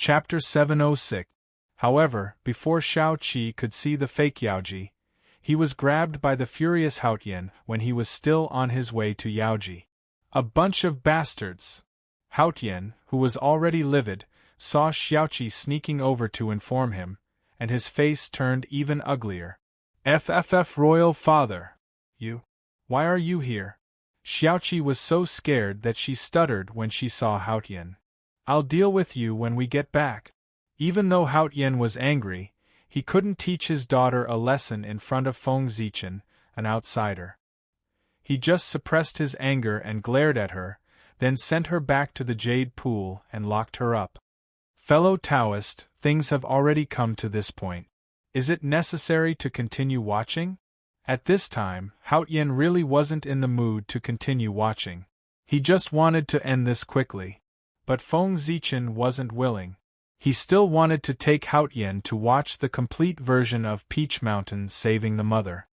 Chapter 706. However, before Shao Qi could see the fake Yaoji, he was grabbed by the furious Haotian when he was still on his way to Yaoji. A bunch of bastards! Haotian, who was already livid, saw Xiaoqi sneaking over to inform him, and his face turned even uglier. FFF Royal Father! You? Why are you here? Xiaoqi was so scared that she stuttered when she saw Haotian. I'll deal with you when we get back. Even though Haotian was angry, he couldn't teach his daughter a lesson in front of Feng Zichen, an outsider. He just suppressed his anger and glared at her, then sent her back to the jade pool and locked her up. Fellow Taoist, things have already come to this point. Is it necessary to continue watching? At this time, Haotian really wasn't in the mood to continue watching. He just wanted to end this quickly. But Feng Zichen wasn't willing. He still wanted to take Haotian to watch the complete version of Peach Mountain saving the mother.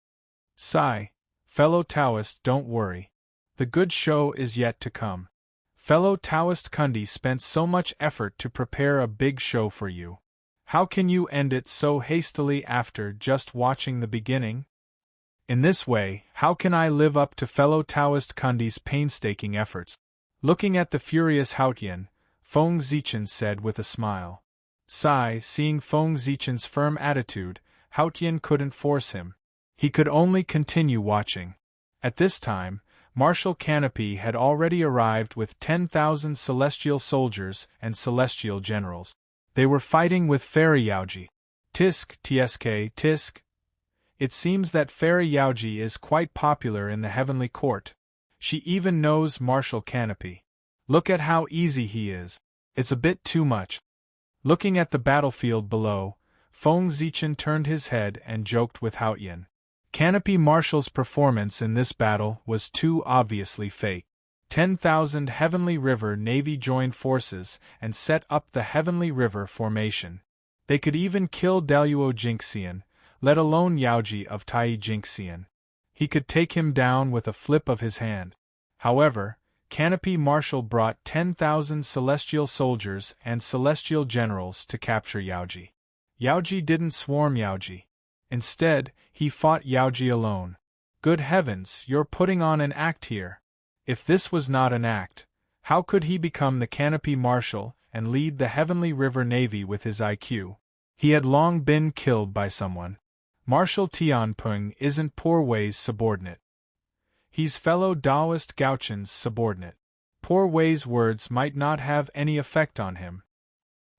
Sigh. Fellow Taoist, don't worry. The good show is yet to come. Fellow Taoist Kundi spent so much effort to prepare a big show for you. How can you end it so hastily after just watching the beginning? In this way, how can I live up to fellow Taoist Kundi's painstaking efforts? Looking at the furious Haotian, Feng Zichen said with a smile. Sigh. Seeing Feng Zichen's firm attitude, Haotian couldn't force him. He could only continue watching. At this time, Martial Canopy had already arrived with 10,000 celestial soldiers and celestial generals. They were fighting with Fairy Yaoji. Tisk. It seems that Fairy Yaoji is quite popular in the heavenly court. She even knows Martial Canopy. Look at how easy he is. It's a bit too much. Looking at the battlefield below, Feng Zichen turned his head and joked with Haotian. Canopy Martial's performance in this battle was too obviously fake. 10,000 Heavenly River Navy joined forces and set up the Heavenly River formation. They could even kill Daluo Jinxian, let alone Yaoji of Tai Jinxian. He could take him down with a flip of his hand. However, Canopy Martial brought 10,000 celestial soldiers and celestial generals to capture Yaoji. Yaoji didn't swarm Yaoji. Instead, he fought Yaoji alone. Good heavens, you're putting on an act here. If this was not an act, how could he become the Canopy Martial and lead the Heavenly River Navy with his IQ? He had long been killed by someone. Marshal Tianping isn't Poor Wei's subordinate. He's fellow Taoist Gauchen's subordinate. Poor Wei's words might not have any effect on him.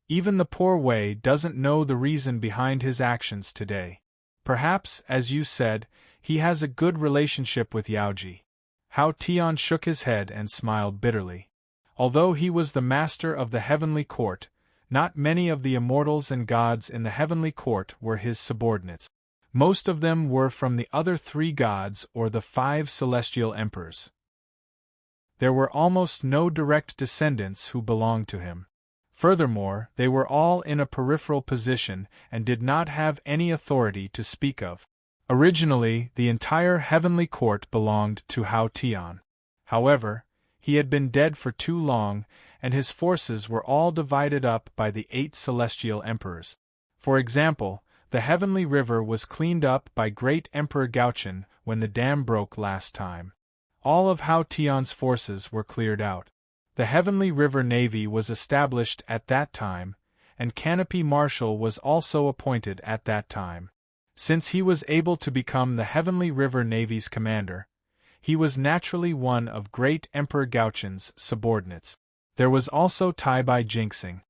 Even the Poor Wei doesn't know the reason behind his actions today. Perhaps, as you said, he has a good relationship with Yaoji. Hao Tian shook his head and smiled bitterly. Although he was the master of the heavenly court, not many of the immortals and gods in the heavenly court were his subordinates. Most of them were from the other 3 gods or the 5 celestial emperors. There were almost no direct descendants who belonged to him. Furthermore, they were all in a peripheral position and did not have any authority to speak of. Originally, the entire heavenly court belonged to Hao Tian. However, he had been dead for too long, and his forces were all divided up by the 8 celestial emperors. For example, the Heavenly River was cleaned up by Great Emperor Gauchen when the dam broke last time. All of Hao Tian's forces were cleared out. The Heavenly River Navy was established at that time, and Canopy Martial was also appointed at that time. Since he was able to become the Heavenly River Navy's commander, he was naturally one of Great Emperor Gauchen's subordinates. There was also Tai Bai Jinxing.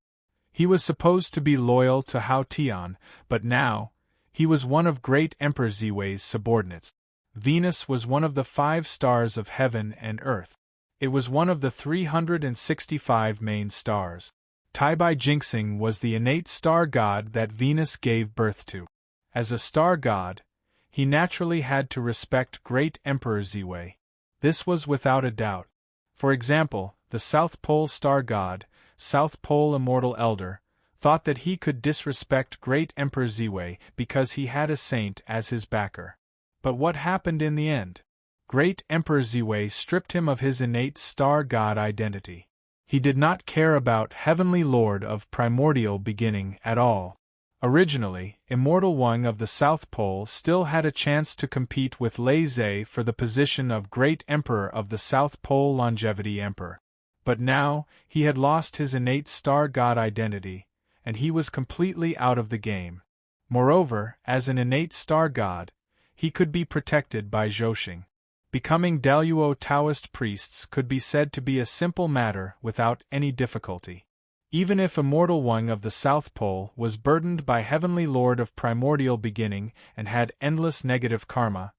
He was supposed to be loyal to Hao Tian, but now, he was one of Great Emperor Ziwei's subordinates. Venus was one of the 5 stars of heaven and earth. It was one of the 365 main stars. Tai Bai Jinxing was the innate star god that Venus gave birth to. As a star god, he naturally had to respect Great Emperor Ziwei. This was without a doubt. For example, the South Pole star god, South Pole Immortal Elder, thought that he could disrespect Great Emperor Ziwei because he had a saint as his backer. But what happened in the end? Great Emperor Ziwei stripped him of his innate star god identity. He did not care about Heavenly Lord of Primordial Beginning at all. Originally, Immortal One of the South Pole still had a chance to compete with Lei Zhe for the position of Great Emperor of the South Pole Longevity Emperor. But now, he had lost his innate star god identity, and he was completely out of the game. Moreover, as an innate star god, he could be protected by Zhoxing. Becoming Daluo Taoist priests could be said to be a simple matter without any difficulty. Even if Immortal One of the South Pole was burdened by Heavenly Lord of Primordial Beginning and had endless negative karma,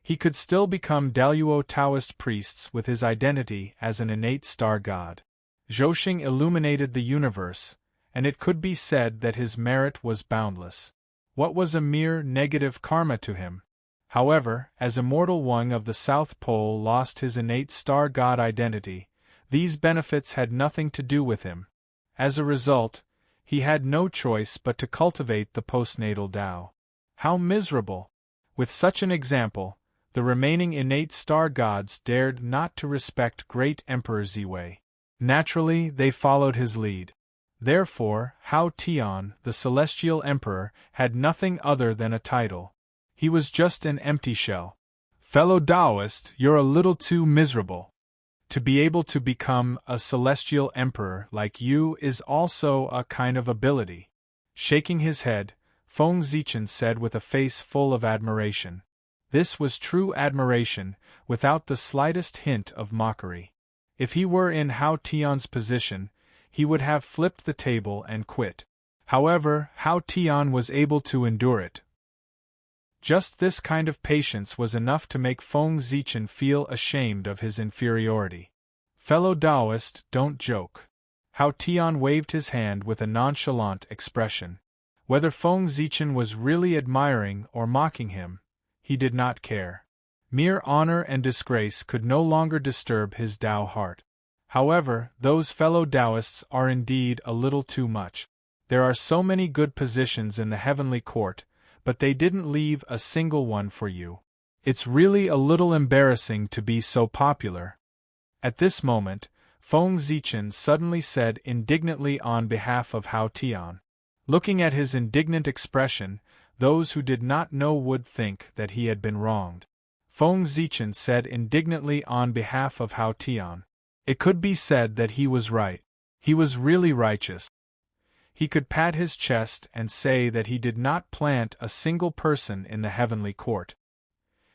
he could still become Daluo Taoist priests with his identity as an innate star god. Zhoxing illuminated the universe, and it could be said that his merit was boundless. What was a mere negative karma to him? However, as Immortal One of the South Pole lost his innate star god identity, these benefits had nothing to do with him. As a result, he had no choice but to cultivate the postnatal Tao. How miserable! With such an example, the remaining innate star gods dared not to respect Great Emperor Ziwei. Naturally, they followed his lead. Therefore, Hao Tian, the Celestial Emperor, had nothing other than a title. He was just an empty shell. Fellow Taoist, you're a little too miserable. To be able to become a celestial emperor like you is also a kind of ability. Shaking his head, Feng Zichen said with a face full of admiration. This was true admiration, without the slightest hint of mockery. If he were in Hao Tian's position, he would have flipped the table and quit. However, Hao Tian was able to endure it. Just this kind of patience was enough to make Feng Zichen feel ashamed of his inferiority. Fellow Taoist, don't joke. Hao Tian waved his hand with a nonchalant expression. Whether Feng Zichen was really admiring or mocking him, he did not care. Mere honor and disgrace could no longer disturb his Tao heart. However, those fellow Taoists are indeed a little too much. There are so many good positions in the heavenly court, but they didn't leave a single one for you. It's really a little embarrassing to be so popular. At this moment, Feng Zichen suddenly said indignantly on behalf of Hao Tian. Looking at his indignant expression, those who did not know would think that he had been wronged. Feng Zichen said indignantly on behalf of Hao Tian. It could be said that he was right. He was really righteous. He could pat his chest and say that he did not plant a single person in the heavenly court.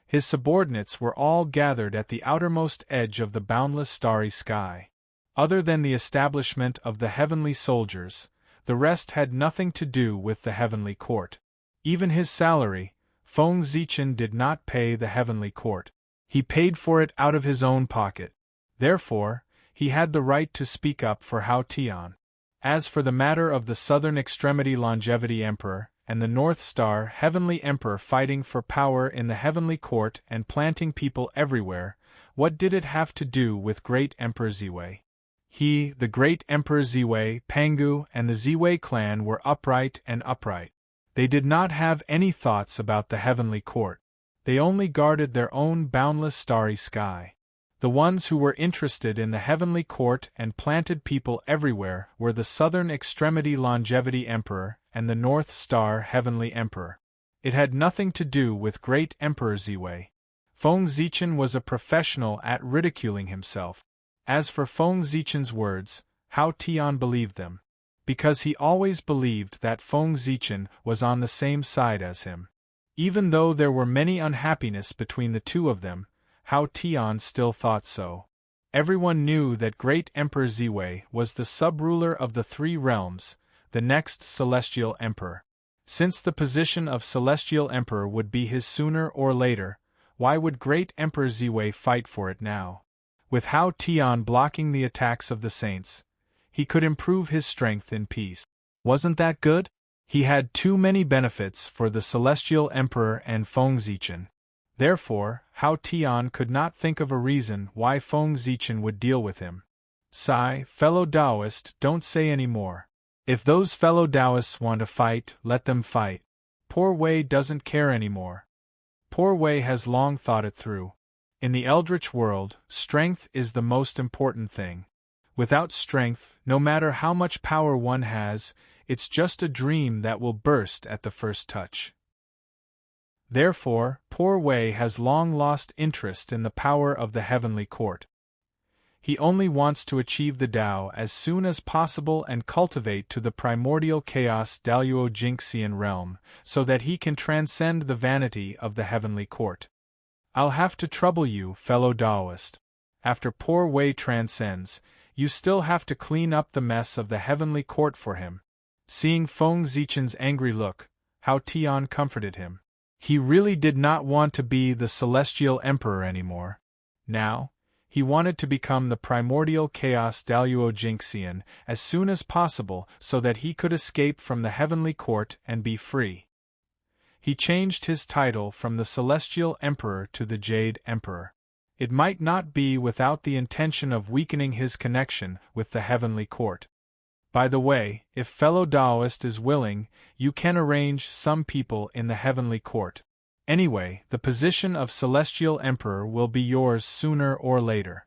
His subordinates were all gathered at the outermost edge of the boundless starry sky. Other than the establishment of the heavenly soldiers, the rest had nothing to do with the heavenly court. Even his salary, Feng Zichen did not pay the heavenly court. He paid for it out of his own pocket. Therefore, he had the right to speak up for Hao Tian. As for the matter of the Southern Extremity Longevity Emperor and the North Star Heavenly Emperor fighting for power in the heavenly court and planting people everywhere, what did it have to do with Great Emperor Ziwei? He, the Great Emperor Ziwei, Pangu, and the Ziwei clan were upright and upright. They did not have any thoughts about the heavenly court. They only guarded their own boundless starry sky. The ones who were interested in the heavenly court and planted people everywhere were the Southern Extremity Longevity Emperor and the North Star Heavenly Emperor. It had nothing to do with Great Emperor Ziwei. Feng Zichen was a professional at ridiculing himself. As for Feng Zichen's words, Hao Tian believed them, because he always believed that Feng Zichen was on the same side as him. Even though there were many unhappiness between the two of them, Hao Tian still thought so. Everyone knew that Great Emperor Ziwei was the sub-ruler of the three realms, the next Celestial Emperor. Since the position of Celestial Emperor would be his sooner or later, why would Great Emperor Ziwei fight for it now? With Hao Tian blocking the attacks of the saints, he could improve his strength in peace. Wasn't that good? He had too many benefits for the Celestial Emperor and Feng Zichen. Therefore, Hao Tian could not think of a reason why Feng Zichen would deal with him. Sigh, fellow Taoist, don't say any more. If those fellow Taoists want to fight, let them fight. Poor Wei doesn't care anymore. Poor Wei has long thought it through. In the Eldritch world, strength is the most important thing. Without strength, no matter how much power one has, it's just a dream that will burst at the first touch. Therefore, poor Wei has long lost interest in the power of the heavenly court. He only wants to achieve the Tao as soon as possible and cultivate to the primordial chaos Daluo Jinxian realm, so that he can transcend the vanity of the heavenly court. I'll have to trouble you, fellow Taoist. After poor Wei transcends, you still have to clean up the mess of the heavenly court for him. Seeing Feng Zichen's angry look, Hao Tian comforted him. He really did not want to be the celestial emperor anymore. Now, he wanted to become the primordial chaos Daluo Jinxian as soon as possible so that he could escape from the heavenly court and be free. He changed his title from the Celestial Emperor to the Jade Emperor. It might not be without the intention of weakening his connection with the heavenly court. By the way, if fellow Taoist is willing, you can arrange some people in the heavenly court. Anyway, the position of Celestial Emperor will be yours sooner or later.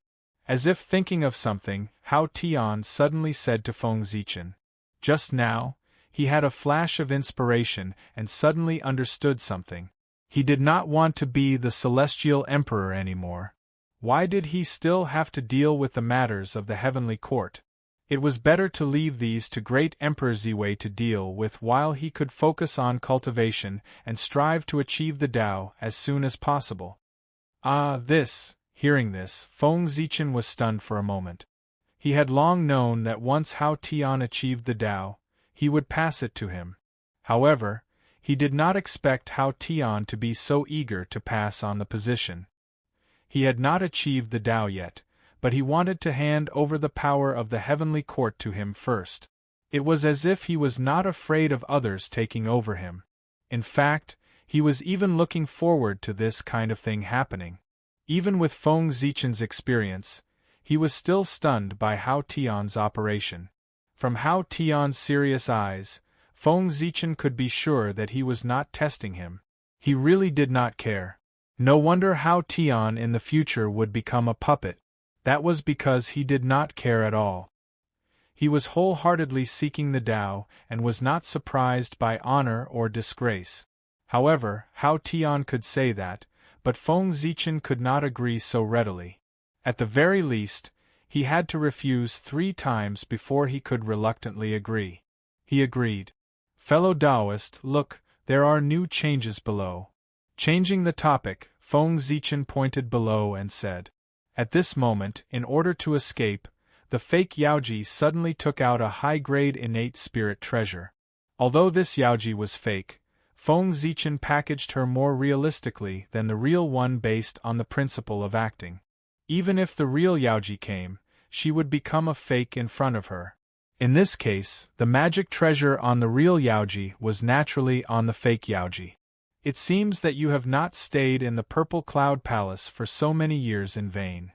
As if thinking of something, Hao Tian suddenly said to Feng Zichen. Just now, he had a flash of inspiration and suddenly understood something. He did not want to be the Celestial Emperor anymore. Why did he still have to deal with the matters of the heavenly court? It was better to leave these to great Emperor Ziwei to deal with while he could focus on cultivation and strive to achieve the Tao as soon as possible. Hearing this, Feng Zichen was stunned for a moment. He had long known that once Hao Tian achieved the Tao, he would pass it to him. However, he did not expect Hao Tian to be so eager to pass on the position. He had not achieved the Tao yet, but he wanted to hand over the power of the heavenly court to him first. It was as if he was not afraid of others taking over him. In fact, he was even looking forward to this kind of thing happening. Even with Feng Zichen's experience, he was still stunned by Hao Tian's operation. From Hao Tian's serious eyes, Feng Zichen could be sure that he was not testing him. He really did not care. No wonder Hao Tian in the future would become a puppet. That was because he did not care at all. He was wholeheartedly seeking the Tao and was not surprised by honor or disgrace. However, Hao Tian could say that, but Feng Zichen could not agree so readily. At the very least, he had to refuse 3 times before he could reluctantly agree. He agreed. Fellow Taoist, look, there are new changes below. Changing the topic, Feng Zichen pointed below and said. At this moment, in order to escape, the fake Yaoji suddenly took out a high-grade innate spirit treasure. Although this Yaoji was fake, Feng Zichen packaged her more realistically than the real one based on the principle of acting. Even if the real Yaoji came, she would become a fake in front of her. In this case, the magic treasure on the real Yaoji was naturally on the fake Yaoji. It seems that you have not stayed in the Purple Cloud Palace for so many years in vain.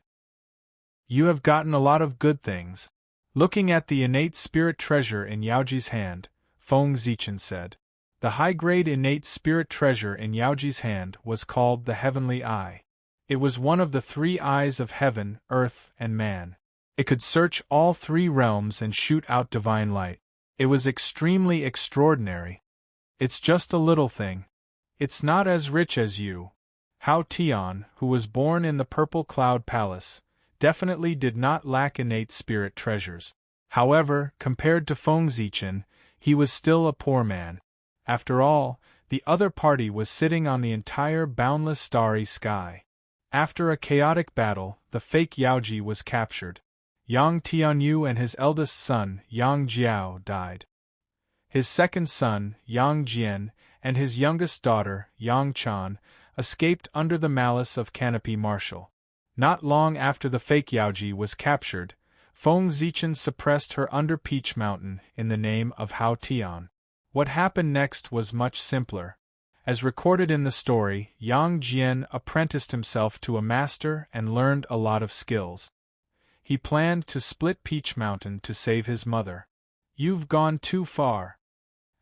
You have gotten a lot of good things. Looking at the innate spirit treasure in Yaoji's hand, Feng Zichen said. The high-grade innate spirit treasure in Yaoji's hand was called the Heavenly Eye. It was one of the 3 eyes of heaven, earth, and man. It could search all 3 realms and shoot out divine light. It was extremely extraordinary. It's just a little thing. It's not as rich as you. Hao Tian, who was born in the Purple Cloud Palace, definitely did not lack innate spirit treasures. However, compared to Feng Zichen, he was still a poor man. After all, the other party was sitting on the entire boundless starry sky. After a chaotic battle, the fake Yaoji was captured. Yang Tianyu and his eldest son, Yang Jiao, died. His second son, Yang Jian, and his youngest daughter, Yang Chan, escaped under the malice of Canopy Marshal. Not long after the fake Yaoji was captured, Feng Zichen suppressed her under Peach Mountain in the name of Hao Tian. What happened next was much simpler. As recorded in the story, Yang Jian apprenticed himself to a master and learned a lot of skills. He planned to split Peach Mountain to save his mother. You've gone too far.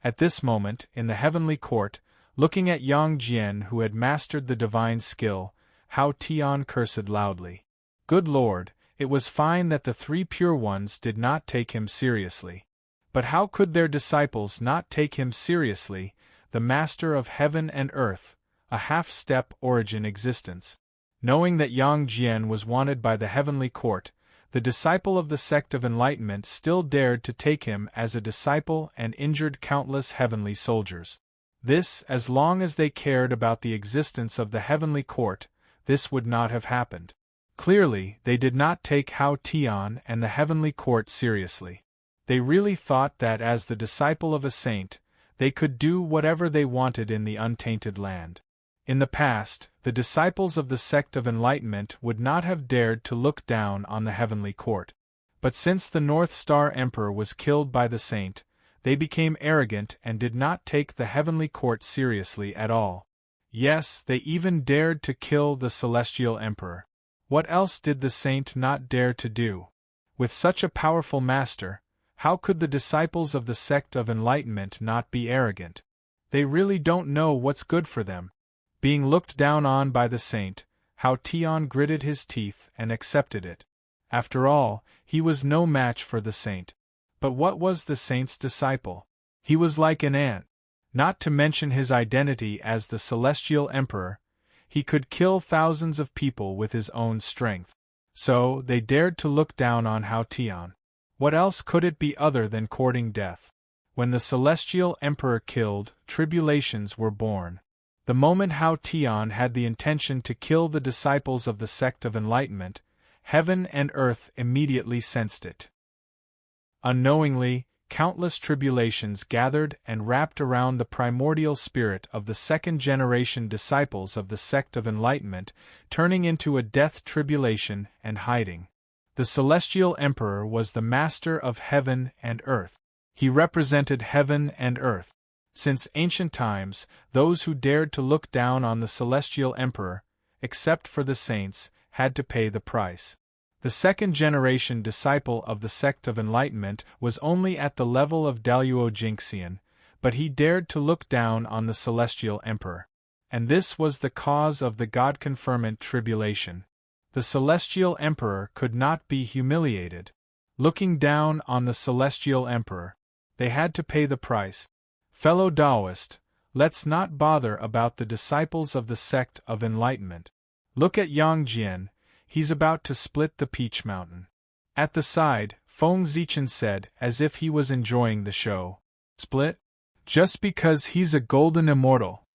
At this moment, in the heavenly court, looking at Yang Jian who had mastered the divine skill, Hao Tian cursed loudly. Good Lord, It was fine that the 3 pure ones did not take him seriously. But how could their disciples not take him seriously, the master of heaven and earth, a half-step origin existence? Knowing that Yang Jian was wanted by the heavenly court, the disciple of the sect of enlightenment still dared to take him as a disciple and injured countless heavenly soldiers. This, as long as they cared about the existence of the heavenly court, this would not have happened. Clearly, they did not take Hao Tian and the heavenly court seriously. They really thought that as the disciple of a saint, they could do whatever they wanted in the untainted land. In the past, the disciples of the sect of enlightenment would not have dared to look down on the heavenly court. But since the North Star Emperor was killed by the saint, they became arrogant and did not take the heavenly court seriously at all. Yes, they even dared to kill the celestial emperor. What else did the saint not dare to do? With such a powerful master, how could the disciples of the sect of enlightenment not be arrogant? They really don't know what's good for them. Being looked down on by the saint, Hao Tian gritted his teeth and accepted it. After all, he was no match for the saint. But what was the saint's disciple? He was like an ant. Not to mention his identity as the celestial emperor, he could kill thousands of people with his own strength. So, they dared to look down on Hao Tian. What else could it be other than courting death? When the celestial emperor killed, tribulations were born. The moment Hao Tian had the intention to kill the disciples of the sect of enlightenment, heaven and earth immediately sensed it. Unknowingly, countless tribulations gathered and wrapped around the primordial spirit of the second-generation disciples of the sect of enlightenment, turning into a death tribulation and hiding. The celestial emperor was the master of heaven and earth. He represented heaven and earth. Since ancient times, those who dared to look down on the celestial emperor, except for the saints, had to pay the price. The second-generation disciple of the sect of enlightenment was only at the level of Daluo Jingxian, but he dared to look down on the celestial emperor. And this was the cause of the God-confirmant tribulation. The celestial emperor could not be humiliated. Looking down on the celestial emperor, they had to pay the price. Fellow Taoist, let's not bother about the disciples of the sect of enlightenment. Look at Yang Jian, he's about to split the Peach Mountain. At the side, Feng Zichen said as if he was enjoying the show. Split? Just because he's a golden immortal.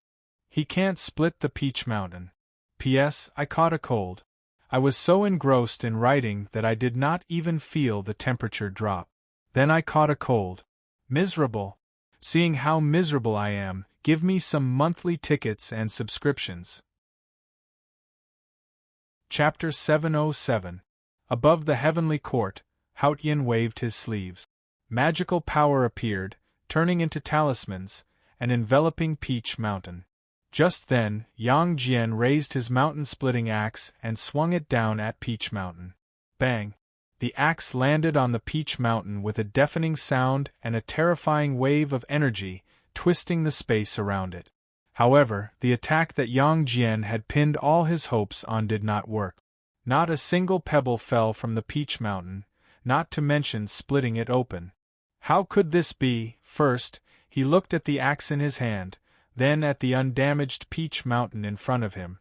He can't split the Peach Mountain. P.S. I caught a cold. I was so engrossed in writing that I did not even feel the temperature drop. Then I caught a cold. Miserable. Seeing how miserable I am, give me some monthly tickets and subscriptions. Chapter 707. Above the heavenly court, Hao Tian waved his sleeves. Magical power appeared, turning into talismans, and enveloping Peach Mountain. Just then, Yang Jian raised his mountain-splitting axe and swung it down at Peach Mountain. Bang! The axe landed on the Peach Mountain with a deafening sound and a terrifying wave of energy, twisting the space around it. However, the attack that Yang Jian had pinned all his hopes on did not work. Not a single pebble fell from the Peach Mountain, not to mention splitting it open. How could this be? First, he looked at the axe in his hand, then at the undamaged Peach Mountain in front of him.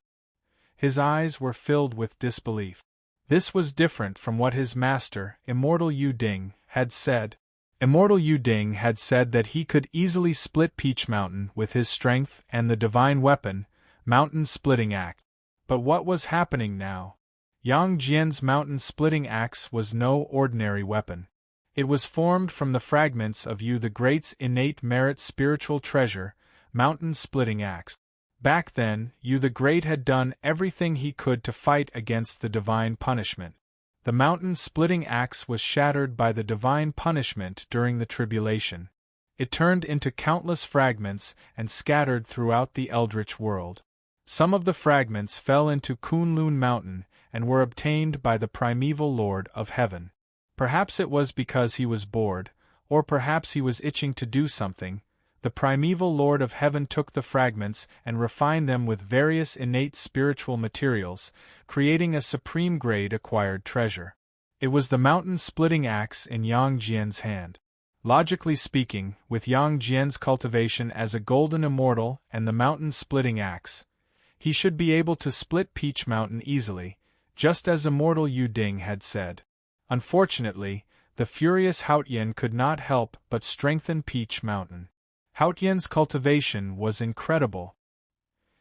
His eyes were filled with disbelief. This was different from what his master, Immortal Yu Ding, had said. Immortal Yu Ding had said that he could easily split Peach Mountain with his strength and the divine weapon, mountain-splitting axe. But what was happening now? Yang Jian's mountain-splitting axe was no ordinary weapon. It was formed from the fragments of Yu the Great's innate merit spiritual treasure, mountain-splitting axe. Back then, Yu the Great had done everything he could to fight against the divine punishment. The mountain-splitting axe was shattered by the divine punishment during the tribulation. It turned into countless fragments and scattered throughout the eldritch world. Some of the fragments fell into Kunlun Mountain and were obtained by the primeval Lord of Heaven. Perhaps it was because he was bored, or perhaps he was itching to do something. The primeval Lord of Heaven took the fragments and refined them with various innate spiritual materials, creating a supreme-grade acquired treasure. It was the mountain-splitting axe in Yang Jian's hand. Logically speaking, with Yang Jian's cultivation as a golden immortal and the mountain-splitting axe, he should be able to split Peach Mountain easily, just as immortal Yu Ding had said. Unfortunately, the furious Haotian could not help but strengthen Peach Mountain. Haotian's cultivation was incredible.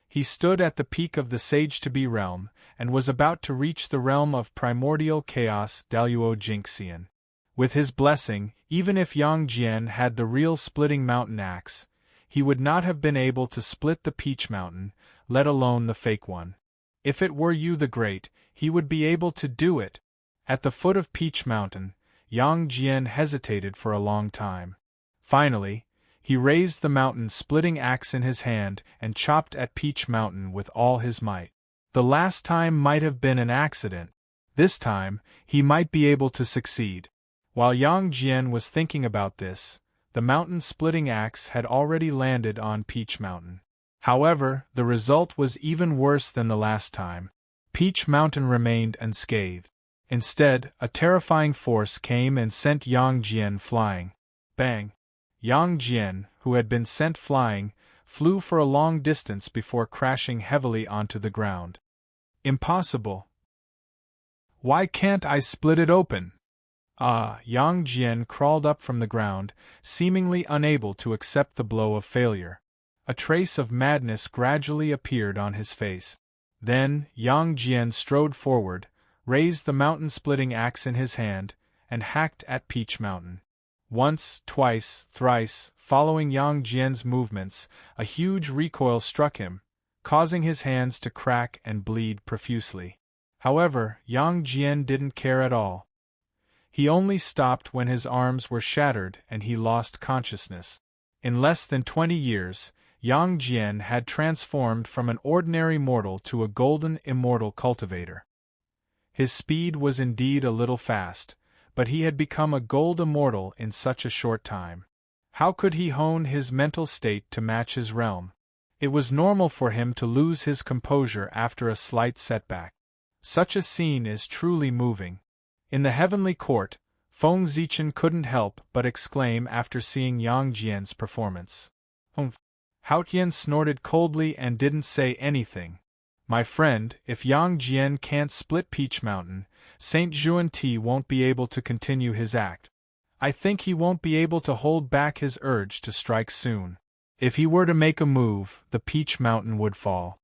He stood at the peak of the Sage-to-Be realm, and was about to reach the realm of primordial chaos Daluo Jinxian. With his blessing, even if Yang Jian had the real splitting mountain axe, he would not have been able to split the Peach Mountain, let alone the fake one. If it were Yu the Great, he would be able to do it. At the foot of Peach Mountain, Yang Jian hesitated for a long time. Finally, he raised the mountain-splitting axe in his hand and chopped at Peach Mountain with all his might. The last time might have been an accident. This time, he might be able to succeed. While Yang Jian was thinking about this, the mountain-splitting axe had already landed on Peach Mountain. However, the result was even worse than the last time. Peach Mountain remained unscathed. Instead, a terrifying force came and sent Yang Jian flying. Bang! Yang Jian, who had been sent flying, flew for a long distance before crashing heavily onto the ground. Impossible! Why can't I split it open? Yang Jian crawled up from the ground, seemingly unable to accept the blow of failure. A trace of madness gradually appeared on his face. Then, Yang Jian strode forward, raised the mountain-splitting axe in his hand, and hacked at Peach Mountain. Once, twice, thrice, following Yang Jian's movements, a huge recoil struck him, causing his hands to crack and bleed profusely. However, Yang Jian didn't care at all. He only stopped when his arms were shattered and he lost consciousness. In less than 20 years, Yang Jian had transformed from an ordinary mortal to a golden immortal cultivator. His speed was indeed a little fast, but he had become a gold immortal in such a short time. How could he hone his mental state to match his realm? It was normal for him to lose his composure after a slight setback. Such a scene is truly moving. In the heavenly court, Feng Zichen couldn't help but exclaim after seeing Yang Jian's performance. "Humph." Haotian snorted coldly and didn't say anything. "My friend, if Yang Jian can't split Peach Mountain, Saint Juan-Ti won't be able to continue his act. I think he won't be able to hold back his urge to strike soon. If he were to make a move, the Peach Mountain would fall.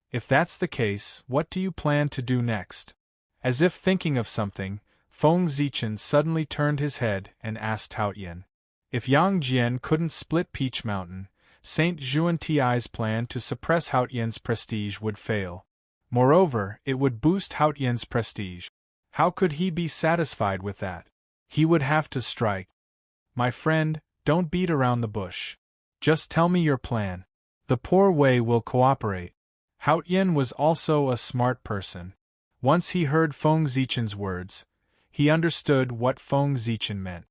If that's the case, what do you plan to do next?" As if thinking of something, Feng Zichen suddenly turned his head and asked Haotian. If Yang Jian couldn't split Peach Mountain, Saint Juan-Ti's plan to suppress Haotian's prestige would fail. Moreover, it would boost Haotian's prestige. How could he be satisfied with that? He would have to strike. "My friend, don't beat around the bush. Just tell me your plan. The poor Wei will cooperate." Haotian was also a smart person. Once he heard Feng Zichen's words, he understood what Feng Zichen meant.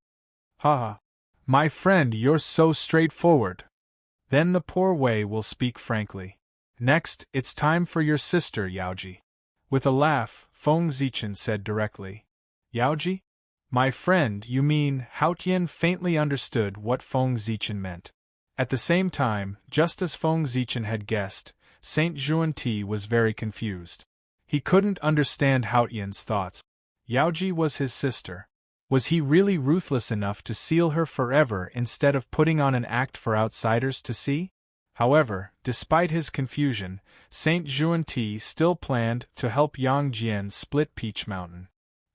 "Ha! My friend, you're so straightforward. Then the poor Wei will speak frankly. Next, it's time for your sister, Yaoji." With a laugh, Feng Zichen said directly. "Yaoji? My friend, you mean?" Haotian faintly understood what Feng Zichen meant. At the same time, just as Feng Zichen had guessed, Saint Juan-Ti was very confused. He couldn't understand Haotian's thoughts. Yaoji was his sister. Was he really ruthless enough to seal her forever instead of putting on an act for outsiders to see? However, despite his confusion, Saint Juan-Ti still planned to help Yang Jian split Peach Mountain.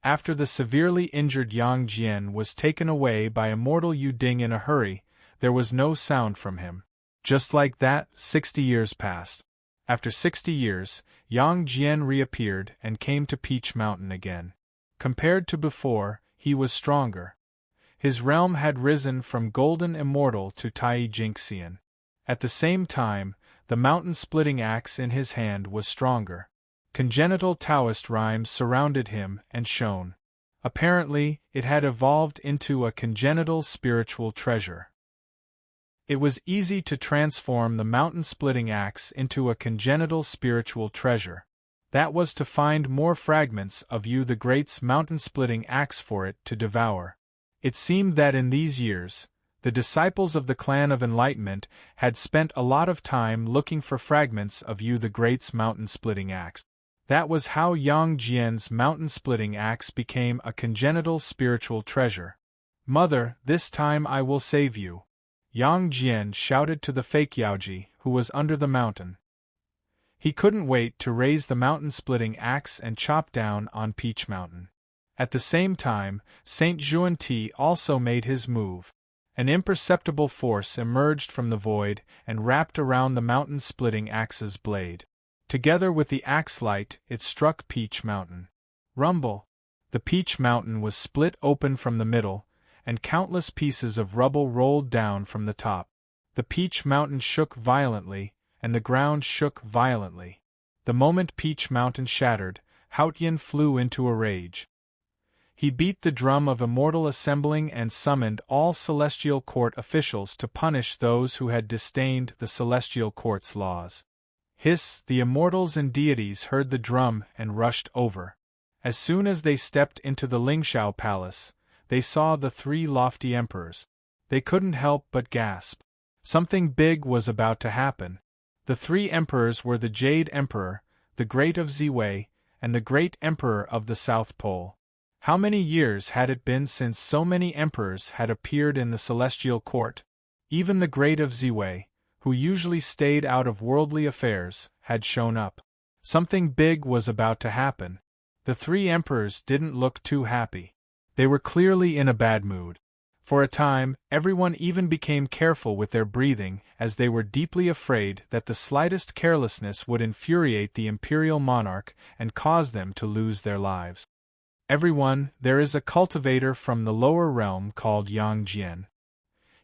After the severely injured Yang Jian was taken away by immortal Yu Ding in a hurry, there was no sound from him. Just like that, 60 years passed. After 60 years, Yang Jian reappeared and came to Peach Mountain again. Compared to before, he was stronger. His realm had risen from golden immortal to Tai Jinxian. At the same time, the mountain-splitting axe in his hand was stronger. Congenital Taoist rhymes surrounded him and shone. Apparently, it had evolved into a congenital spiritual treasure. It was easy to transform the mountain-splitting axe into a congenital spiritual treasure. That was to find more fragments of Yu the Great's mountain-splitting axe for it to devour. It seemed that in these years, the disciples of the Clan of Enlightenment had spent a lot of time looking for fragments of Yu the Great's mountain-splitting axe. That was how Yang Jian's mountain-splitting axe became a congenital spiritual treasure. "Mother, this time I will save you," Yang Jian shouted to the fake Yaoji, who was under the mountain. He couldn't wait to raise the mountain-splitting axe and chop down on Peach Mountain. At the same time, Saint Xuanti also made his move. An imperceptible force emerged from the void and wrapped around the mountain-splitting axe's blade. Together with the axe light, it struck Peach Mountain. Rumble! The Peach Mountain was split open from the middle, and countless pieces of rubble rolled down from the top. The Peach Mountain shook violently, and the ground shook violently. The moment Peach Mountain shattered, Haotian flew into a rage. He beat the drum of immortal assembling and summoned all Celestial Court officials to punish those who had disdained the Celestial Court's laws. Hiss! The immortals and deities heard the drum and rushed over. As soon as they stepped into the Lingshao Palace, they saw the three lofty emperors. They couldn't help but gasp. Something big was about to happen. The three emperors were the Jade Emperor, the Great of Ziwei, and the Great Emperor of the South Pole. How many years had it been since so many emperors had appeared in the Celestial Court? Even the Great of Ziwei, who usually stayed out of worldly affairs, had shown up. Something big was about to happen. The three emperors didn't look too happy. They were clearly in a bad mood. For a time, everyone even became careful with their breathing, as they were deeply afraid that the slightest carelessness would infuriate the imperial monarch and cause them to lose their lives. "Everyone, there is a cultivator from the lower realm called Yang Jian.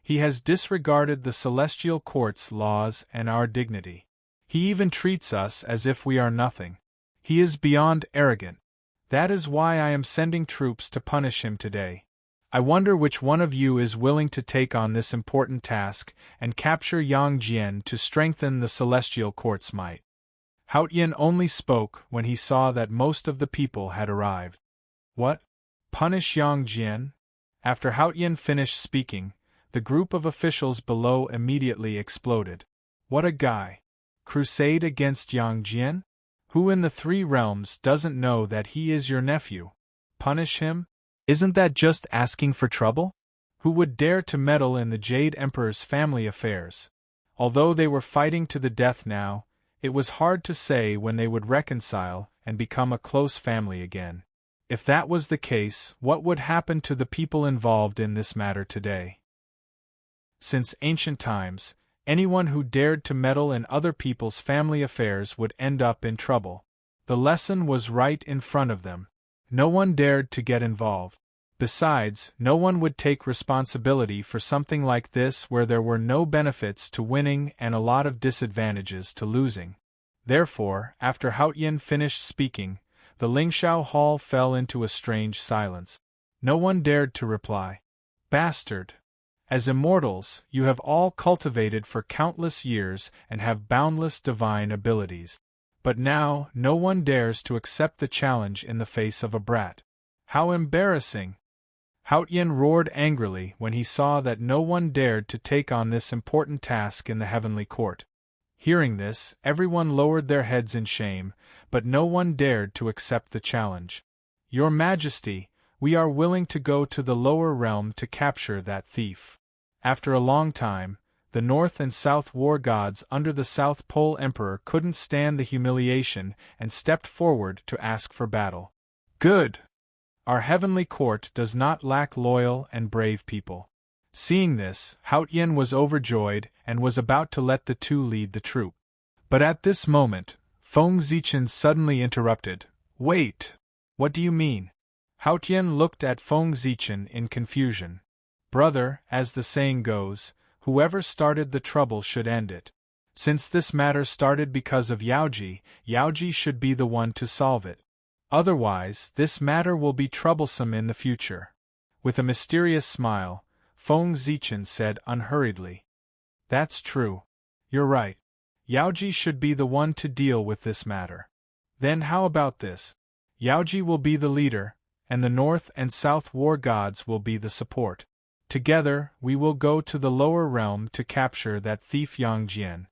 He has disregarded the Celestial Court's laws and our dignity. He even treats us as if we are nothing. He is beyond arrogant. That is why I am sending troops to punish him today. I wonder which one of you is willing to take on this important task and capture Yang Jian to strengthen the Celestial Court's might." Haotian only spoke when he saw that most of the people had arrived. "What? Punish Yang Jian?" After Haotian finished speaking, the group of officials below immediately exploded. "What a guy! Crusade against Yang Jian? Who in the three realms doesn't know that he is your nephew? Punish him? Isn't that just asking for trouble? Who would dare to meddle in the Jade Emperor's family affairs?" Although they were fighting to the death now, it was hard to say when they would reconcile and become a close family again. If that was the case, what would happen to the people involved in this matter today? Since ancient times, anyone who dared to meddle in other people's family affairs would end up in trouble. The lesson was right in front of them. No one dared to get involved. Besides, no one would take responsibility for something like this where there were no benefits to winning and a lot of disadvantages to losing. Therefore, after Haotian finished speaking, the Lingshao Hall fell into a strange silence. No one dared to reply. "Bastard! As immortals, you have all cultivated for countless years and have boundless divine abilities. But now, no one dares to accept the challenge in the face of a brat. How embarrassing!" Haotian roared angrily when he saw that no one dared to take on this important task in the heavenly court. Hearing this, everyone lowered their heads in shame, but no one dared to accept the challenge. "Your Majesty, we are willing to go to the lower realm to capture that thief." After a long time, the North and South war gods under the South Pole Emperor couldn't stand the humiliation and stepped forward to ask for battle. "Good! Our heavenly court does not lack loyal and brave people." Seeing this, Haotian was overjoyed and was about to let the two lead the troop. But at this moment, Feng Zichen suddenly interrupted. "Wait! What do you mean?" Haotian looked at Feng Zichen in confusion. "Brother, as the saying goes, whoever started the trouble should end it. Since this matter started because of Yaoji, Yaoji should be the one to solve it. Otherwise, this matter will be troublesome in the future." With a mysterious smile, Feng Zichen said unhurriedly. "That's true. You're right. Yaoji should be the one to deal with this matter." Then how about this? Yaoji will be the leader, and the North and South war gods will be the support. Together, we will go to the lower realm to capture that thief Yang Jian.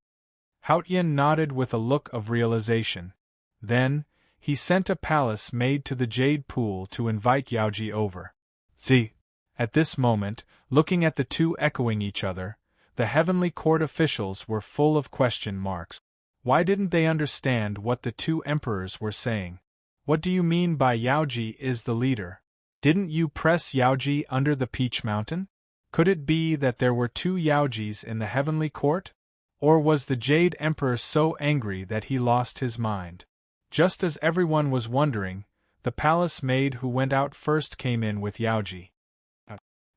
Haotian nodded with a look of realization. Then, he sent a palace maid to the Jade Pool to invite Yaoji over. See. At this moment, looking at the two echoing each other, the heavenly court officials were full of question marks. Why didn't they understand what the two emperors were saying? What do you mean by Yaoji is the leader? Didn't you press Yaoji under the Peach Mountain? Could it be that there were two Yaojis in the heavenly court? Or was the Jade Emperor so angry that he lost his mind? Just as everyone was wondering, the palace maid who went out first came in with Yaoji.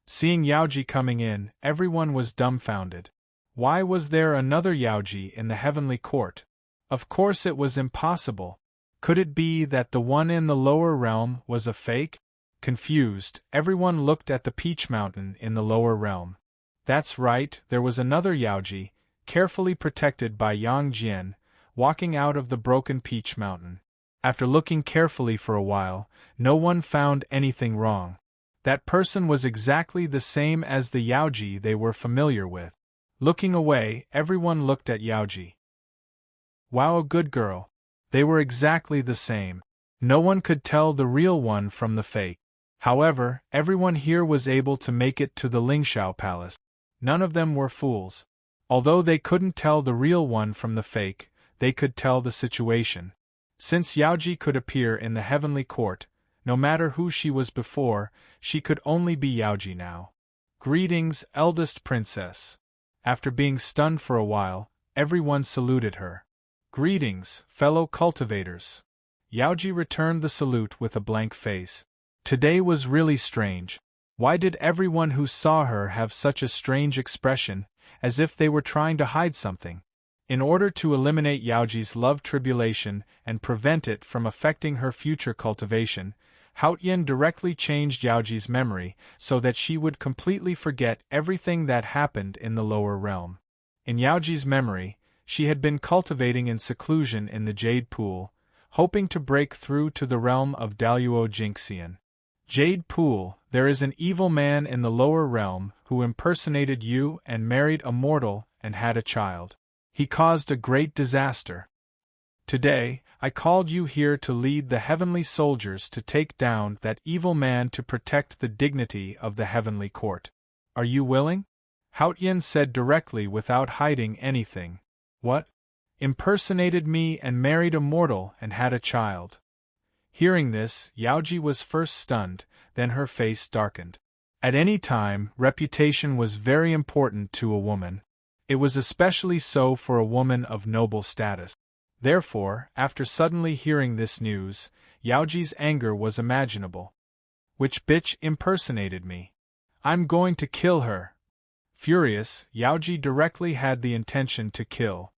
Seeing Yaoji coming in, everyone was dumbfounded. Why was there another Yaoji in the heavenly court? Of course it was impossible. Could it be that the one in the lower realm was a fake? Confused, everyone looked at the Peach Mountain in the lower realm. That's right, there was another Yaoji, carefully protected by Yang Jian, walking out of the broken Peach Mountain. After looking carefully for a while, no one found anything wrong. That person was exactly the same as the Yaoji they were familiar with. Looking away, everyone looked at Yaoji. Wow, a good girl. They were exactly the same. No one could tell the real one from the fake. However, everyone here was able to make it to the Lingxiao Palace. None of them were fools. Although they couldn't tell the real one from the fake, they could tell the situation. Since Yaoji could appear in the heavenly court, no matter who she was before, she could only be Yaoji now. Greetings, eldest princess. After being stunned for a while, everyone saluted her. Greetings, fellow cultivators. Yaoji returned the salute with a blank face. Today was really strange. Why did everyone who saw her have such a strange expression, as if they were trying to hide something? In order to eliminate Yaoji's love tribulation and prevent it from affecting her future cultivation, Haotian directly changed Yaoji's memory so that she would completely forget everything that happened in the lower realm. In Yaoji's memory, she had been cultivating in seclusion in the Jade Pool, hoping to break through to the realm of Daluo Jinxian. Jade Pool, there is an evil man in the lower realm who impersonated you and married a mortal and had a child. He caused a great disaster. Today, I called you here to lead the heavenly soldiers to take down that evil man to protect the dignity of the heavenly court. Are you willing? Haotian said directly without hiding anything. What? Impersonated me and married a mortal and had a child. Hearing this, Yaoji was first stunned, then her face darkened. At any time, reputation was very important to a woman. It was especially so for a woman of noble status. Therefore, after suddenly hearing this news, Yaoji's anger was imaginable. Which bitch impersonated me? I'm going to kill her. Furious, Yaoji directly had the intention to kill.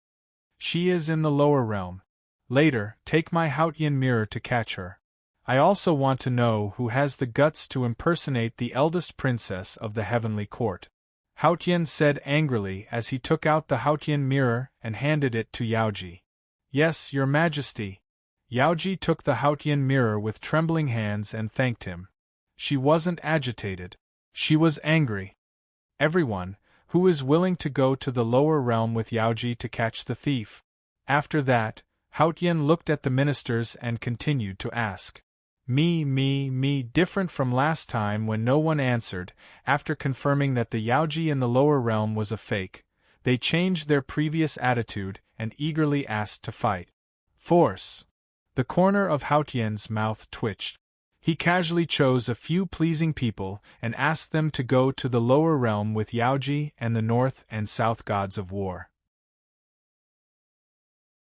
She is in the lower realm. Later, take my Haotian mirror to catch her. I also want to know who has the guts to impersonate the eldest princess of the heavenly court. Haotian said angrily as he took out the Haotian mirror and handed it to Yaoji. Yes, your majesty. Yaoji took the Haotian mirror with trembling hands and thanked him. She wasn't agitated. She was angry. Everyone, who is willing to go to the lower realm with Yaoji to catch the thief? After that, Haotian looked at the ministers and continued to ask. Me, different from last time when no one answered. After confirming that the Yaoji in the lower realm was a fake, they changed their previous attitude and eagerly asked to fight. Force. The corner of Haotian's mouth twitched. He casually chose a few pleasing people and asked them to go to the lower realm with Yaoji and the North and South gods of war.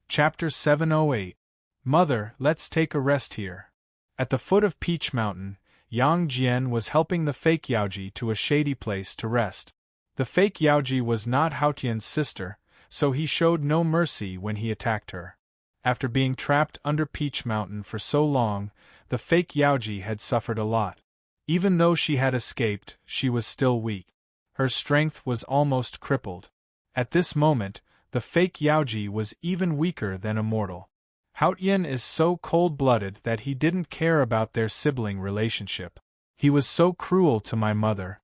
Chapter 708. Mother, let's take a rest here. At the foot of Peach Mountain, Yang Jian was helping the fake Yaoji to a shady place to rest. The fake Yaoji was not Haotian's sister, so he showed no mercy when he attacked her. After being trapped under Peach Mountain for so long, the fake Yaoji had suffered a lot. Even though she had escaped, she was still weak. Her strength was almost crippled. At this moment, the fake Yaoji was even weaker than a mortal. Haotian is so cold-blooded that he didn't care about their sibling relationship. He was so cruel to my mother.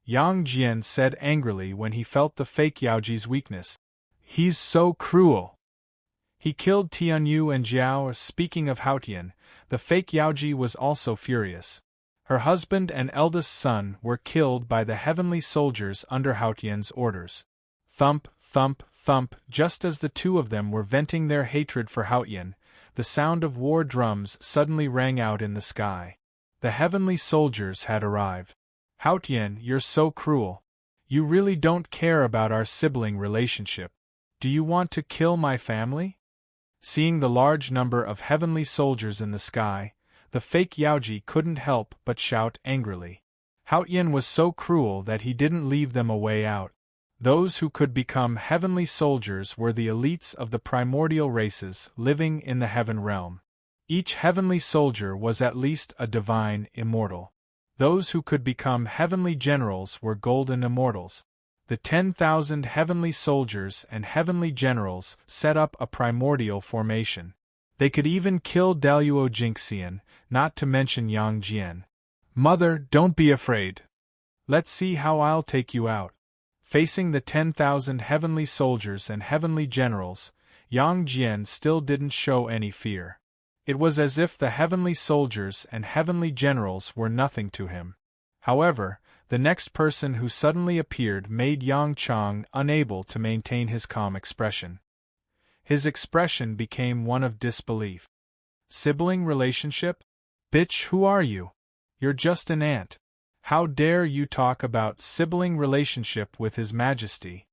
Yang Jian said angrily when he felt the fake Yaoji's weakness. He's so cruel. He killed Tianyu and Jiao. Speaking of Haotian, the fake Yaoji was also furious. Her husband and eldest son were killed by the heavenly soldiers under Haotian's orders. Thump, thump, thump. Just as the two of them were venting their hatred for Haotian, the sound of war drums suddenly rang out in the sky. The heavenly soldiers had arrived. Haotian, you're so cruel. You really don't care about our sibling relationship. Do you want to kill my family? Seeing the large number of heavenly soldiers in the sky, the fake Yaoji couldn't help but shout angrily. Haotian was so cruel that he didn't leave them a way out. Those who could become heavenly soldiers were the elites of the primordial races living in the heaven realm. Each heavenly soldier was at least a divine immortal. Those who could become heavenly generals were golden immortals. The 10,000 heavenly soldiers and heavenly generals set up a primordial formation. They could even kill Daluo Jinxian, not to mention Yang Jian. Mother, don't be afraid. Let's see how I'll take you out. Facing the 10,000 heavenly soldiers and heavenly generals, Yang Jian still didn't show any fear. It was as if the heavenly soldiers and heavenly generals were nothing to him. However, the next person who suddenly appeared made Yang Chang unable to maintain his calm expression. His expression became one of disbelief. Sibling relationship? Bitch, who are you? You're just an ant. How dare you talk about sibling relationship with His Majesty?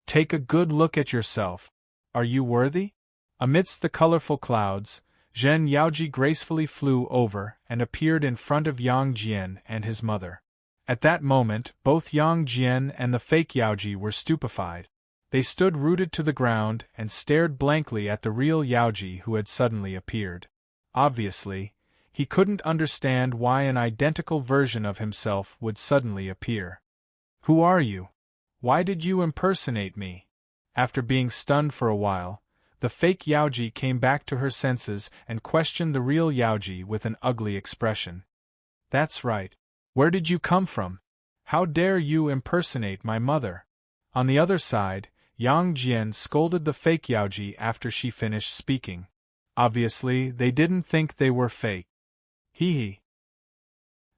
Take a good look at yourself. Are you worthy? Amidst the colorful clouds, Zhen Yaoji gracefully flew over and appeared in front of Yang Jian and his mother. At that moment, both Yang Jian and the fake Yaoji were stupefied. They stood rooted to the ground and stared blankly at the real Yaoji who had suddenly appeared. Obviously, he couldn't understand why an identical version of himself would suddenly appear. Who are you? Why did you impersonate me? After being stunned for a while, the fake Yaoji came back to her senses and questioned the real Yaoji with an ugly expression. That's right. Where did you come from? How dare you impersonate my mother? On the other side, Yang Jian scolded the fake Yaoji after she finished speaking. Obviously, they didn't think they were fake. Hee hee.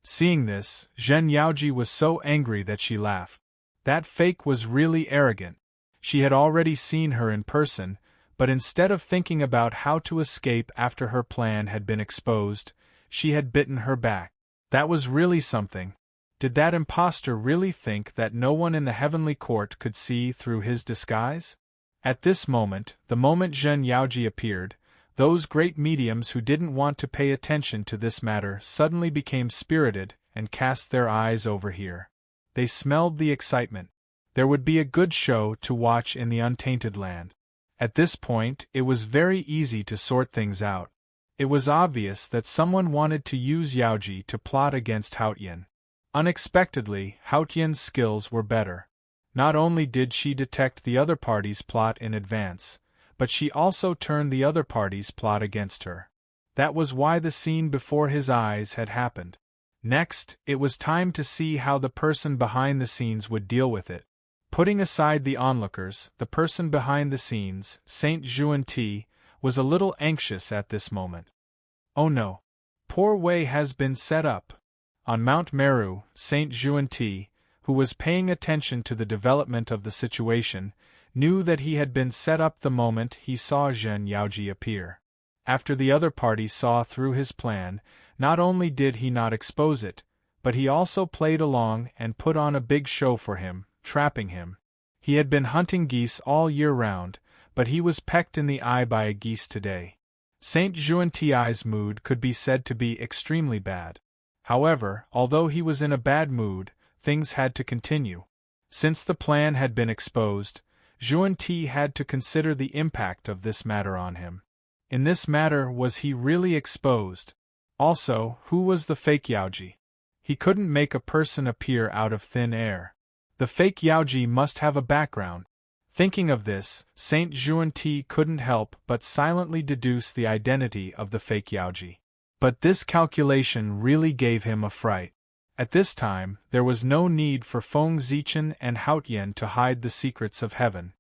Seeing this, Zhen Yaoji was so angry that she laughed. That fake was really arrogant. She had already seen her in person, but instead of thinking about how to escape after her plan had been exposed, she had bitten her back. That was really something. Did that impostor really think that no one in the heavenly court could see through his disguise? At this moment, the moment Zhen Yaoji appeared, those great mediums who didn't want to pay attention to this matter suddenly became spirited and cast their eyes over here. They smelled the excitement. There would be a good show to watch in the untainted land. At this point, it was very easy to sort things out. It was obvious that someone wanted to use Yaoji to plot against Haotian. Unexpectedly, Haotian's skills were better. Not only did she detect the other party's plot in advance, but she also turned the other party's plot against her. That was why the scene before his eyes had happened. Next, it was time to see how the person behind the scenes would deal with it. Putting aside the onlookers, the person behind the scenes, Saint Juan-Ti, was a little anxious at this moment. Oh no! Poor Wei has been set up. On Mount Meru, Saint Juan-Ti, who was paying attention to the development of the situation, knew that he had been set up the moment he saw Zhen Yaoji appear. After the other party saw through his plan, not only did he not expose it, but he also played along and put on a big show for him, trapping him. He had been hunting geese all year round, but he was pecked in the eye by a geese today. Saint Juan-Ti's mood could be said to be extremely bad. However, although he was in a bad mood, things had to continue. Since the plan had been exposed, Juan-Ti had to consider the impact of this matter on him. In this matter, was he really exposed? Also, who was the fake Yaoji? He couldn't make a person appear out of thin air. The fake Yaoji must have a background. Thinking of this, Saint Juanti couldn't help but silently deduce the identity of the fake Yaoji. But this calculation really gave him a fright. At this time, there was no need for Feng Zichen and Haotian to hide the secrets of heaven.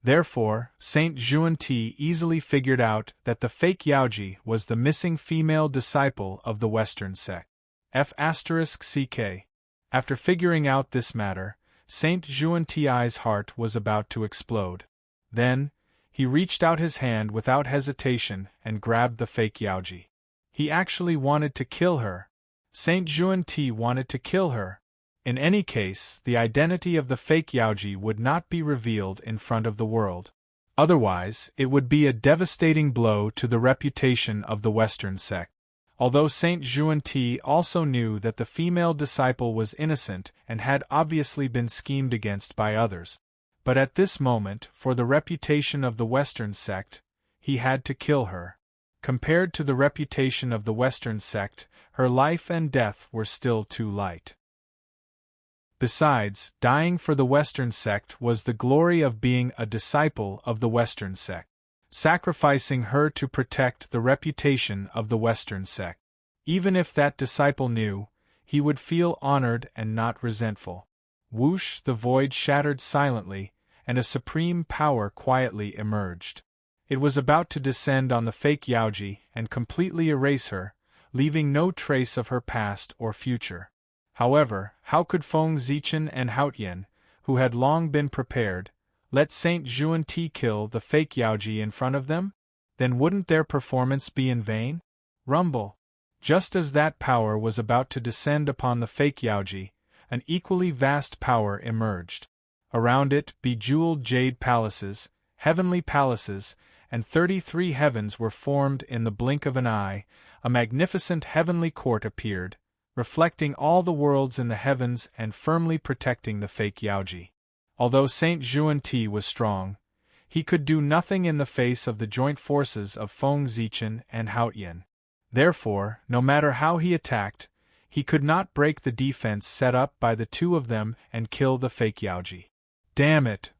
Therefore, Saint Juanti easily figured out that the fake Yaoji was the missing female disciple of the Western sect. F***ck. After figuring out this matter, Saint Juanti's heart was about to explode. Then, he reached out his hand without hesitation and grabbed the fake Yaoji. He actually wanted to kill her. Saint Juanti wanted to kill her. In any case, the identity of the fake Yaoji would not be revealed in front of the world. Otherwise, it would be a devastating blow to the reputation of the Western sect. Although Saint Juanti also knew that the female disciple was innocent and had obviously been schemed against by others. But at this moment, for the reputation of the Western sect, he had to kill her. Compared to the reputation of the Western sect, her life and death were still too light. Besides, dying for the Western sect was the glory of being a disciple of the Western sect. Sacrificing her to protect the reputation of the Western sect. Even if that disciple knew, he would feel honored and not resentful. Whoosh, the void shattered silently, and a supreme power quietly emerged. It was about to descend on the fake Yaoji and completely erase her, leaving no trace of her past or future. However, how could Feng Zichen and Haotian, who had long been prepared, let Saint Juanti kill the fake Yaoji in front of them? Then wouldn't their performance be in vain? Rumble. Just as that power was about to descend upon the fake Yaoji, an equally vast power emerged. Around it, bejeweled jade palaces, heavenly palaces, and 33 heavens were formed in the blink of an eye. A magnificent heavenly court appeared, reflecting all the worlds in the heavens and firmly protecting the fake Yaoji. Although Saint Juanti was strong, he could do nothing in the face of the joint forces of Feng Zichen and Haotian. Therefore, no matter how he attacked, he could not break the defense set up by the two of them and kill the fake Yaoji. Damn it!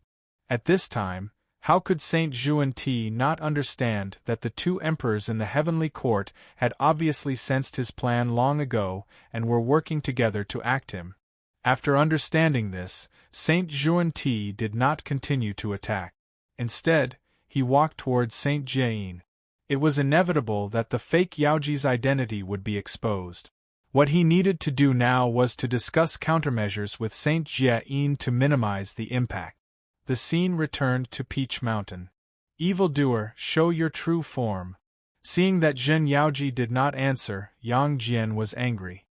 At this time, how could Saint Juanti not understand that the two emperors in the heavenly court had obviously sensed his plan long ago and were working together to act him? After understanding this, Saint Juanti did not continue to attack. Instead, he walked towards Saint Jian. It was inevitable that the fake Yaoji's identity would be exposed. What he needed to do now was to discuss countermeasures with Saint Jian to minimize the impact. The scene returned to Peach Mountain. Evildoer, show your true form. Seeing that Zhen Yaoji did not answer, Yang Jian was angry.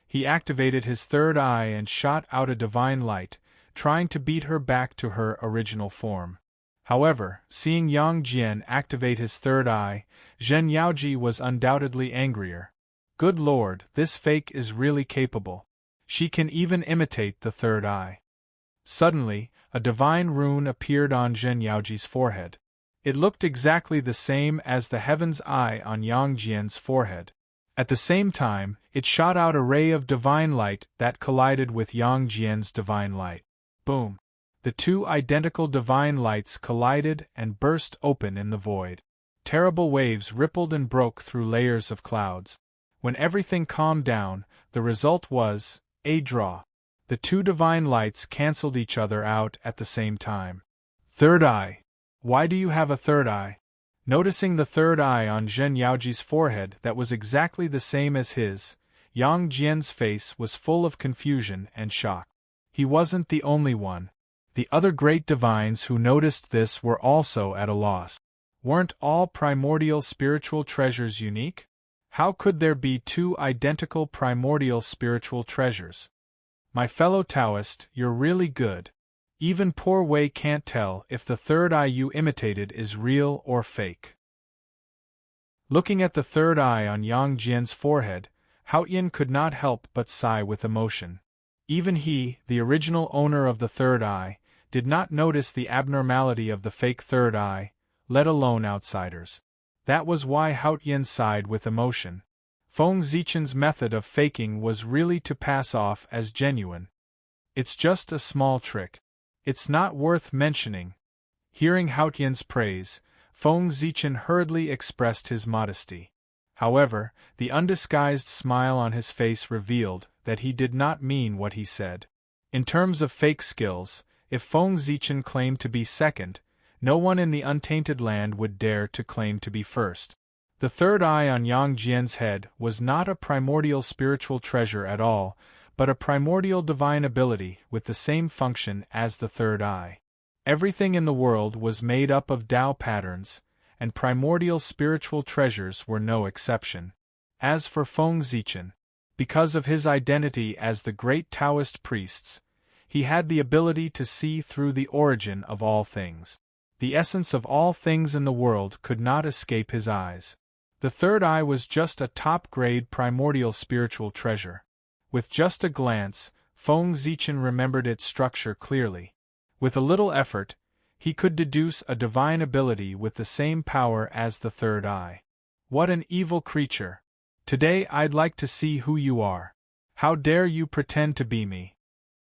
He activated his third eye and shot out a divine light, trying to beat her back to her original form. However, seeing Yang Jian activate his third eye, Zhen Yaoji was undoubtedly angrier. Good lord, this fake is really capable. She can even imitate the third eye. Suddenly, a divine rune appeared on Zhen Yaoji's forehead. It looked exactly the same as the heaven's eye on Yang Jian's forehead. At the same time, it shot out a ray of divine light that collided with Yang Jian's divine light. Boom! The two identical divine lights collided and burst open in the void. Terrible waves rippled and broke through layers of clouds. When everything calmed down, the result was a draw. The two divine lights cancelled each other out at the same time. Third eye. Why do you have a third eye? Noticing the third eye on Zhen Yaoji's forehead that was exactly the same as his, Yang Jian's face was full of confusion and shock. He wasn't the only one. The other great divines who noticed this were also at a loss. Weren't all primordial spiritual treasures unique? How could there be two identical primordial spiritual treasures? My fellow Taoist, you're really good. Even poor Wei can't tell if the third eye you imitated is real or fake. Looking at the third eye on Yang Jian's forehead, Haotian could not help but sigh with emotion. Even he, the original owner of the third eye, did not notice the abnormality of the fake third eye, let alone outsiders. That was why Haotian sighed with emotion. Feng Zichen's method of faking was really to pass off as genuine. It's just a small trick. It's not worth mentioning. Hearing Haotian's praise, Feng Zichen hurriedly expressed his modesty. However, the undisguised smile on his face revealed that he did not mean what he said. In terms of fake skills, if Feng Zichen claimed to be second, no one in the untainted land would dare to claim to be first. The third eye on Yang Jian's head was not a primordial spiritual treasure at all, but a primordial divine ability with the same function as the third eye. Everything in the world was made up of Tao patterns, and primordial spiritual treasures were no exception. As for Feng Zichen, because of his identity as the great Taoist priests, he had the ability to see through the origin of all things. The essence of all things in the world could not escape his eyes. The third eye was just a top-grade primordial spiritual treasure. With just a glance, Feng Zichen remembered its structure clearly. With a little effort, he could deduce a divine ability with the same power as the third eye. What an evil creature! Today I'd like to see who you are. How dare you pretend to be me?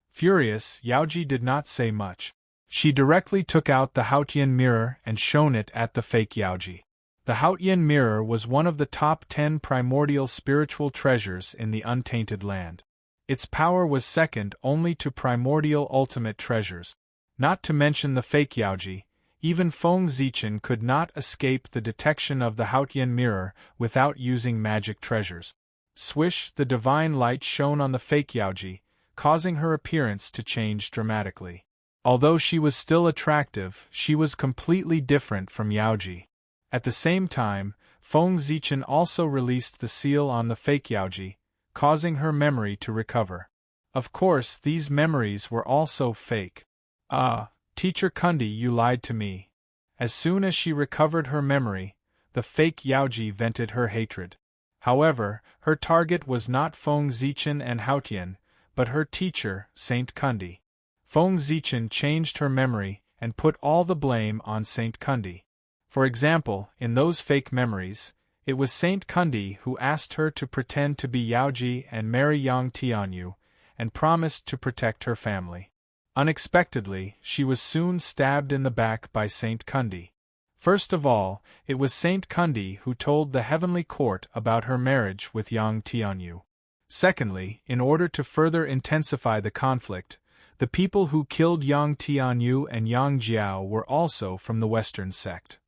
Furious, Yaoji did not say much. She directly took out the Haotian mirror and shone it at the fake Yaoji. The Haotian mirror was one of the top 10 primordial spiritual treasures in the untainted land. Its power was second only to primordial ultimate treasures. Not to mention the fake Yaoji, even Feng Zichen could not escape the detection of the Haotian mirror without using magic treasures. Swish, the divine light shone on the fake Yaoji, causing her appearance to change dramatically. Although she was still attractive, she was completely different from Yaoji. At the same time, Feng Zichen also released the seal on the fake Yaoji, causing her memory to recover. Of course, these memories were also fake. Ah, Teacher Kundi, you lied to me. As soon as she recovered her memory, the fake Yaoji vented her hatred. However, her target was not Feng Zichen and Haotian, but her teacher, Saint Kundi. Feng Zichen changed her memory and put all the blame on Saint Kundi. For example, in those fake memories, it was Saint Kundi who asked her to pretend to be Yaoji and marry Yang Tianyu, and promised to protect her family. Unexpectedly, she was soon stabbed in the back by Saint Kundi. First of all, it was Saint Kundi who told the heavenly court about her marriage with Yang Tianyu. Secondly, in order to further intensify the conflict, the people who killed Yang Tianyu and Yang Jiao were also from the Western sect.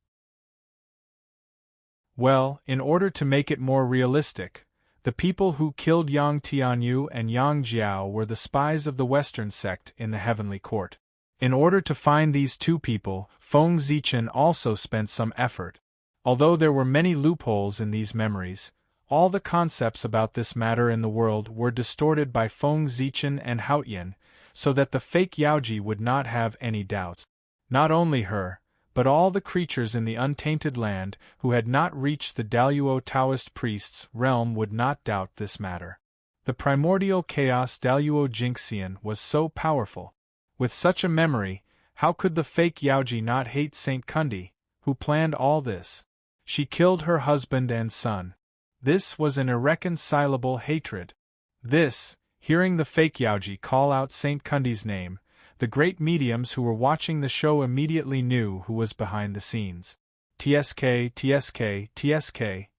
Well, in order to make it more realistic, the people who killed Yang Tianyu and Yang Jiao were the spies of the Western sect in the heavenly court. In order to find these two people, Feng Zichen also spent some effort. Although there were many loopholes in these memories, all the concepts about this matter in the world were distorted by Feng Zichen and Haotian, so that the fake Yaoji would not have any doubts. Not only her, but all the creatures in the untainted land who had not reached the Daluo Taoist priest's realm would not doubt this matter. The primordial chaos Daluo Jinxian was so powerful. With such a memory, how could the fake Yaoji not hate Saint Kundi, who planned all this? She killed her husband and son. This was an irreconcilable hatred. This, hearing the fake Yaoji call out Saint Kundi's name, the great mediums who were watching the show immediately knew who was behind the scenes. TSK, TSK, TSK.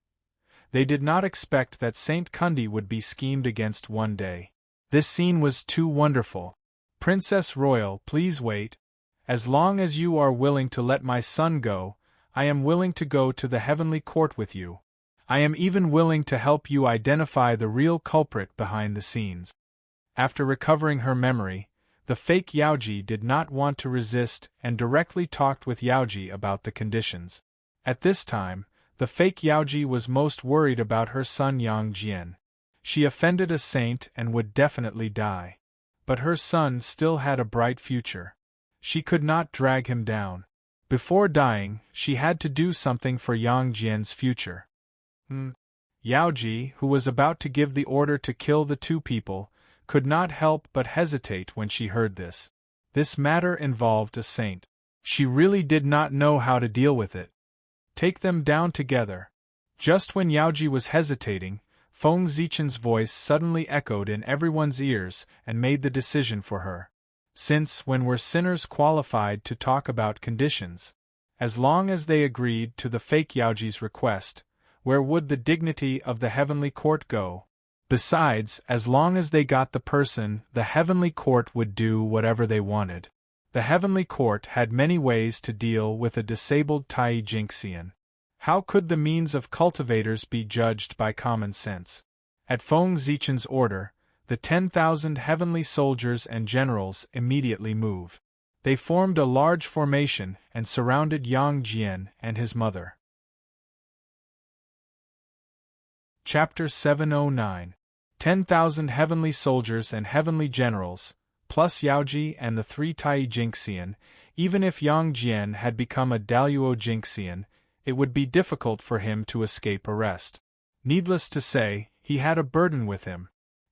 They did not expect that Saint Kundi would be schemed against one day. This scene was too wonderful. Princess Royal, please wait. As long as you are willing to let my son go, I am willing to go to the heavenly court with you. I am even willing to help you identify the real culprit behind the scenes. After recovering her memory, the fake Yaoji did not want to resist and directly talked with Yaoji about the conditions. At this time, the fake Yaoji was most worried about her son Yang Jian. She offended a saint and would definitely die. But her son still had a bright future. She could not drag him down. Before dying, she had to do something for Yang Jian's future. Yaoji, who was about to give the order to kill the two people, could not help but hesitate when she heard this. This matter involved a saint. She really did not know how to deal with it. Take them down together. Just when Yaoji was hesitating, Feng Zichen's voice suddenly echoed in everyone's ears and made the decision for her. Since when were sinners qualified to talk about conditions? As long as they agreed to the fake Yaoji's request, where would the dignity of the heavenly court go? Besides, as long as they got the person, the heavenly court would do whatever they wanted. The heavenly court had many ways to deal with a disabled Tai Jinxian. How could the means of cultivators be judged by common sense? At Feng Zichen's order, the 10,000 heavenly soldiers and generals immediately moved. They formed a large formation and surrounded Yang Jian and his mother. Chapter 709. 10,000 heavenly soldiers and heavenly generals, plus Yaoji and the 3 Tai Jinxian. Even if Yang Jian had become a Daluo Jinxian, it would be difficult for him to escape arrest. Needless to say, he had a burden with him.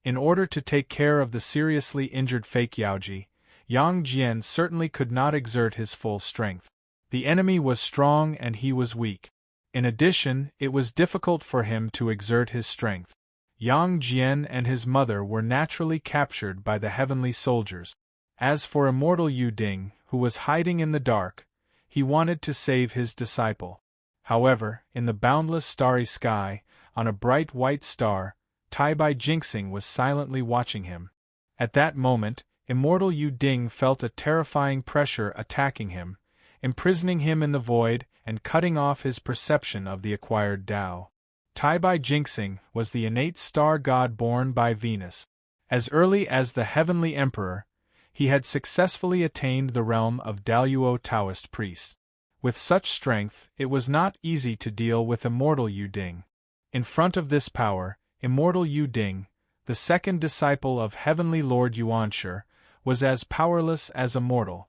In order to take care of the seriously injured fake Yaoji, Yang Jian certainly could not exert his full strength. The enemy was strong and he was weak. In addition, it was difficult for him to exert his strength. Yang Jian and his mother were naturally captured by the heavenly soldiers. As for immortal Yu Ding, who was hiding in the dark, he wanted to save his disciple. However, in the boundless starry sky, on a bright white star, Tai Bai Jingxing was silently watching him. At that moment, immortal Yu Ding felt a terrifying pressure attacking him, imprisoning him in the void and cutting off his perception of the acquired Tao. Tai Bai Jingxing was the innate star god born by Venus. As early as the Heavenly Emperor, he had successfully attained the realm of Daluo Taoist priest. With such strength, it was not easy to deal with immortal Yu Ding. In front of this power, immortal Yu Ding, the second disciple of Heavenly Lord Yuanshi, was as powerless as a mortal.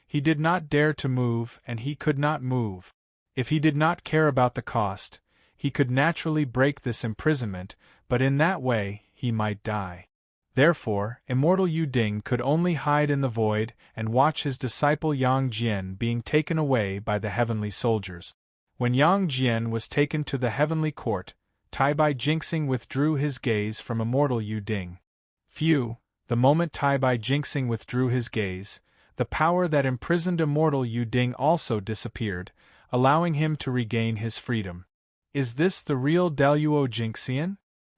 He did not dare to move and he could not move. If he did not care about the cost, he could naturally break this imprisonment, but in that way, he might die. Therefore, immortal Yu Ding could only hide in the void and watch his disciple Yang Jian being taken away by the heavenly soldiers. When Yang Jian was taken to the heavenly court, Tai Bai Jingxing withdrew his gaze from immortal Yu Ding. Phew! The moment Tai Bai Jingxing withdrew his gaze, the power that imprisoned immortal Yu Ding also disappeared, allowing him to regain his freedom. Is this the real Daluo Jingxian?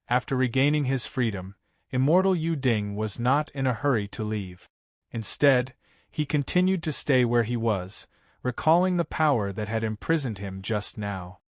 After regaining his freedom, immortal Yu Ding was not in a hurry to leave. Instead, he continued to stay where he was, recalling the power that had imprisoned him just now.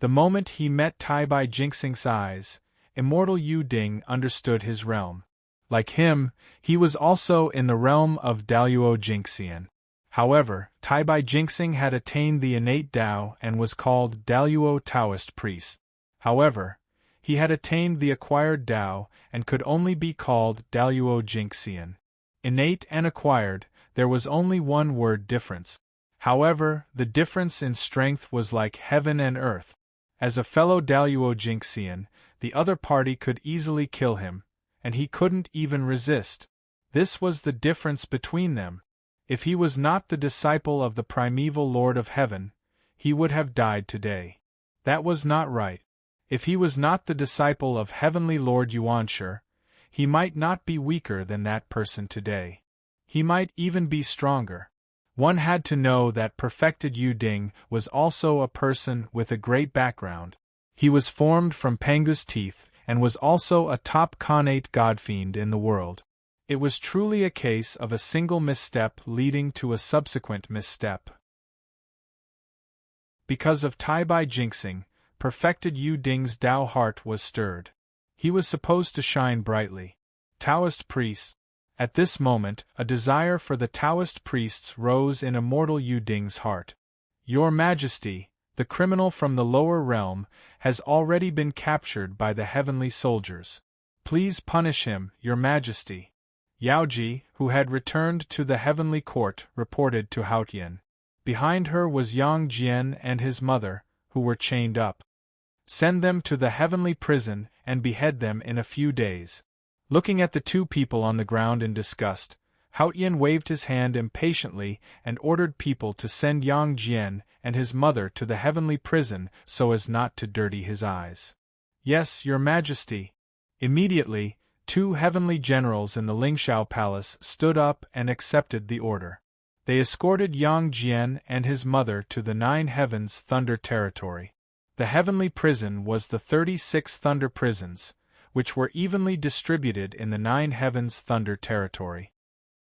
The moment he met Tai Bai Jingxing's eyes, immortal Yu Ding understood his realm. Like him, he was also in the realm of Daluo Jingxian. However, Tai Bai Jingxing had attained the innate Tao and was called Daluo Taoist priest. However, he had attained the acquired Tao and could only be called Daluo Jingxian. Innate and acquired, there was only one word difference. However, the difference in strength was like heaven and earth. As a fellow Daluo Jingxian, the other party could easily kill him, and he couldn't even resist. This was the difference between them. If he was not the disciple of the primeval Lord of Heaven, he would have died today. That was not right. If he was not the disciple of Heavenly Lord Yuanshi, he might not be weaker than that person today. He might even be stronger. One had to know that perfected Yu Ding was also a person with a great background. He was formed from Pangu's teeth and was also a top Khanate godfiend in the world. It was truly a case of a single misstep leading to a subsequent misstep. Because of Tai Bai Jingxing, perfected Yu Ding's Tao heart was stirred. He was supposed to shine brightly. Taoist priests. At this moment, a desire for the Taoist priests rose in immortal Yu Ding's heart. Your Majesty, the criminal from the lower realm, has already been captured by the heavenly soldiers. Please punish him, Your Majesty. Yaoji, who had returned to the heavenly court, reported to Haotian. Behind her was Yang Jian and his mother, who were chained up. Send them to the heavenly prison and behead them in a few days. Looking at the two people on the ground in disgust, Haotian waved his hand impatiently and ordered people to send Yang Jian and his mother to the heavenly prison so as not to dirty his eyes. Yes, Your Majesty. Immediately, 2 heavenly generals in the Lingxiao Palace stood up and accepted the order. They escorted Yang Jian and his mother to the 9 Heavens Thunder territory. The heavenly prison was the 36 Thunder prisons, which were evenly distributed in the 9 Heavens Thunder territory.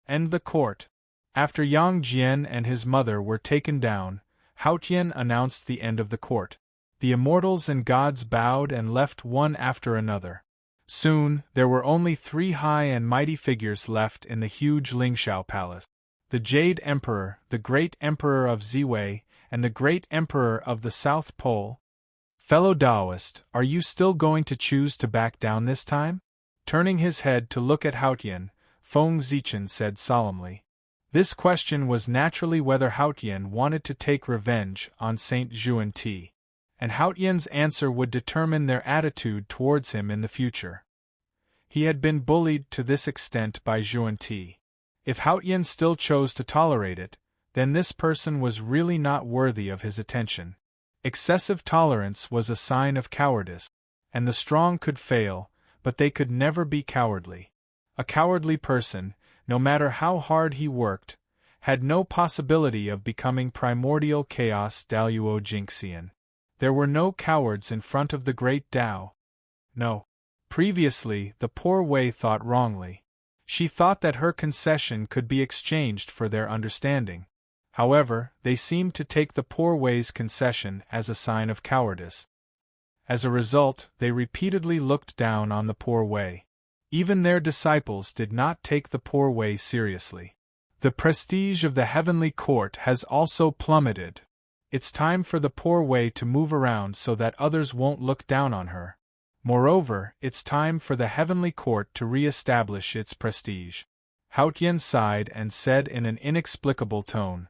And the court. After Yang Jian and his mother were taken down, Haotian announced the end of the court. The immortals and gods bowed and left one after another. Soon, there were only 3 high and mighty figures left in the huge Lingxiao Palace. The Jade Emperor, the Great Emperor of Ziwei, and the Great Emperor of the South Pole. Fellow Taoist, are you still going to choose to back down this time? Turning his head to look at Haotian, Feng Zichen said solemnly. This question was naturally whether Haotian wanted to take revenge on Saint Xuanti, and Haotian's answer would determine their attitude towards him in the future. He had been bullied to this extent by Xuanti. If Haotian still chose to tolerate it, then this person was really not worthy of his attention. Excessive tolerance was a sign of cowardice, and the strong could fail, but they could never be cowardly. A cowardly person, no matter how hard he worked, had no possibility of becoming primordial chaos Daluo Jinxian. There were no cowards in front of the great Tao. No. Previously, the poor Wei thought wrongly. She thought that her concession could be exchanged for their understanding. However, they seemed to take the poor Wei's concession as a sign of cowardice. As a result, they repeatedly looked down on the poor Wei. Even their disciples did not take the poor Wei seriously. The prestige of the heavenly court has also plummeted. It's time for the poor Wei to move around so that others won't look down on her. Moreover, it's time for the heavenly court to re-establish its prestige. Haotian sighed and said in an inexplicable tone.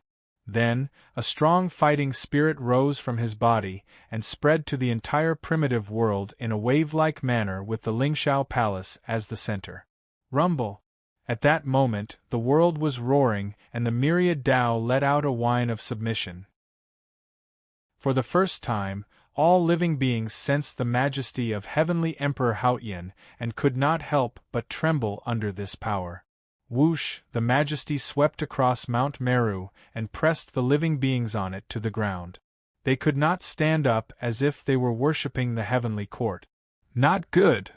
Then, a strong fighting spirit rose from his body and spread to the entire primitive world in a wave-like manner with the Lingxiao Palace as the center. Rumble! At that moment, the world was roaring and the myriad Tao let out a whine of submission. For the first time, all living beings sensed the majesty of Heavenly Emperor Haotian and could not help but tremble under this power. Whoosh! The majesty swept across Mount Meru and pressed the living beings on it to the ground. They could not stand up as if they were worshipping the heavenly court. Not good!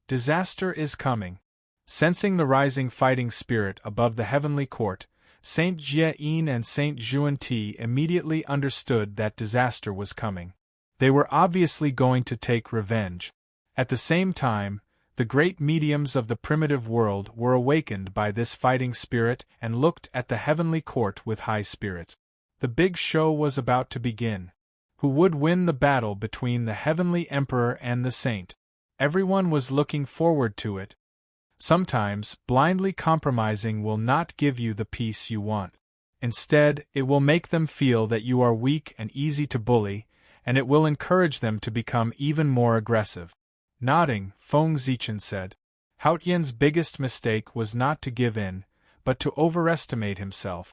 Disaster is coming. Sensing the rising fighting spirit above the heavenly court, Saint Jie-in and Saint Xuanti immediately understood that disaster was coming. They were obviously going to take revenge. At the same time, the great mediums of the primitive world were awakened by this fighting spirit and looked at the heavenly court with high spirits. The big show was about to begin. Who would win the battle between the heavenly emperor and the saint? Everyone was looking forward to it. Sometimes, blindly compromising will not give you the peace you want. Instead, it will make them feel that you are weak and easy to bully, and it will encourage them to become even more aggressive. Nodding, Feng Zichen said. Haotian's biggest mistake was not to give in, but to overestimate himself.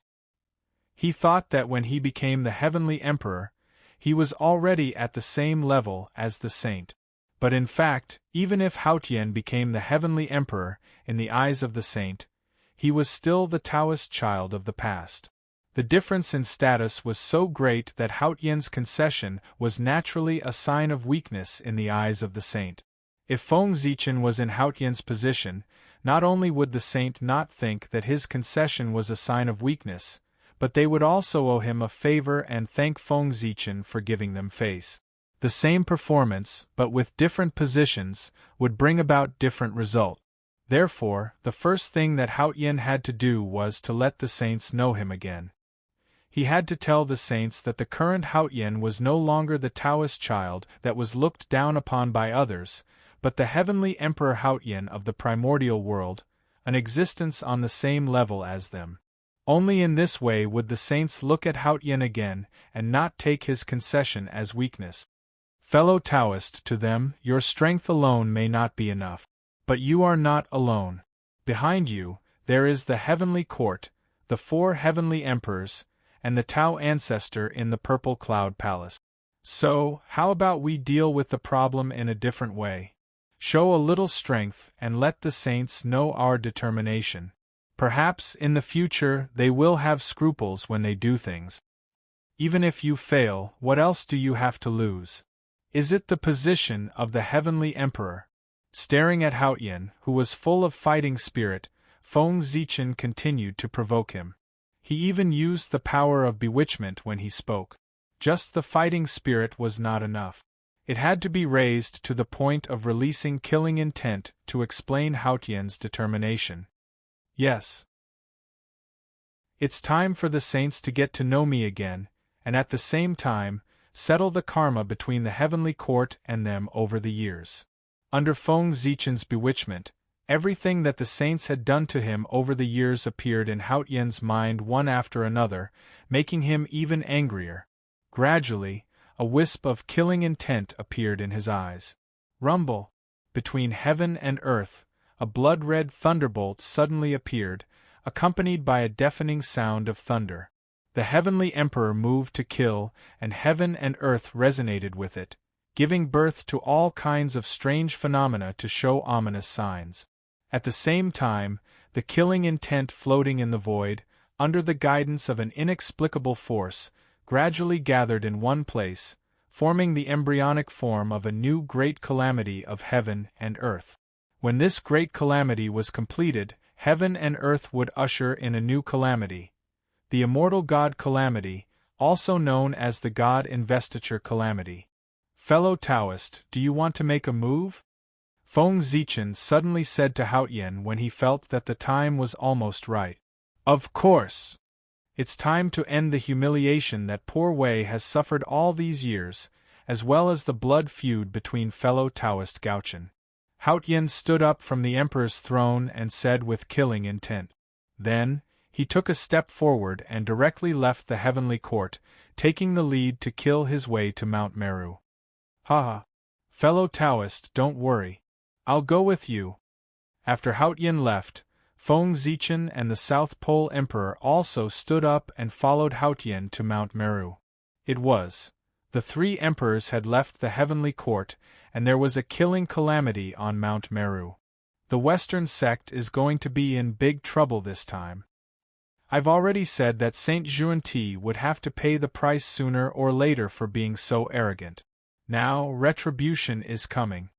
He thought that when he became the heavenly emperor, he was already at the same level as the saint. But in fact, even if Haotian became the heavenly emperor, in the eyes of the saint, he was still the Taoist child of the past. The difference in status was so great that Haotian's concession was naturally a sign of weakness in the eyes of the saint. If Feng Zichen was in Haotian's position, not only would the saint not think that his concession was a sign of weakness, but they would also owe him a favor and thank Feng Zichen for giving them face. The same performance, but with different positions, would bring about different results. Therefore, the first thing that Haotian had to do was to let the saints know him again. He had to tell the saints that the current Haotian was no longer the Taoist child that was looked down upon by others, but the heavenly Emperor Haotian of the primordial world, an existence on the same level as them. Only in this way would the saints look at Haotian again and not take his concession as weakness. Fellow Taoist, to them, your strength alone may not be enough. But you are not alone. Behind you, there is the heavenly court, the 4 heavenly emperors, and the Tao ancestor in the purple cloud palace. So, how about we deal with the problem in a different way? Show a little strength and let the saints know our determination. Perhaps in the future they will have scruples when they do things. Even if you fail, what else do you have to lose? Is it the position of the heavenly emperor? Staring at Haotian, who was full of fighting spirit, Feng Zichen continued to provoke him. He even used the power of bewitchment when he spoke. Just the fighting spirit was not enough. It had to be raised to the point of releasing killing intent to explain Haotian's determination. Yes. It's time for the saints to get to know me again, and at the same time, settle the karma between the heavenly court and them over the years. Under Feng Zichen's bewitchment, everything that the saints had done to him over the years appeared in Haotian's mind one after another, making him even angrier. Gradually, a wisp of killing intent appeared in his eyes. Rumble! Between heaven and earth, a blood-red thunderbolt suddenly appeared, accompanied by a deafening sound of thunder. The heavenly emperor moved to kill, and heaven and earth resonated with it, giving birth to all kinds of strange phenomena to show ominous signs. At the same time, the killing intent floating in the void, under the guidance of an inexplicable force, gradually gathered in one place, forming the embryonic form of a new great calamity of heaven and earth. When this great calamity was completed, heaven and earth would usher in a new calamity, the immortal god Calamity, also known as the god investiture Calamity. Fellow Taoist, do you want to make a move? Feng Zichen suddenly said to Haotian when he felt that the time was almost right. Of course! It's time to end the humiliation that poor Wei has suffered all these years, as well as the blood feud between fellow Taoist Gaochen. Haotian stood up from the emperor's throne and said with killing intent. Then, he took a step forward and directly left the heavenly court, taking the lead to kill his way to Mount Meru. Ha! Fellow Taoist, don't worry. I'll go with you. After Haotian left, Feng Zichen and the South Pole Emperor also stood up and followed Haotian to Mount Meru. The three emperors had left the heavenly court, and there was a killing calamity on Mount Meru. The Western sect is going to be in big trouble this time. I've already said that Saint Xuanti would have to pay the price sooner or later for being so arrogant. Now retribution is coming.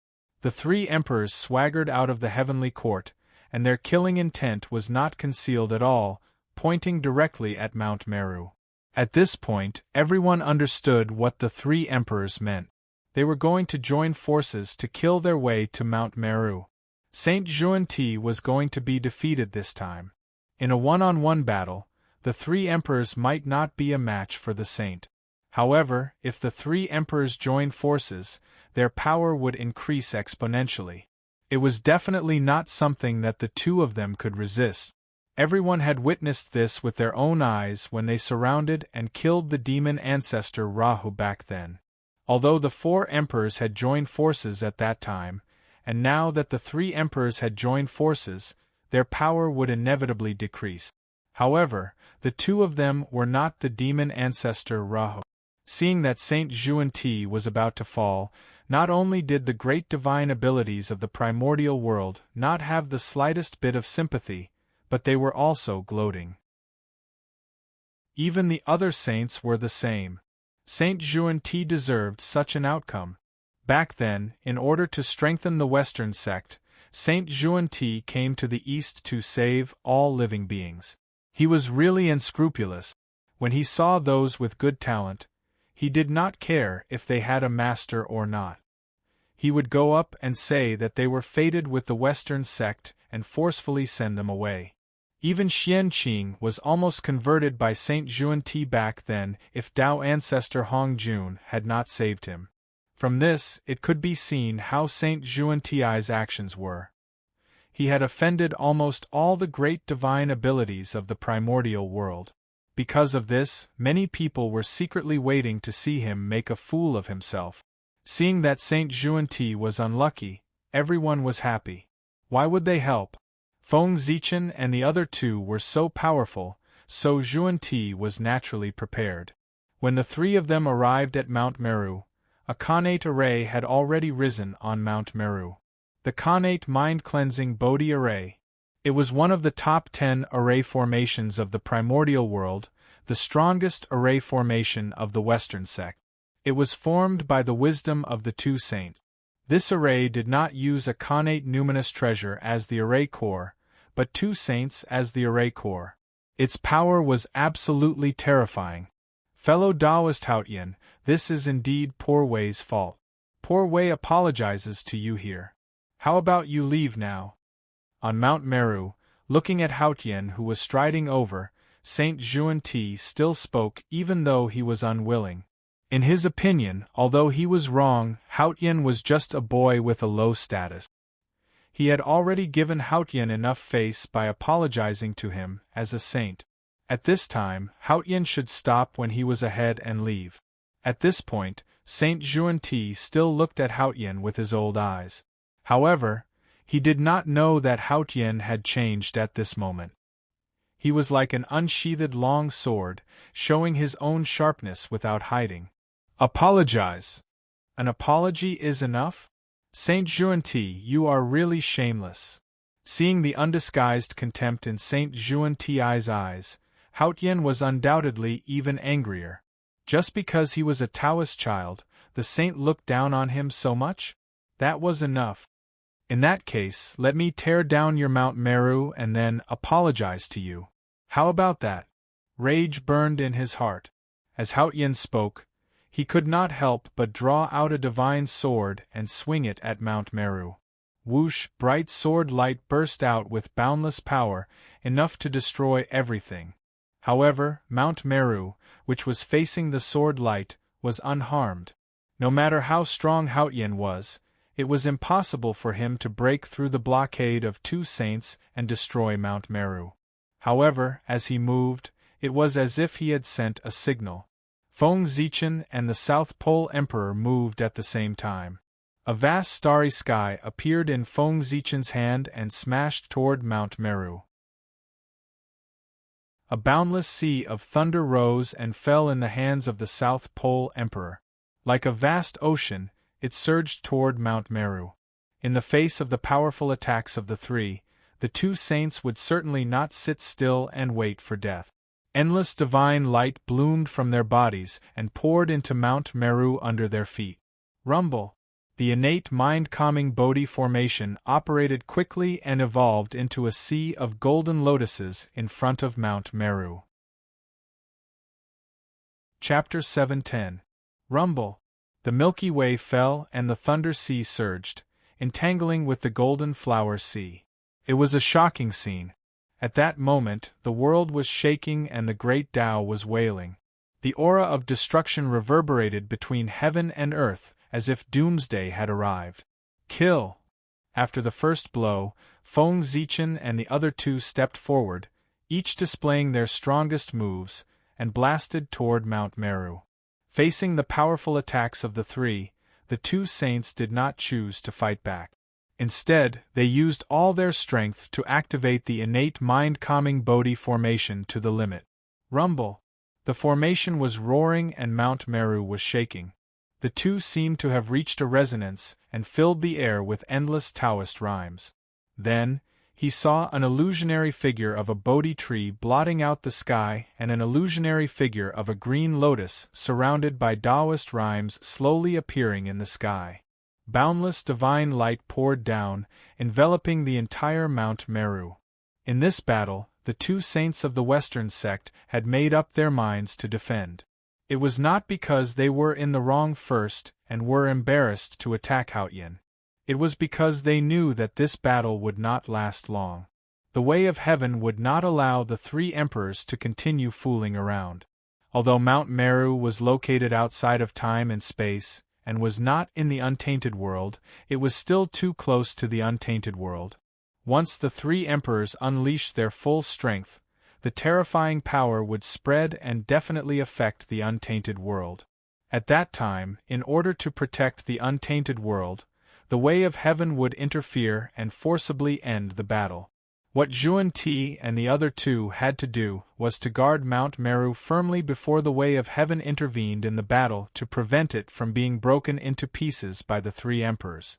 The three emperors swaggered out of the heavenly court, and their killing intent was not concealed at all, pointing directly at Mount Meru. At this point, everyone understood what the three emperors meant. They were going to join forces to kill their way to Mount Meru. Saint Xuanti was going to be defeated this time. In a one-on-one battle, the three emperors might not be a match for the saint. However, if the three emperors joined forces, their power would increase exponentially. It was definitely not something that the two of them could resist. Everyone had witnessed this with their own eyes when they surrounded and killed the demon ancestor Rahu back then. Although the four emperors had joined forces at that time, and now that the three emperors had joined forces, their power would inevitably decrease. However, the two of them were not the demon ancestor Rahu. Seeing that Saint Xuanti was about to fall, not only did the great divine abilities of the primordial world not have the slightest bit of sympathy, but they were also gloating. Even the other saints were the same. Saint Xuanti deserved such an outcome. Back then, in order to strengthen the Western sect, Saint Xuanti came to the East to save all living beings. He was really unscrupulous. When he saw those with good talent, he did not care if they had a master or not. He would go up and say that they were fated with the Western sect and forcefully send them away. Even Xianqing was almost converted by Saint Xuanti back then if Tao ancestor Hongjun had not saved him. From this, it could be seen how Saint Xuanti's actions were. He had offended almost all the great divine abilities of the primordial world. Because of this, many people were secretly waiting to see him make a fool of himself. Seeing that Saint Xuanti was unlucky, everyone was happy. Why would they help? Feng Zichen and the other two were so powerful, so Xuanti was naturally prepared. When the three of them arrived at Mount Meru, a connate array had already risen on Mount Meru. The connate mind-cleansing Bodhi array. It was one of the top 10 array formations of the primordial world, the strongest array formation of the Western sect. It was formed by the wisdom of the two saints. This array did not use a connate numinous treasure as the array core, but two saints as the array core. Its power was absolutely terrifying. Fellow Taoist Haotian, this is indeed Poor Wei's fault. Poor Wei apologizes to you here. How about you leave now? On Mount Meru, looking at Haotian who was striding over, Saint Xuan-Ti still spoke even though he was unwilling. In his opinion, although he was wrong, Haotian was just a boy with a low status. He had already given Haotian enough face by apologizing to him as a saint. At this time, Haotian should stop when he was ahead and leave. At this point, Saint Xuan-Ti still looked at Haotian with his old eyes. However, he did not know that Haotian had changed at this moment. He was like an unsheathed long sword, showing his own sharpness without hiding. Apologize. An apology is enough? Saint Xuan-Ti, you are really shameless. Seeing the undisguised contempt in Saint Xuan-Ti's eyes, Haotian was undoubtedly even angrier. Just because he was a Taoist child, the saint looked down on him so much? That was enough. In that case, let me tear down your Mount Meru and then apologize to you. How about that? Rage burned in his heart. As Haotian spoke, he could not help but draw out a divine sword and swing it at Mount Meru. Whoosh! Bright sword light burst out with boundless power, enough to destroy everything. However, Mount Meru, which was facing the sword light, was unharmed. No matter how strong Haotian was, it was impossible for him to break through the blockade of two saints and destroy Mount Meru. However, as he moved, it was as if he had sent a signal. Feng Zichen and the South Pole Emperor moved at the same time. A vast starry sky appeared in Feng Zichen's hand and smashed toward Mount Meru. A boundless sea of thunder rose and fell in the hands of the South Pole Emperor. Like a vast ocean, it surged toward Mount Meru. In the face of the powerful attacks of the three, the two saints would certainly not sit still and wait for death. Endless divine light bloomed from their bodies and poured into Mount Meru under their feet. Rumble! The innate mind-calming Bodhi formation operated quickly and evolved into a sea of golden lotuses in front of Mount Meru. Chapter 710. Rumble! The Milky Way fell and the Thunder Sea surged, entangling with the Golden Flower Sea. It was a shocking scene. At that moment, the world was shaking and the great Tao was wailing. The aura of destruction reverberated between heaven and earth, as if doomsday had arrived. Kill! After the first blow, Feng Zichen and the other two stepped forward, each displaying their strongest moves, and blasted toward Mount Meru. Facing the powerful attacks of the three, the two saints did not choose to fight back. Instead, they used all their strength to activate the innate mind-calming Bodhi formation to the limit. Rumble! The formation was roaring and Mount Meru was shaking. The two seemed to have reached a resonance and filled the air with endless Taoist rhymes. Then, he saw an illusionary figure of a Bodhi tree blotting out the sky and an illusionary figure of a green lotus surrounded by Taoist rhymes slowly appearing in the sky. Boundless divine light poured down, enveloping the entire Mount Meru. In this battle, the two saints of the Western sect had made up their minds to defend. It was not because they were in the wrong first and were embarrassed to attack Haotian. It was because they knew that this battle would not last long. The way of heaven would not allow the three emperors to continue fooling around. Although Mount Meru was located outside of time and space, and was not in the untainted world, it was still too close to the untainted world. Once the three emperors unleashed their full strength, the terrifying power would spread and definitely affect the untainted world. At that time, in order to protect the untainted world, the way of heaven would interfere and forcibly end the battle. What Xuan-Ti and the other two had to do was to guard Mount Meru firmly before the way of heaven intervened in the battle to prevent it from being broken into pieces by the three emperors.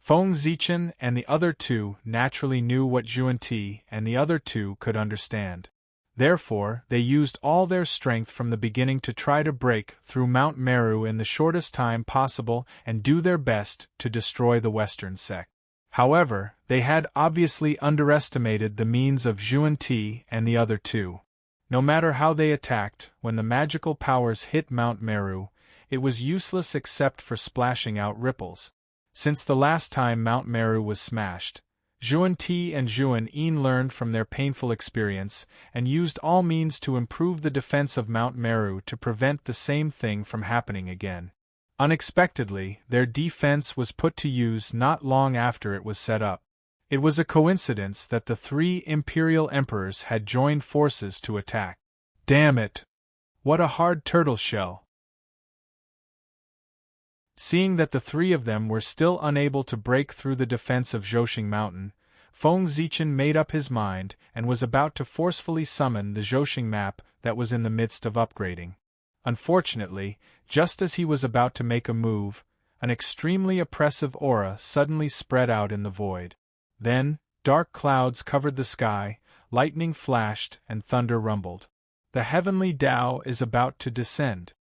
Feng Zichen and the other two naturally knew what Zhuan and the other two could understand. Therefore, they used all their strength from the beginning to try to break through Mount Meru in the shortest time possible and do their best to destroy the Western sect. However, they had obviously underestimated the means of Zhuan and the other two. No matter how they attacked, when the magical powers hit Mount Meru, it was useless except for splashing out ripples. Since the last time Mount Meru was smashed, Zhuan and Zhuan learned from their painful experience and used all means to improve the defense of Mount Meru to prevent the same thing from happening again. Unexpectedly, their defense was put to use not long after it was set up. It was a coincidence that the three imperial emperors had joined forces to attack. Damn it! What a hard turtle shell! Seeing that the three of them were still unable to break through the defense of Zhoushan Mountain, Feng Zichen made up his mind and was about to forcefully summon the Zhoushan map that was in the midst of upgrading. Unfortunately, just as he was about to make a move, an extremely oppressive aura suddenly spread out in the void. Then, dark clouds covered the sky, lightning flashed, and thunder rumbled. The heavenly Tao is about to descend.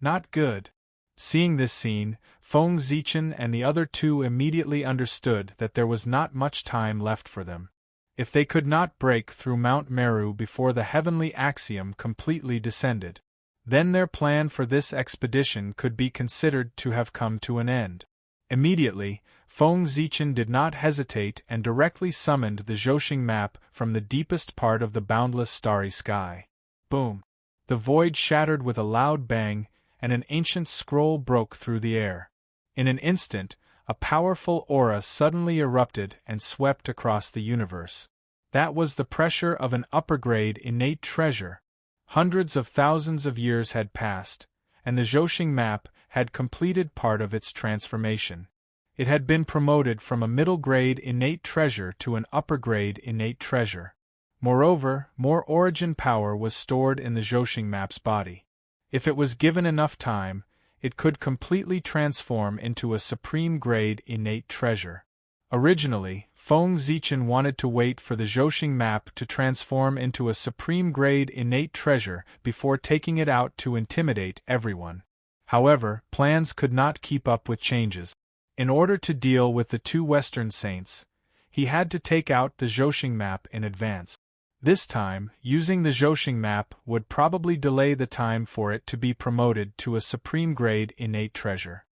Not good. Seeing this scene, Feng Zichen and the other two immediately understood that there was not much time left for them. If they could not break through Mount Meru before the heavenly axiom completely descended, then their plan for this expedition could be considered to have come to an end. Immediately, Feng Zichen did not hesitate and directly summoned the Zhoushan map from the deepest part of the boundless starry sky. Boom! The void shattered with a loud bang, and an ancient scroll broke through the air. In an instant, a powerful aura suddenly erupted and swept across the universe. That was the pressure of an upper-grade innate treasure. Hundreds of thousands of years had passed, and the Zhoushan map had completed part of its transformation. It had been promoted from a middle-grade innate treasure to an upper-grade innate treasure. Moreover, more origin power was stored in the Zhoushan map's body. If it was given enough time, it could completely transform into a supreme-grade innate treasure. Originally, Feng Zichen wanted to wait for the Zhoushan map to transform into a supreme-grade innate treasure before taking it out to intimidate everyone. However, plans could not keep up with changes. In order to deal with the two Western saints, he had to take out the Zhoushan map in advance. This time, using the Zhoushan map would probably delay the time for it to be promoted to a supreme-grade innate treasure.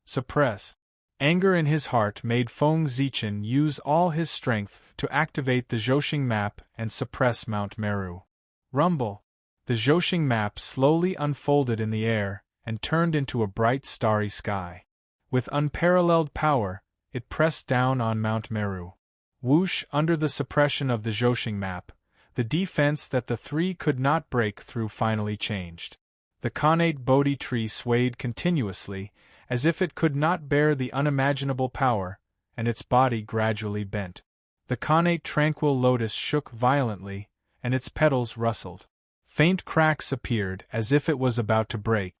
Suppress. Anger in his heart made Feng Zichen use all his strength to activate the Zhoushan map and suppress Mount Meru. Rumble. The Zhoushan map slowly unfolded in the air and turned into a bright starry sky. With unparalleled power, it pressed down on Mount Meru. Whoosh! Under the suppression of the Zhoushan map, the defense that the three could not break through finally changed. The connate Bodhi tree swayed continuously, as if it could not bear the unimaginable power, and its body gradually bent. The connate tranquil lotus shook violently, and its petals rustled. Faint cracks appeared as if it was about to break.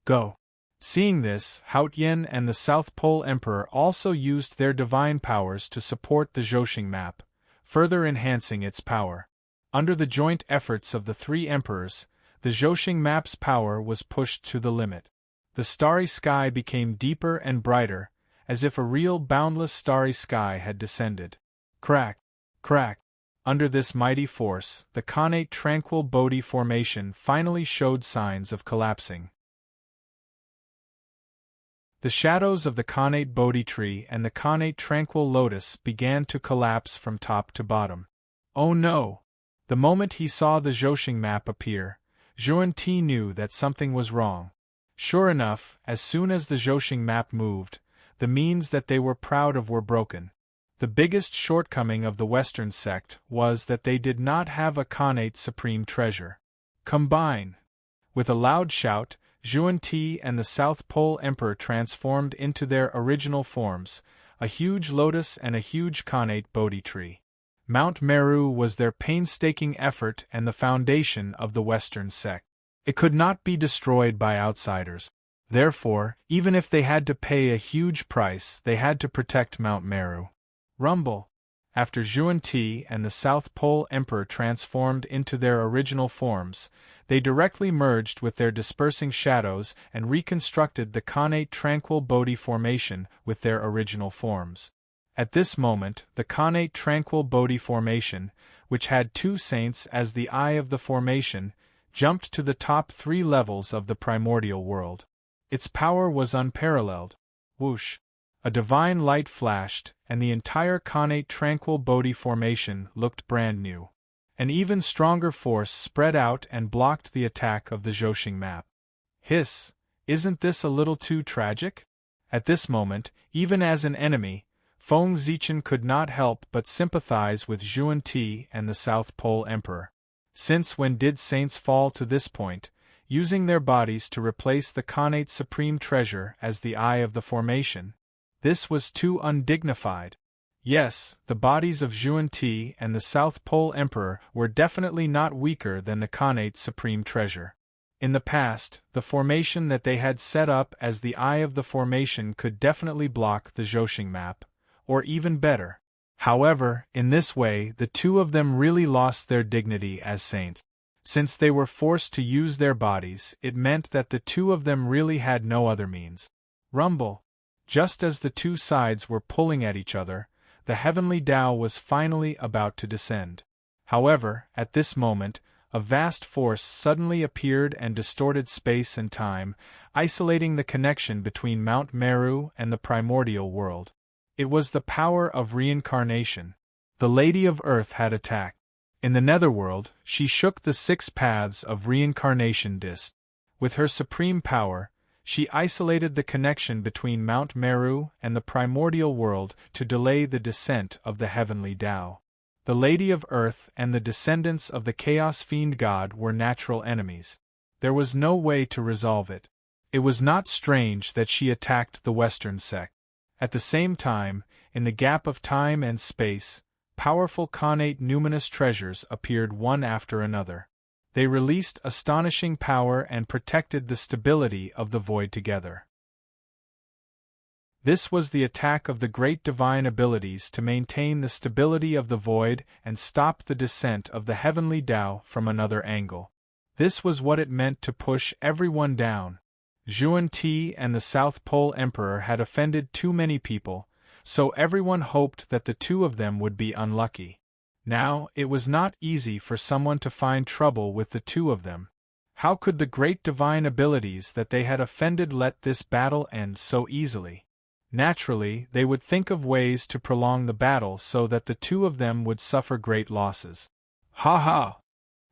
Go! Seeing this, Haotian and the South Pole Emperor also used their divine powers to support the Zhoushan map, further enhancing its power. Under the joint efforts of the three emperors, the Zhoushan map's power was pushed to the limit. The starry sky became deeper and brighter, as if a real boundless starry sky had descended. Crack! Crack! Under this mighty force, the connate tranquil Bodhi formation finally showed signs of collapsing. The shadows of the connate Bodhi tree and the connate tranquil lotus began to collapse from top to bottom. Oh no! The moment he saw the Zhoushan map appear, Zhuan knew that something was wrong. Sure enough, as soon as the Zhoushan map moved, the means that they were proud of were broken. The biggest shortcoming of the Western sect was that they did not have a connate supreme treasure. Combine! With a loud shout, Zhuan and the South Pole Emperor transformed into their original forms, a huge lotus and a huge connate Bodhi tree. Mount Meru was their painstaking effort and the foundation of the Western sect. It could not be destroyed by outsiders. Therefore, even if they had to pay a huge price, they had to protect Mount Meru. Rumble. After Xuan-Ti and the South Pole Emperor transformed into their original forms, they directly merged with their dispersing shadows and reconstructed the Khanate Tranquil Bodhi formation with their original forms. At this moment, the Khanate Tranquil Bodhi formation, which had two saints as the eye of the formation, jumped to the top 3 levels of the primordial world. Its power was unparalleled. Whoosh! A divine light flashed, and the entire Khanate Tranquil Bodhi formation looked brand new. An even stronger force spread out and blocked the attack of the Zhoxing map. Hiss! Isn't this a little too tragic? At this moment, even as an enemy, Feng Zichen could not help but sympathize with Xuan-Ti and the South Pole Emperor. Since when did saints fall to this point, using their bodies to replace the Khanate Supreme Treasure as the eye of the formation? This was too undignified. Yes, the bodies of Xuan-Ti and the South Pole Emperor were definitely not weaker than the Khanate Supreme Treasure. In the past, the formation that they had set up as the eye of the formation could definitely block the Zhoxing map, or even better. However, in this way the two of them really lost their dignity as saints. Since they were forced to use their bodies, it meant that the two of them really had no other means. Rumble. Just as the two sides were pulling at each other, the heavenly Tao was finally about to descend. However, at this moment, a vast force suddenly appeared and distorted space and time, isolating the connection between Mount Meru and the primordial world. It was the power of reincarnation. The Lady of Earth had attacked. In the netherworld, she shook the 6 paths of reincarnation disc. With her supreme power, she isolated the connection between Mount Meru and the primordial world to delay the descent of the heavenly Tao. The Lady of Earth and the descendants of the Chaos Fiend God were natural enemies. There was no way to resolve it. It was not strange that she attacked the Western sect. At the same time, in the gap of time and space, powerful Khanate numinous treasures appeared one after another. They released astonishing power and protected the stability of the void together. This was the attack of the great divine abilities to maintain the stability of the void and stop the descent of the heavenly Tao from another angle. This was what it meant to push everyone down. Xuan-Ti and the South Pole Emperor had offended too many people, so everyone hoped that the two of them would be unlucky. Now, it was not easy for someone to find trouble with the two of them. How could the great divine abilities that they had offended let this battle end so easily? Naturally, they would think of ways to prolong the battle so that the two of them would suffer great losses. Ha ha!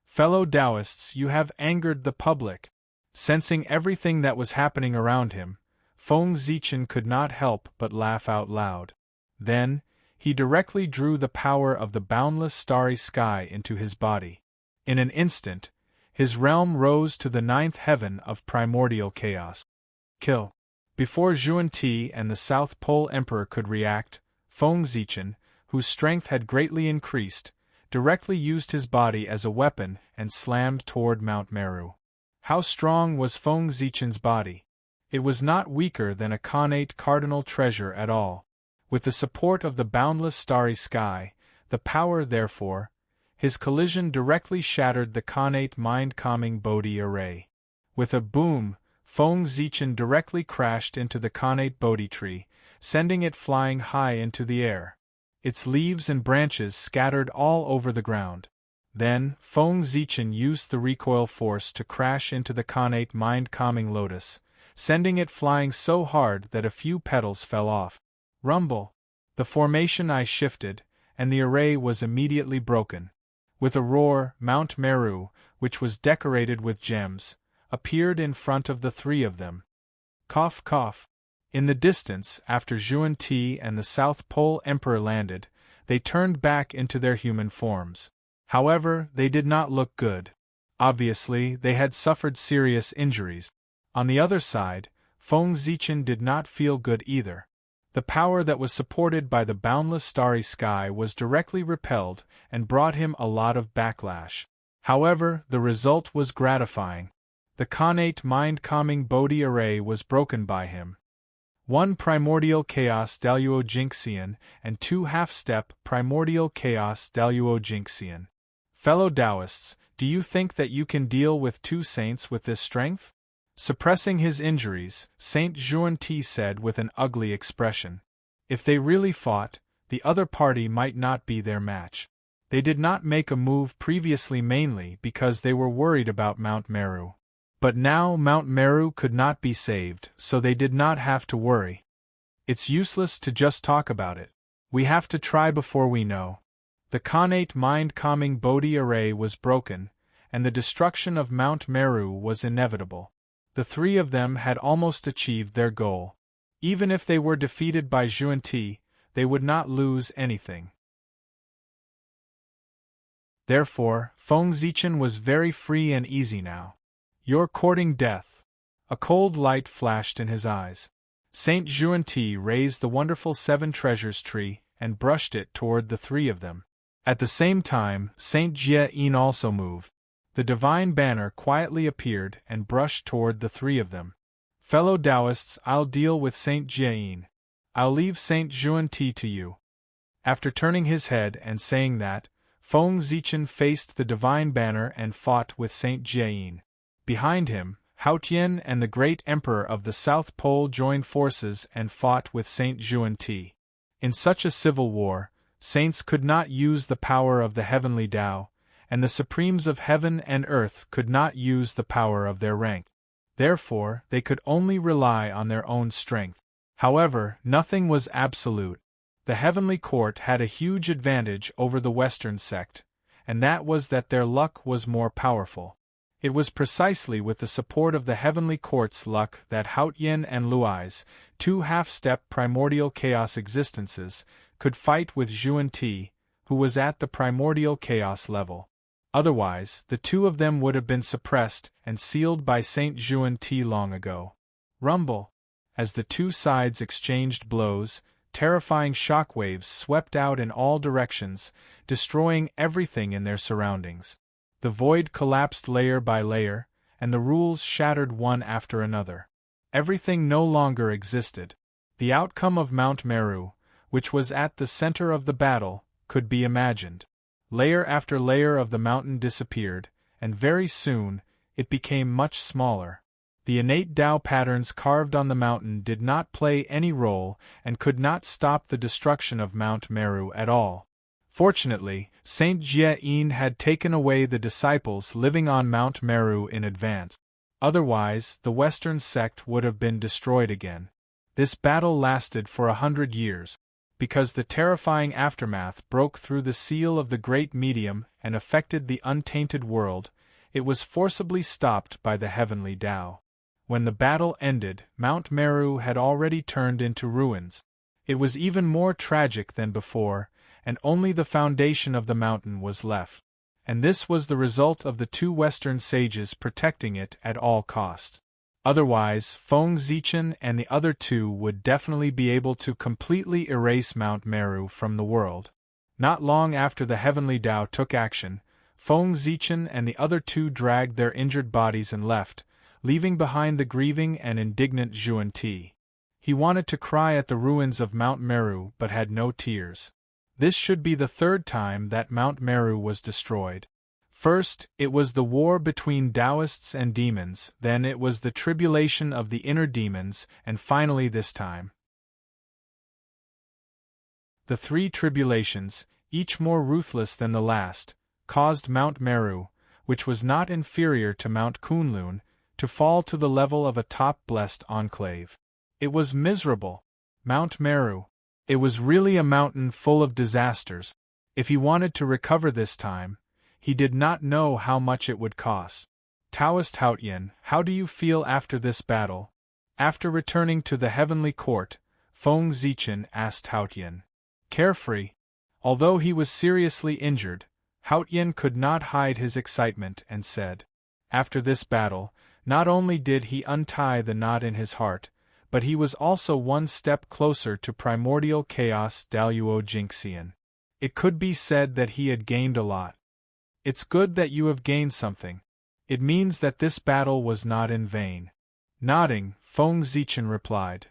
Fellow Taoists, you have angered the public. Sensing everything that was happening around him, Feng Zichen could not help but laugh out loud. Then, he directly drew the power of the boundless starry sky into his body. In an instant, his realm rose to the 9th heaven of primordial chaos. Kill. Before Xuan-Ti and the South Pole Emperor could react, Feng Zichen, whose strength had greatly increased, directly used his body as a weapon and slammed toward Mount Meru. How strong was Feng Zichen's body? It was not weaker than a Khanate cardinal treasure at all. With the support of the boundless starry sky, the power therefore, his collision directly shattered the Khanate mind-calming Bodhi array. With a boom, Feng Zichen directly crashed into the Khanate Bodhi tree, sending it flying high into the air. Its leaves and branches scattered all over the ground. Then, Feng Zichen used the recoil force to crash into the Khanate mind-calming lotus, sending it flying so hard that a few petals fell off. Rumble. The formation eye shifted, and the array was immediately broken. With a roar, Mount Meru, which was decorated with gems, appeared in front of the three of them. Cough cough. In the distance, after Xuan-Ti and the South Pole Emperor landed, they turned back into their human forms. However, they did not look good. Obviously, they had suffered serious injuries. On the other side, Feng Zichen did not feel good either. The power that was supported by the boundless starry sky was directly repelled and brought him a lot of backlash. However, the result was gratifying. The connate mind-calming Bodhi array was broken by him. 1 primordial chaos Daluo Jinxian and 2 half-step primordial chaos Daluo Jinxian. Fellow Taoists, do you think that you can deal with 2 saints with this strength? Suppressing his injuries, Saint Xuanti said with an ugly expression. If they really fought, the other party might not be their match. They did not make a move previously mainly because they were worried about Mount Meru. But now Mount Meru could not be saved, so they did not have to worry. It's useless to just talk about it. We have to try before we know. The connate mind-calming Bodhi array was broken, and the destruction of Mount Meru was inevitable. The 3 of them had almost achieved their goal. Even if they were defeated by Xuanti, they would not lose anything. Therefore, Feng Zichen was very free and easy now. You're courting death. A cold light flashed in his eyes. Saint Xuanti raised the wonderful 7 treasures tree and brushed it toward the 3 of them. At the same time, Saint Jie-in also moved. The divine banner quietly appeared and brushed toward the 3 of them. Fellow Taoists, I'll deal with Saint Jie-in. I'll leave Saint Xuanti to you. After turning his head and saying that, Feng Zichen faced the divine banner and fought with Saint Jie-in. Behind him, Haotian and the great emperor of the South Pole joined forces and fought with Saint Xuanti. In such a civil war, saints could not use the power of the heavenly Tao, and the supremes of heaven and earth could not use the power of their rank. Therefore, they could only rely on their own strength. However, nothing was absolute. The heavenly court had a huge advantage over the Western sect, and that was that their luck was more powerful. It was precisely with the support of the heavenly court's luck that Haotian and Luai's 2 half-step primordial chaos existences could fight with Xuanti, who was at the primordial chaos level. Otherwise, the 2 of them would have been suppressed and sealed by Saint Xuanti long ago. Rumble! As the 2 sides exchanged blows, terrifying shockwaves swept out in all directions, destroying everything in their surroundings. The void collapsed layer by layer, and the rules shattered one after another. Everything no longer existed. The outcome of Mount Meru, which was at the center of the battle, could be imagined. Layer after layer of the mountain disappeared, and very soon, it became much smaller. The innate Tao patterns carved on the mountain did not play any role and could not stop the destruction of Mount Meru at all. Fortunately, Saint Jie-in had taken away the disciples living on Mount Meru in advance. Otherwise, the Western sect would have been destroyed again. This battle lasted for 100 years. Because the terrifying aftermath broke through the seal of the Great Medium and affected the untainted world, it was forcibly stopped by the heavenly Tao. When the battle ended, Mount Meru had already turned into ruins. It was even more tragic than before, and only the foundation of the mountain was left. And this was the result of the 2 Western sages protecting it at all cost. Otherwise, Feng Zichen and the other 2 would definitely be able to completely erase Mount Meru from the world. Not long after the heavenly Tao took action, Feng Zichen and the other 2 dragged their injured bodies and left, leaving behind the grieving and indignant Xuanti. He wanted to cry at the ruins of Mount Meru but had no tears. This should be the 3rd time that Mount Meru was destroyed. First, it was the war between Taoists and demons, then it was the tribulation of the inner demons, and finally this time. The 3 tribulations, each more ruthless than the last, caused Mount Meru, which was not inferior to Mount Kunlun, to fall to the level of a top-blessed enclave. It was miserable. Mount Meru. It was really a mountain full of disasters. If he wanted to recover this time, he did not know how much it would cost. Taoist Haotian, how do you feel after this battle? After returning to the heavenly court, Feng Zichen asked Haotian. Carefree. Although he was seriously injured, Haotian could not hide his excitement and said, after this battle, not only did he untie the knot in his heart, but he was also 1 step closer to primordial chaos Daluo Jinxian. It could be said that he had gained a lot. It's good that you have gained something. It means that this battle was not in vain. Nodding, Feng Zichen replied.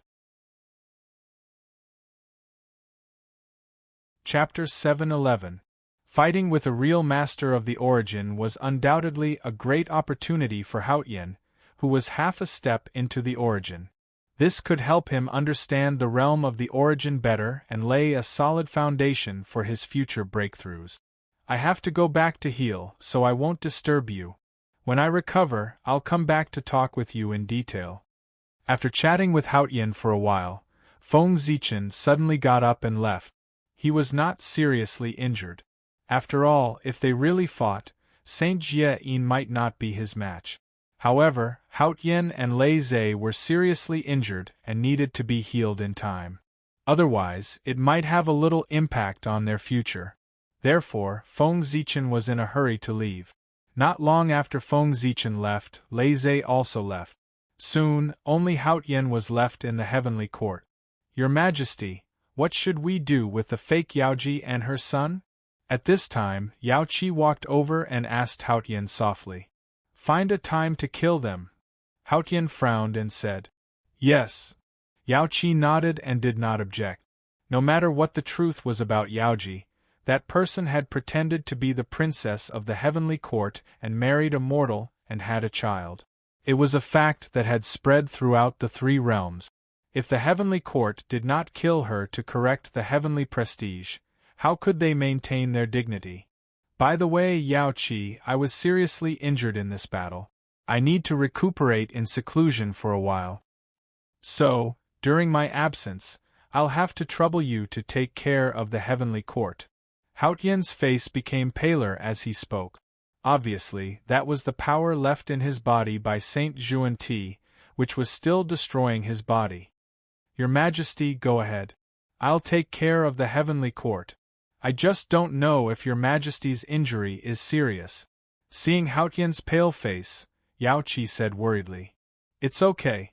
Chapter 711. Fighting with a real master of the origin was undoubtedly a great opportunity for Haotian, who was half a step into the origin. This could help him understand the realm of the origin better and lay a solid foundation for his future breakthroughs. I have to go back to heal, so I won't disturb you. When I recover, I'll come back to talk with you in detail. After chatting with Haotian for a while, Feng Zichen suddenly got up and left. He was not seriously injured. After all, if they really fought, Saint Jie might not be his match. However, Haotian and Lei Zhe were seriously injured and needed to be healed in time. Otherwise, it might have a little impact on their future. Therefore, Feng Zichen was in a hurry to leave. Not long after Feng Zichen left, Lei Zhe also left. Soon, only Haotian was left in the heavenly court. Your Majesty, what should we do with the fake Yaoji and her son? At this time, Yao Qi walked over and asked Haotian softly. Find a time to kill them. Haotian frowned and said, Yes. Yao Qi nodded and did not object. No matter what the truth was about Yaoji, that person had pretended to be the princess of the heavenly court and married a mortal and had a child. It was a fact that had spread throughout the three realms. If the heavenly court did not kill her to correct the heavenly prestige, how could they maintain their dignity? By the way, Yao Qi, I was seriously injured in this battle. I need to recuperate in seclusion for a while. So, during my absence, I'll have to trouble you to take care of the heavenly court. Haotian's face became paler as he spoke. Obviously, that was the power left in his body by Saint Juan-Ti, which was still destroying his body. Your Majesty, go ahead. I'll take care of the heavenly court. I just don't know if your Majesty's injury is serious. Seeing Haotian's pale face, Yao Qi said worriedly. It's okay.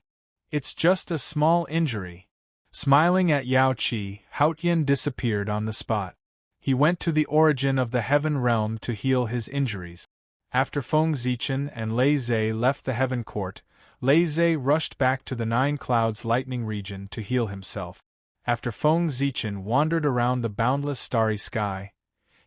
It's just a small injury. Smiling at Yao Qi, Haotian disappeared on the spot. He went to the origin of the heaven realm to heal his injuries. After Feng Zichen and Lei Zhe left the heaven court, Lei Zhe rushed back to the Nine Clouds lightning region to heal himself. After Feng Zichen wandered around the boundless starry sky,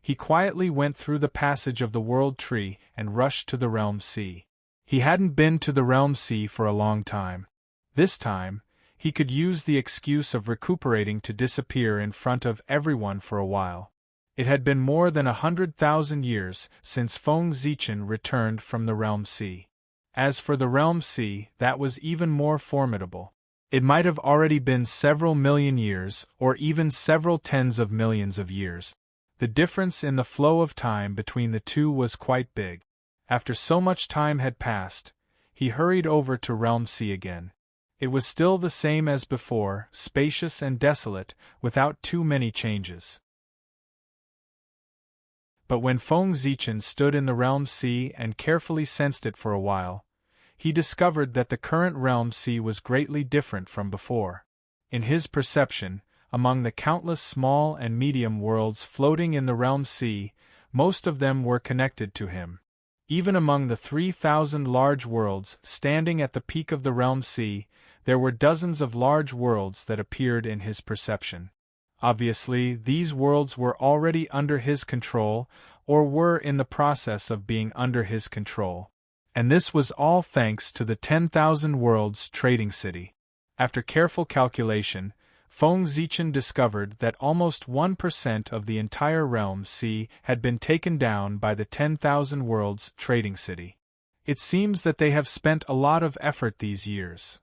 he quietly went through the passage of the World Tree and rushed to the Realm Sea. He hadn't been to the Realm Sea for a long time. This time, he could use the excuse of recuperating to disappear in front of everyone for a while. It had been more than 100,000 years since Feng Zichen returned from the Realm Sea. As for the Realm Sea, that was even more formidable. It might have already been several million years, or even several tens of millions of years. The difference in the flow of time between the two was quite big. After so much time had passed, he hurried over to Realm Sea again. It was still the same as before, spacious and desolate, without too many changes. But when Feng Zichen stood in the Realm Sea and carefully sensed it for a while, he discovered that the current Realm Sea was greatly different from before. In his perception, among the countless small and medium worlds floating in the Realm Sea, most of them were connected to him. Even among the 3,000 large worlds standing at the peak of the Realm Sea, there were dozens of large worlds that appeared in his perception. Obviously, these worlds were already under his control, or were in the process of being under his control. And this was all thanks to the 10,000 Worlds trading city. After careful calculation, Feng Zichen discovered that almost 1% of the entire Realm Sea had been taken down by the 10,000 Worlds trading city. It seems that they have spent a lot of effort these years.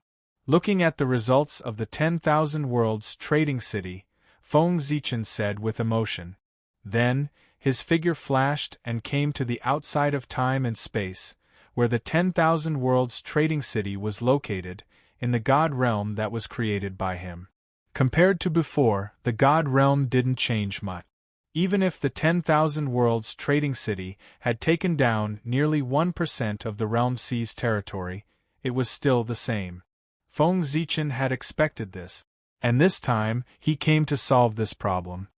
Looking at the results of the 10,000 Worlds trading city, Feng Zichen said with emotion. Then, his figure flashed and came to the outside of time and space, where the 10,000 Worlds trading city was located, in the God realm that was created by him. Compared to before, the God realm didn't change much. Even if the 10,000 Worlds trading city had taken down nearly 1% of the Realm Sea's territory, it was still the same. Feng Zichen had expected this, and this time he came to solve this problem.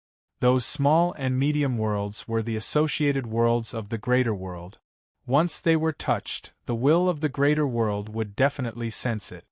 Those small and medium worlds were the associated worlds of the greater world. Once they were touched, the will of the greater world would definitely sense it.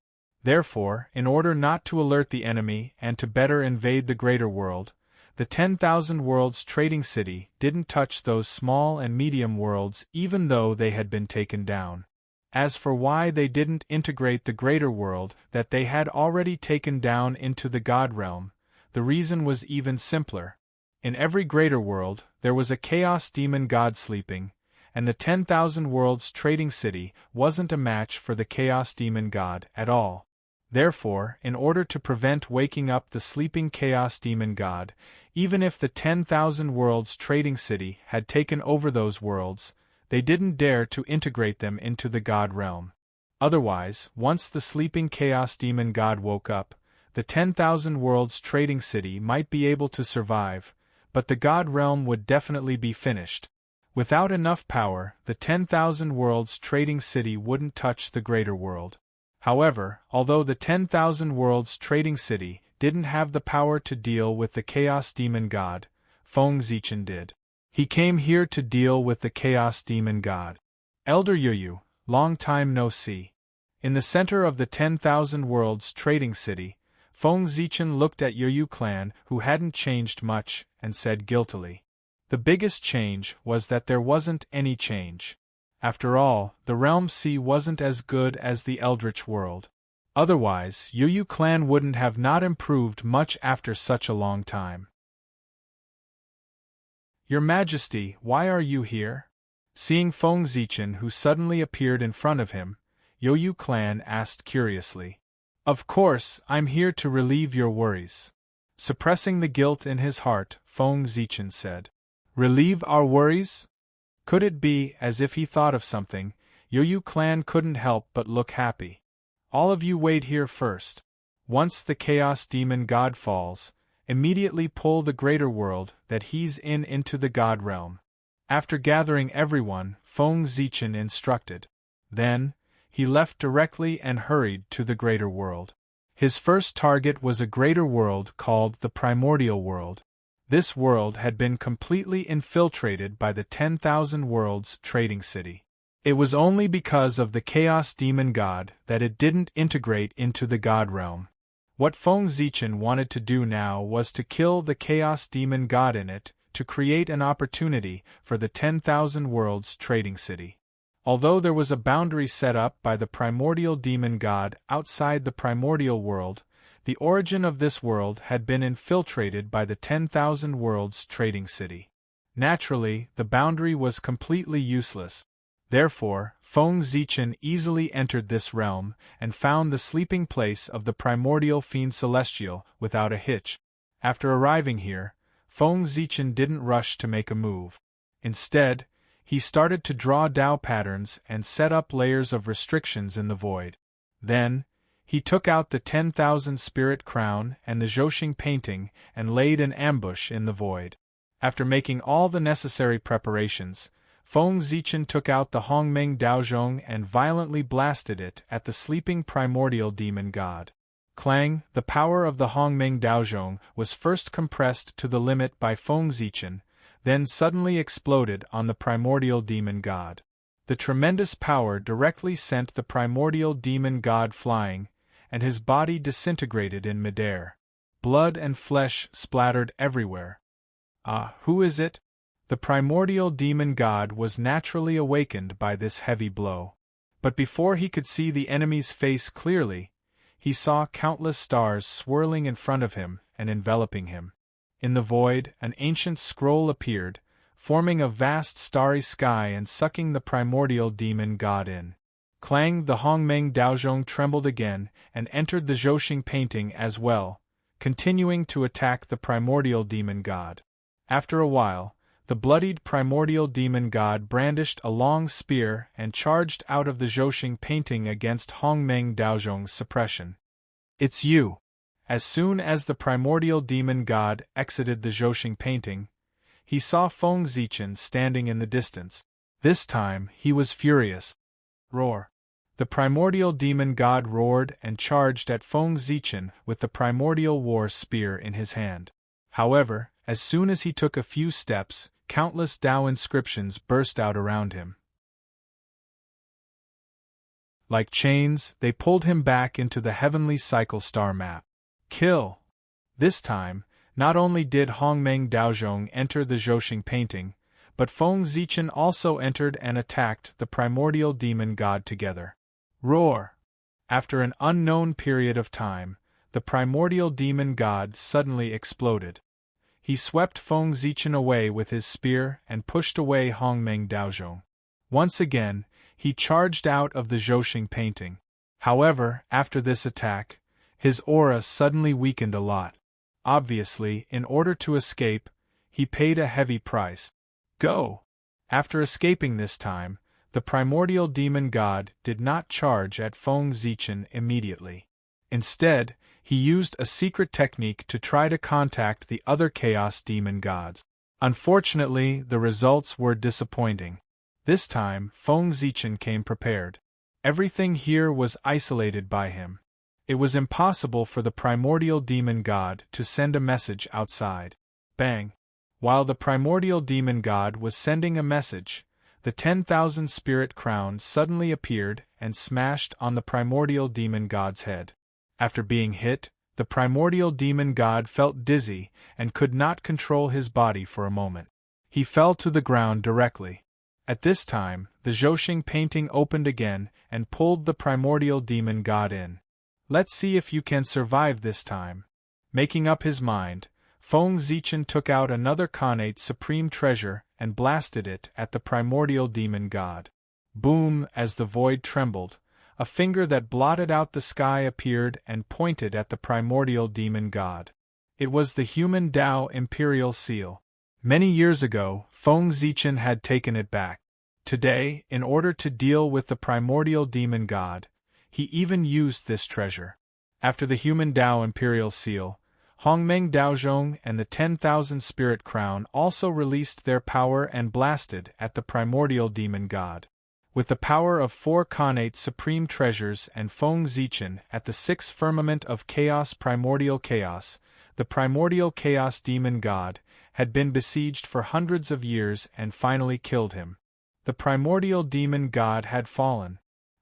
Therefore, in order not to alert the enemy and to better invade the greater world, the 10,000 Worlds Trading City didn't touch those small and medium worlds even though they had been taken down. As for why they didn't integrate the greater world that they had already taken down into the God realm, the reason was even simpler. In every greater world, there was a chaos demon god sleeping, and the 10,000 Worlds Trading City wasn't a match for the chaos demon god at all. Therefore, in order to prevent waking up the sleeping chaos demon god, even if the 10,000 Worlds Trading City had taken over those worlds, they didn't dare to integrate them into the god realm. Otherwise, once the sleeping chaos demon god woke up, the 10,000 Worlds Trading City might be able to survive, but the god realm would definitely be finished. Without enough power, the 10,000 Worlds Trading City wouldn't touch the greater world. However, although the 10,000 Worlds Trading City didn't have the power to deal with the Chaos Demon God, Feng Zichen did. He came here to deal with the Chaos Demon God. Elder Yuyu, long time no see. In the center of the 10,000 Worlds Trading City, Feng Zichen looked at Yuyu clan who hadn't changed much, and said guiltily. The biggest change was that there wasn't any change. After all, the Realm Sea wasn't as good as the Eldritch world. Otherwise, Yuyu clan wouldn't have not improved much after such a long time. Your Majesty, why are you here? Seeing Feng Zichen who suddenly appeared in front of him, Yuyu clan asked curiously. Of course, I'm here to relieve your worries. Suppressing the guilt in his heart, Feng Zichen said. Relieve our worries? Could it be, as if he thought of something, Yuyu clan couldn't help but look happy. All of you wait here first. Once the Chaos Demon God falls, immediately pull the greater world that he's in into the God realm. After gathering everyone, Feng Zichen instructed. Then, he left directly and hurried to the greater world. His first target was a greater world called the Primordial World. This world had been completely infiltrated by the 10,000 Worlds Trading City. It was only because of the Chaos Demon God that it didn't integrate into the God realm. What Feng Zichen wanted to do now was to kill the Chaos Demon God in it, to create an opportunity for the 10,000 Worlds Trading City. Although there was a boundary set up by the Primordial Demon God outside the Primordial World, the origin of this world had been infiltrated by the 10,000 Worlds Trading City. Naturally, the boundary was completely useless. Therefore, Feng Zichen easily entered this realm and found the sleeping place of the primordial fiend celestial without a hitch. After arriving here, Feng Zichen didn't rush to make a move. Instead, he started to draw Dao patterns and set up layers of restrictions in the void. Then, he took out the 10,000 spirit crown and the Zhouxing painting and laid an ambush in the void. After making all the necessary preparations, Feng Zichen took out the Hongmeng Daozhong and violently blasted it at the sleeping primordial demon god. Clang, the power of the Hongmeng Daozhong was first compressed to the limit by Feng Zichen, then suddenly exploded on the primordial demon god. The tremendous power directly sent the primordial demon god flying, and his body disintegrated in midair. Blood and flesh splattered everywhere. Ah, who is it? The primordial demon god was naturally awakened by this heavy blow. But before he could see the enemy's face clearly, he saw countless stars swirling in front of him and enveloping him. In the void, an ancient scroll appeared, forming a vast starry sky and sucking the primordial demon god in. Clang, the Hongmeng Daozhong trembled again and entered the Zhouxing painting as well, continuing to attack the primordial demon god. After a while, the bloodied primordial demon god brandished a long spear and charged out of the Zhouxing painting against Hongmeng Daozhong's suppression. It's you! As soon as the primordial demon god exited the Zhouxing painting, he saw Feng Zichen standing in the distance. This time, he was furious. Roar! The primordial demon god roared and charged at Feng Zichen with the primordial war spear in his hand. However, as soon as he took a few steps, countless Dao inscriptions burst out around him. Like chains, they pulled him back into the heavenly cycle star map. Kill! This time, not only did Hongmeng Daozhong enter the Zhouxing painting, but Feng Zichen also entered and attacked the primordial demon god together. Roar! After an unknown period of time, the primordial demon god suddenly exploded. He swept Feng Zichen away with his spear and pushed away Hongmeng Daozhong. Once again, he charged out of the Zhouxing painting. However, after this attack, his aura suddenly weakened a lot. Obviously, in order to escape, he paid a heavy price. Go! After escaping this time, the primordial demon god did not charge at Feng Zichen immediately. Instead, he used a secret technique to try to contact the other chaos demon gods. Unfortunately, the results were disappointing. This time, Feng Zichen came prepared. Everything here was isolated by him. It was impossible for the primordial demon god to send a message outside. Bang! While the primordial demon god was sending a message, the 10,000 spirit crown suddenly appeared and smashed on the primordial demon god's head. After being hit, the primordial demon god felt dizzy and could not control his body for a moment. He fell to the ground directly. At this time, the Zhouxing painting opened again and pulled the primordial demon god in. Let's see if you can survive this time. Making up his mind, Feng Zichen took out another Khanate supreme treasure and blasted it at the primordial demon god. Boom! As the void trembled, a finger that blotted out the sky appeared and pointed at the primordial demon god. It was the human Tao imperial seal. Many years ago, Feng Zichen had taken it back. Today, in order to deal with the primordial demon god, he even used this treasure. After the human Tao imperial seal, Hongmeng Daozhong and the 10,000 spirit crown also released their power and blasted at the primordial demon god. With the power of 4 Khanate supreme treasures and Feng Zichen at the 6th firmament of chaos primordial chaos, the primordial chaos demon god had been besieged for hundreds of years and finally killed him. The primordial demon god had fallen.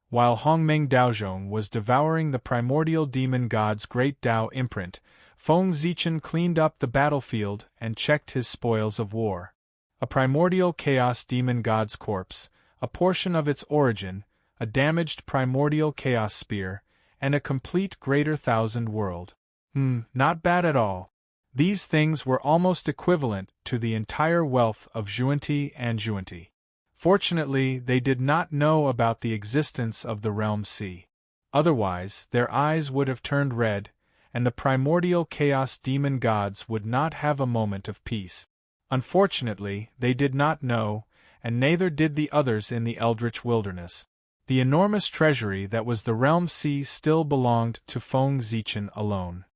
While Hongmeng Daozhong was devouring the primordial demon god's great Tao imprint, Feng Zichen cleaned up the battlefield and checked his spoils of war. A primordial chaos demon god's corpse, a portion of its origin, a damaged primordial chaos spear, and a complete greater thousand world. Not bad at all. These things were almost equivalent to the entire wealth of Zhuanti and Zhuanti. Fortunately, they did not know about the existence of the Realm Sea. Otherwise, their eyes would have turned red, and the primordial chaos demon gods would not have a moment of peace. Unfortunately, they did not know, and neither did the others in the Eldritch Wilderness. The enormous treasury that was the Realm Sea still belonged to Feng Zichen alone.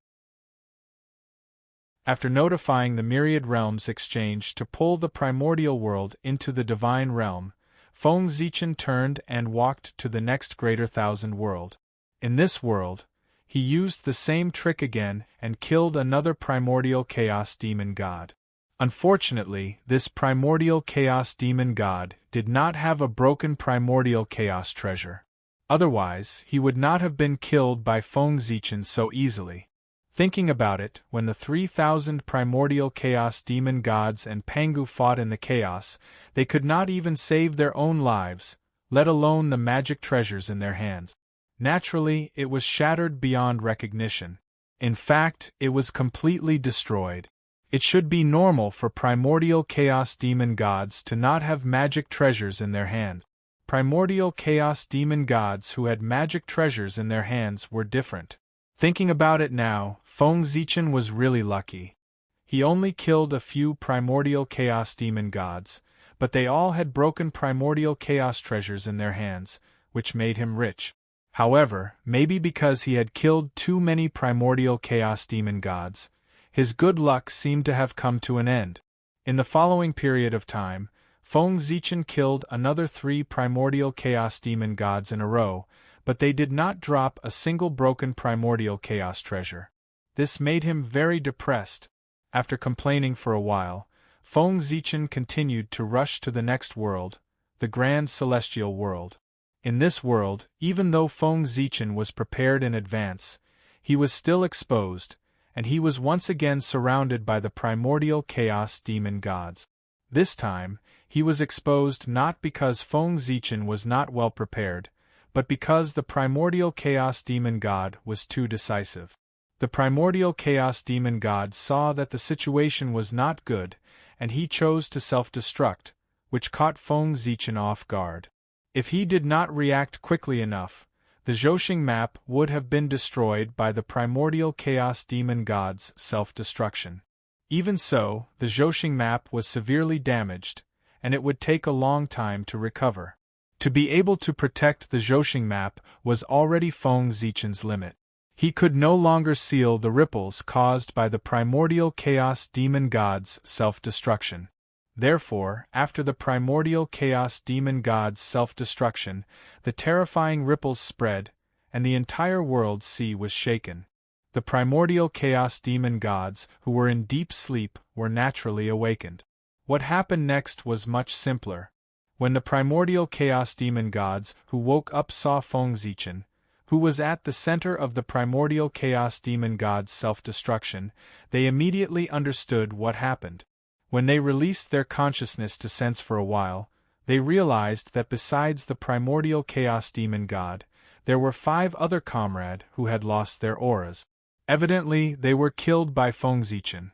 After notifying the myriad realms exchanged to pull the primordial world into the divine realm, Feng Zichen turned and walked to the next greater thousand world. In this world, he used the same trick again and killed another primordial chaos demon god. Unfortunately, this primordial chaos demon god did not have a broken primordial chaos treasure. Otherwise, he would not have been killed by Feng Zichen so easily. Thinking about it, when the 3,000 primordial chaos demon gods and Pangu fought in the chaos, they could not even save their own lives, let alone the magic treasures in their hands. Naturally, it was shattered beyond recognition. In fact, it was completely destroyed. It should be normal for primordial chaos demon gods to not have magic treasures in their hand. Primordial chaos demon gods who had magic treasures in their hands were different. Thinking about it now, Feng Zichen was really lucky. He only killed a few primordial chaos demon gods, but they all had broken primordial chaos treasures in their hands, which made him rich. However, maybe because he had killed too many primordial chaos demon gods, his good luck seemed to have come to an end. In the following period of time, Feng Zichen killed another 3 primordial chaos demon gods in a row, but they did not drop a single broken primordial chaos treasure. This made him very depressed. After complaining for a while, Feng Zichen continued to rush to the next world, the Grand Celestial World. In this world, even though Feng Zichen was prepared in advance, he was still exposed, and he was once again surrounded by the primordial chaos demon gods. This time, he was exposed not because Feng Zichen was not well prepared, but because the primordial chaos demon god was too decisive. The primordial chaos demon god saw that the situation was not good, and he chose to self-destruct, which caught Feng Zichen off guard. If he did not react quickly enough, the Zhouxing map would have been destroyed by the primordial chaos demon god's self-destruction. Even so, the Zhouxing map was severely damaged, and it would take a long time to recover. To be able to protect the Zhouxing map was already Feng Zichen's limit. He could no longer seal the ripples caused by the primordial chaos demon god's self-destruction. Therefore, after the primordial chaos demon god's self-destruction, the terrifying ripples spread, and the entire world sea was shaken. The primordial chaos demon gods, who were in deep sleep, were naturally awakened. What happened next was much simpler. When the primordial chaos demon gods who woke up saw Feng Zichen, who was at the center of the primordial chaos demon god's self-destruction, they immediately understood what happened. When they released their consciousness to sense for a while, they realized that besides the primordial chaos demon god, there were 5 other comrades who had lost their auras. Evidently, they were killed by Feng Zichen.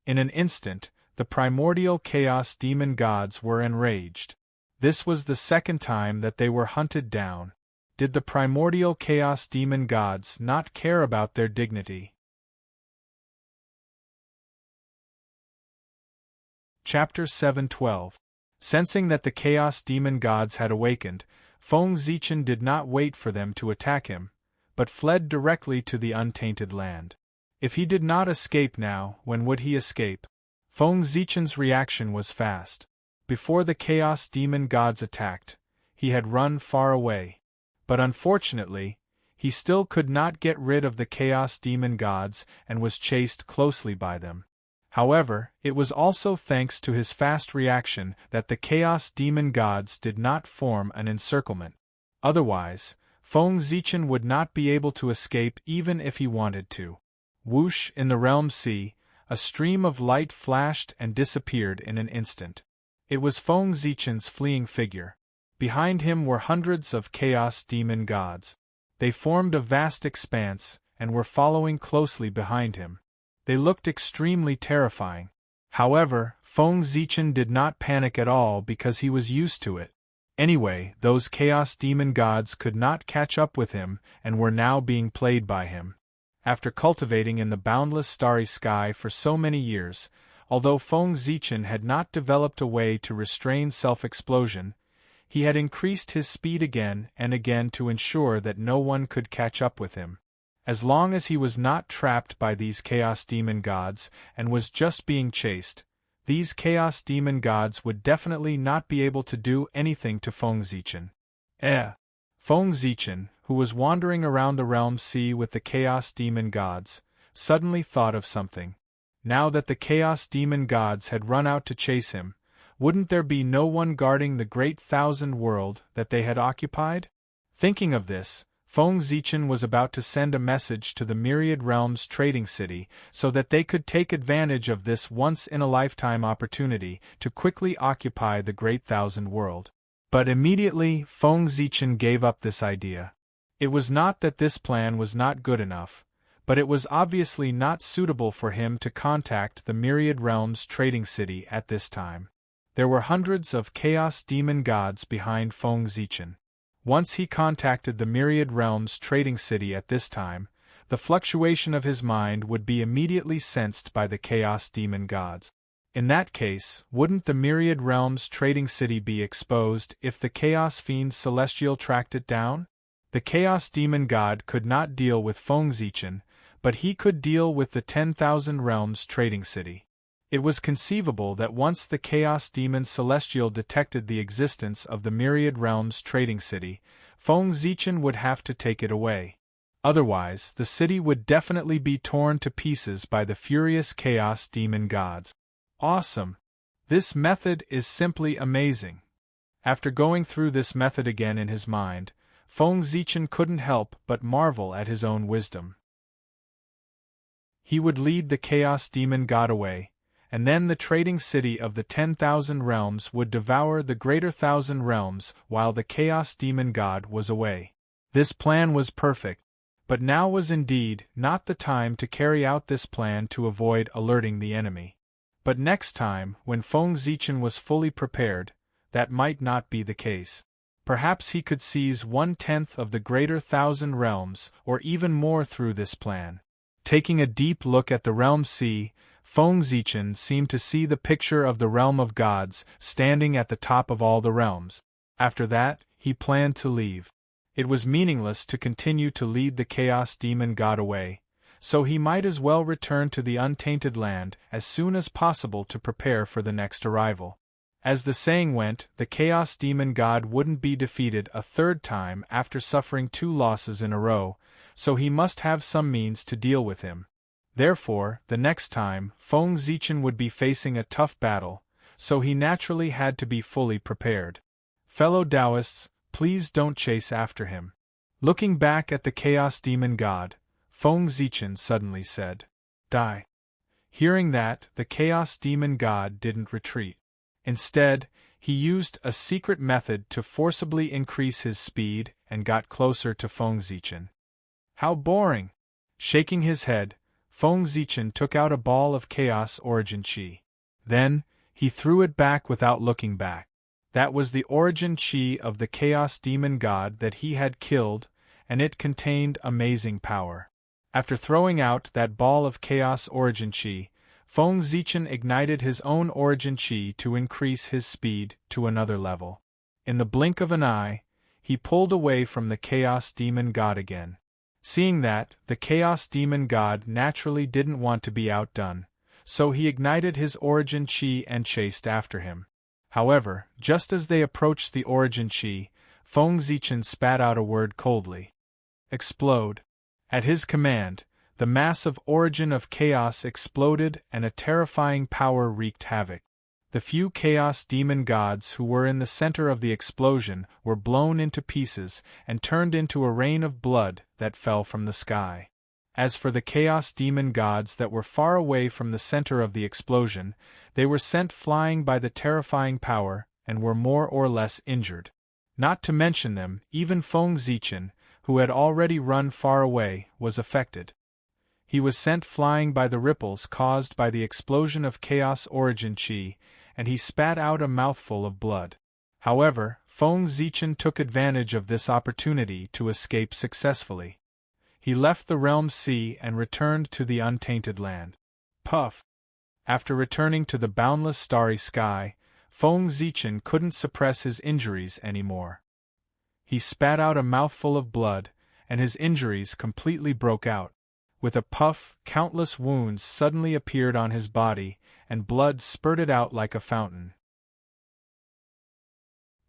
In an instant, the primordial chaos demon gods were enraged. This was the second time that they were hunted down. Did the primordial chaos demon gods not care about their dignity? Chapter 7:12. Sensing that the chaos demon gods had awakened, Feng Zichen did not wait for them to attack him, but fled directly to the untainted land. If he did not escape now, when would he escape? Feng Zichen's reaction was fast. Before the chaos demon gods attacked, he had run far away. But unfortunately, he still could not get rid of the chaos demon gods and was chased closely by them. However, it was also thanks to his fast reaction that the chaos demon gods did not form an encirclement. Otherwise, Feng Zichen would not be able to escape even if he wanted to. Whoosh, in the realm sea, a stream of light flashed and disappeared in an instant. It was Feng Zichen's fleeing figure. Behind him were hundreds of chaos demon gods. They formed a vast expanse and were following closely behind him. They looked extremely terrifying. However, Feng Zichen did not panic at all because he was used to it. Anyway, those chaos demon gods could not catch up with him and were now being played by him. After cultivating in the boundless starry sky for so many years, although Feng Zichen had not developed a way to restrain self-explosion, he had increased his speed again and again to ensure that no one could catch up with him. As long as he was not trapped by these chaos demon gods and was just being chased, these chaos demon gods would definitely not be able to do anything to Feng Zichen. Feng Zichen, who was wandering around the realm sea with the chaos demon gods, suddenly thought of something. Now that the chaos demon gods had run out to chase him, wouldn't there be no one guarding the great thousand world that they had occupied? Thinking of this, Feng Zichen was about to send a message to the Myriad Realms trading city so that they could take advantage of this once-in-a-lifetime opportunity to quickly occupy the great thousand world. But immediately, Feng Zichen gave up this idea. It was not that this plan was not good enough, but it was obviously not suitable for him to contact the Myriad Realms trading city at this time. There were hundreds of chaos demon gods behind Feng Zichen. Once he contacted the Myriad Realms trading city at this time, the fluctuation of his mind would be immediately sensed by the chaos demon gods. In that case, wouldn't the Myriad Realms trading city be exposed if the Chaos Fiend's celestial tracked it down? The Chaos Demon God could not deal with Feng Zichen, but he could deal with the 10,000 Realms trading city. It was conceivable that once the Chaos Demon Celestial detected the existence of the Myriad Realms trading city, Feng Zichen would have to take it away. Otherwise, the city would definitely be torn to pieces by the furious Chaos Demon Gods. Awesome! This method is simply amazing. After going through this method again in his mind, Feng Zichen couldn't help but marvel at his own wisdom. He would lead the Chaos Demon God away, and then the trading city of the 10,000 realms would devour the greater 1,000 realms while the Chaos Demon God was away. This plan was perfect, but now was indeed not the time to carry out this plan to avoid alerting the enemy. But next time, when Feng Zichen was fully prepared, that might not be the case. Perhaps he could seize 1/10 of the greater 1,000 realms, or even more through this plan. Taking a deep look at the realm sea, Feng Zichen seemed to see the picture of the realm of gods standing at the top of all the realms. After that, he planned to leave. It was meaningless to continue to lead the Chaos Demon God away, so he might as well return to the untainted land as soon as possible to prepare for the next arrival. As the saying went, the Chaos Demon God wouldn't be defeated a third time after suffering 2 losses in a row, so he must have some means to deal with him. Therefore, the next time, Feng Zichen would be facing a tough battle, so he naturally had to be fully prepared. Fellow Taoists, please don't chase after him. Looking back at the Chaos Demon God, Feng Zichen suddenly said, "Die." Hearing that, the Chaos Demon God didn't retreat. Instead, he used a secret method to forcibly increase his speed and got closer to Feng Zichen. How boring! Shaking his head, Feng Zichen took out a ball of Chaos Origin Qi. Then, he threw it back without looking back. That was the Origin Qi of the Chaos Demon God that he had killed, and it contained amazing power. After throwing out that ball of Chaos Origin Qi, Feng Zichen ignited his own Origin Qi to increase his speed to another level. In the blink of an eye, he pulled away from the Chaos Demon God again. Seeing that, the Chaos Demon God naturally didn't want to be outdone, so he ignited his Origin Qi and chased after him. However, just as they approached the Origin Qi, Feng Zichen spat out a word coldly. "Explode." At his command, the massive origin of chaos exploded and a terrifying power wreaked havoc. The few Chaos Demon Gods who were in the center of the explosion were blown into pieces and turned into a rain of blood that fell from the sky. As for the Chaos Demon Gods that were far away from the center of the explosion, they were sent flying by the terrifying power and were more or less injured. Not to mention them, even Feng Zichen, who had already run far away, was affected. He was sent flying by the ripples caused by the explosion of Chaos Origin Qi, and he spat out a mouthful of blood. However, Feng Zichen took advantage of this opportunity to escape successfully. He left the realm sea and returned to the untainted land. Puff! After returning to the boundless starry sky, Feng Zichen couldn't suppress his injuries anymore. He spat out a mouthful of blood, and his injuries completely broke out. With a puff, countless wounds suddenly appeared on his body, and blood spurted out like a fountain.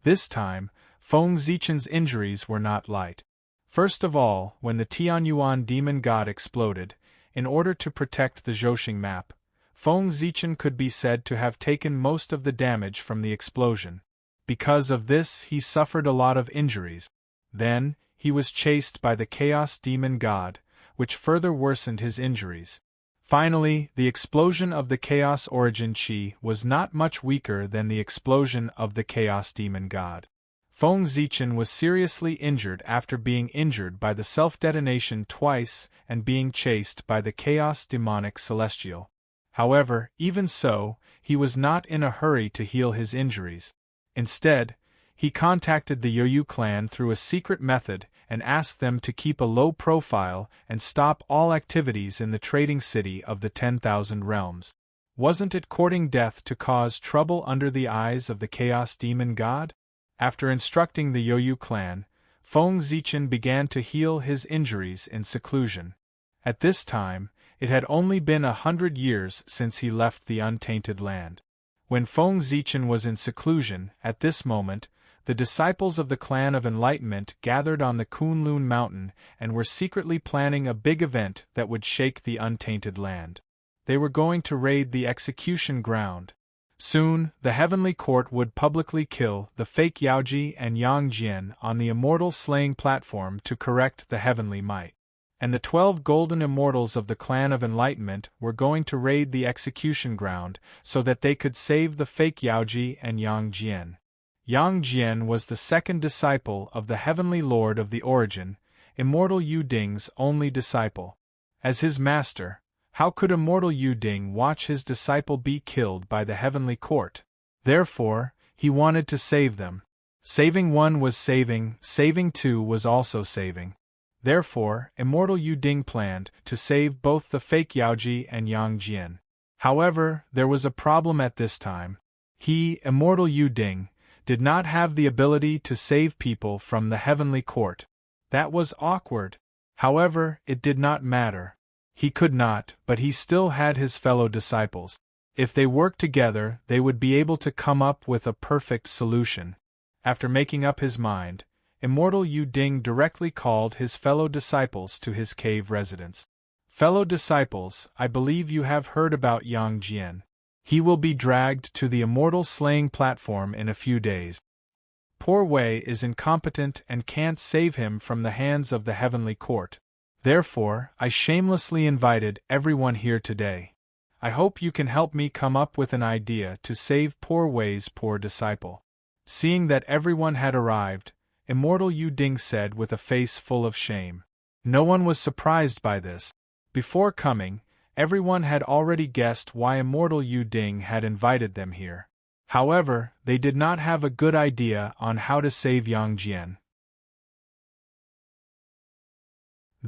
This time, Feng Zichen's injuries were not light. First of all, when the Tianyuan demon god exploded, in order to protect the Zhousing map, Feng Zichen could be said to have taken most of the damage from the explosion. Because of this, he suffered a lot of injuries. Then, he was chased by the Chaos Demon God, which further worsened his injuries. Finally, the explosion of the Chaos Origin Qi was not much weaker than the explosion of the Chaos Demon God. Feng Zichen was seriously injured after being injured by the self-detonation twice and being chased by the Chaos Demonic Celestial. However, even so, he was not in a hurry to heal his injuries. Instead, he contacted the Yoyu clan through a secret method and asked them to keep a low profile and stop all activities in the trading city of the 10,000 realms. Wasn't it courting death to cause trouble under the eyes of the Chaos Demon God? After instructing the Yoyu clan, Feng Zichen began to heal his injuries in seclusion. At this time, it had only been 100 years since he left the untainted land. When Feng Zichen was in seclusion, at this moment, the disciples of the Clan of Enlightenment gathered on the Kunlun mountain and were secretly planning a big event that would shake the untainted land. They were going to raid the execution ground. Soon, the heavenly court would publicly kill the fake Yaoji and Yang Jian on the immortal slaying platform to correct the heavenly might. And the 12 golden immortals of the clan of enlightenment were going to raid the execution ground so that they could save the fake Yaoji and Yang Jian. Yang Jian was the second disciple of the heavenly lord of the origin, immortal Yu Ding's only disciple. As his master, how could immortal Yu Ding watch his disciple be killed by the heavenly court? Therefore, he wanted to save them. Saving one was saving two was also saving. Therefore, immortal Yu Ding planned to save both the fake Yaoji and Yang Jian. However, there was a problem at this time. He, immortal Yu Ding, did not have the ability to save people from the heavenly court. That was awkward. However, it did not matter. He could not, but he still had his fellow disciples. If they worked together, they would be able to come up with a perfect solution. After making up his mind, immortal Yu Ding directly called his fellow disciples to his cave residence. Fellow disciples, I believe you have heard about Yang Jian. He will be dragged to the immortal slaying platform in a few days. Poor Wei is incompetent and can't save him from the hands of the heavenly court. Therefore, I shamelessly invited everyone here today. I hope you can help me come up with an idea to save poor Wei's poor disciple. Seeing that everyone had arrived, immortal Yu Ding said with a face full of shame. No one was surprised by this. Before coming, everyone had already guessed why immortal Yu Ding had invited them here. However, they did not have a good idea on how to save Yang Jian.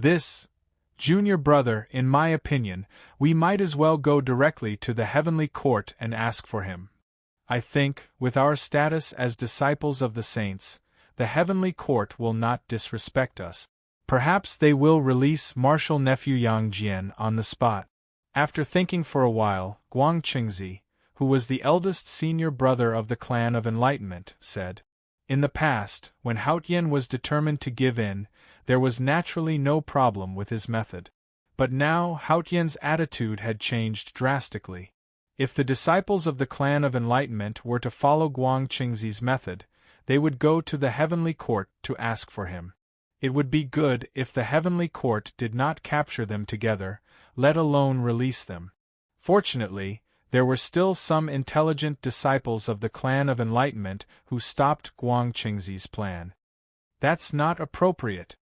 This, junior brother, in my opinion, we might as well go directly to the heavenly court and ask for him. I think, with our status as disciples of the saints, the heavenly court will not disrespect us. Perhaps they will release martial nephew Yang Jian on the spot. After thinking for a while, Guang Qingzi, who was the eldest senior brother of the clan of enlightenment, said, in the past, when Haotian was determined to give in, there was naturally no problem with his method. But now Haotian's attitude had changed drastically. If the disciples of the clan of enlightenment were to follow Guang Qingzi's method, they would go to the heavenly court to ask for him. It would be good if the heavenly court did not capture them together, let alone release them. Fortunately, there were still some intelligent disciples of the clan of enlightenment who stopped Guang Qingzi's plan. That's not appropriate.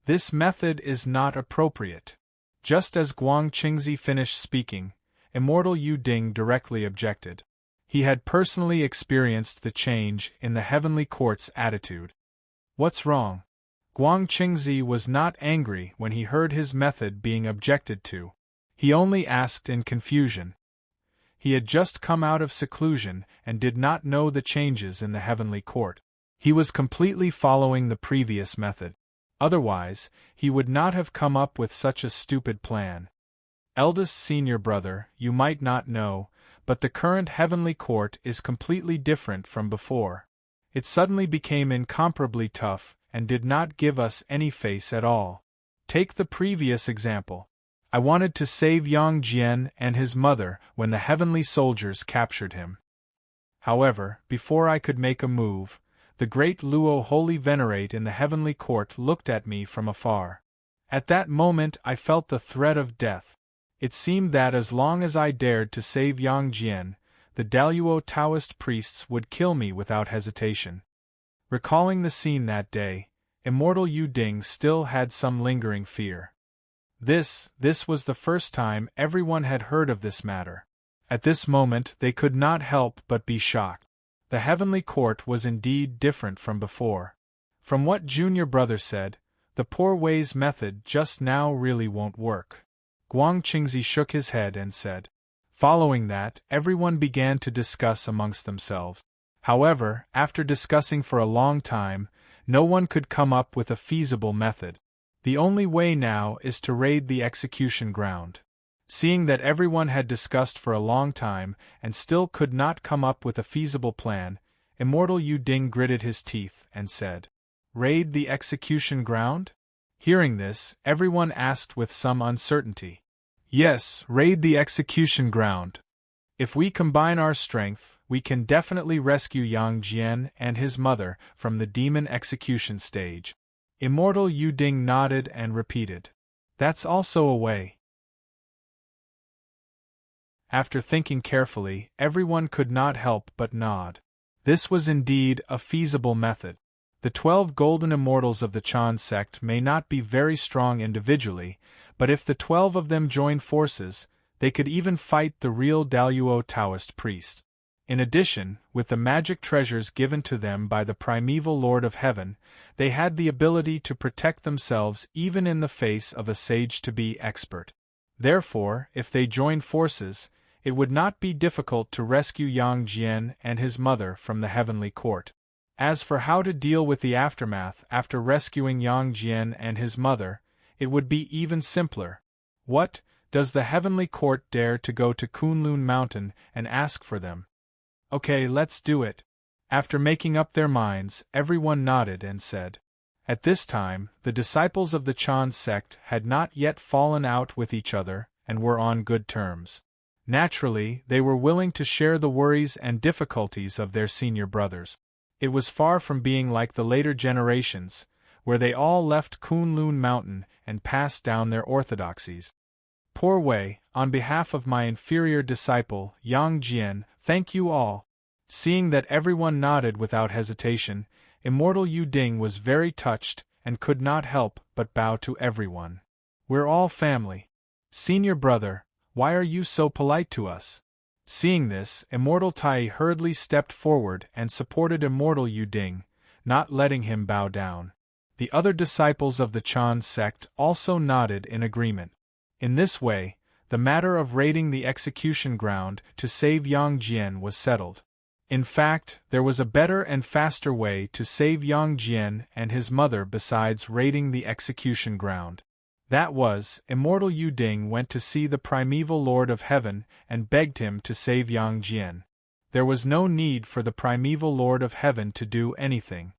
This method is not appropriate. Just as Guang Qingzi finished speaking, immortal Yu Ding directly objected. He had personally experienced the change in the heavenly court's attitude. What's wrong? Guang Qingzi was not angry when he heard his method being objected to. He only asked in confusion. He had just come out of seclusion and did not know the changes in the heavenly court. He was completely following the previous method. Otherwise, he would not have come up with such a stupid plan. Eldest senior brother, you might not know, but the current heavenly court is completely different from before. It suddenly became incomparably tough and did not give us any face at all. Take the previous example. I wanted to save Yang Jian and his mother when the heavenly soldiers captured him. However, before I could make a move, the great Luo Holy Venerate in the heavenly court looked at me from afar. At that moment I felt the threat of death. It seemed that as long as I dared to save Yang Jian, the Daluo Taoist priests would kill me without hesitation. Recalling the scene that day, immortal Yu Ding still had some lingering fear. This was the first time everyone had heard of this matter. At this moment they could not help but be shocked. The heavenly court was indeed different from before. From what junior brother said, the poor Wei's method just now really won't work. Guang Qingzi shook his head and said. Following that, everyone began to discuss amongst themselves. However, after discussing for a long time, no one could come up with a feasible method. The only way now is to raid the execution ground. Seeing that everyone had discussed for a long time and still could not come up with a feasible plan, immortal Yu Ding gritted his teeth and said, Raid the execution ground? Hearing this, everyone asked with some uncertainty. Yes, raid the execution ground. If we combine our strength, we can definitely rescue Yang Jian and his mother from the demon execution stage. Immortal Yu Ding nodded and repeated, "That's also a way." After thinking carefully, everyone could not help but nod. This was indeed a feasible method. The 12 golden immortals of the Chan sect may not be very strong individually, but if the 12 of them joined forces, they could even fight the real Daluo Taoist priest. In addition, with the magic treasures given to them by the primeval Lord of Heaven, they had the ability to protect themselves even in the face of a sage-to-be expert. Therefore, if they joined forces, it would not be difficult to rescue Yang Jian and his mother from the heavenly court. As for how to deal with the aftermath after rescuing Yang Jian and his mother, it would be even simpler. What, does the heavenly court dare to go to Kunlun Mountain and ask for them? Okay, let's do it. After making up their minds, everyone nodded and said. At this time, the disciples of the Chan sect had not yet fallen out with each other and were on good terms. Naturally, they were willing to share the worries and difficulties of their senior brothers. It was far from being like the later generations, where they all left Kunlun Mountain and passed down their orthodoxies. Poor Wei, on behalf of my inferior disciple, Yang Jian, thank you all. Seeing that everyone nodded without hesitation, Immortal Yu Ding was very touched and could not help but bow to everyone. We're all family. Senior brother, why are you so polite to us? Seeing this, Immortal Tai hurriedly stepped forward and supported Immortal Yu Ding, not letting him bow down. The other disciples of the Chan sect also nodded in agreement. In this way, the matter of raiding the execution ground to save Yang Jian was settled. In fact, there was a better and faster way to save Yang Jian and his mother besides raiding the execution ground. That was, Immortal Yu Ding went to see the primeval Lord of Heaven and begged him to save Yang Jian. There was no need for the primeval Lord of Heaven to do anything.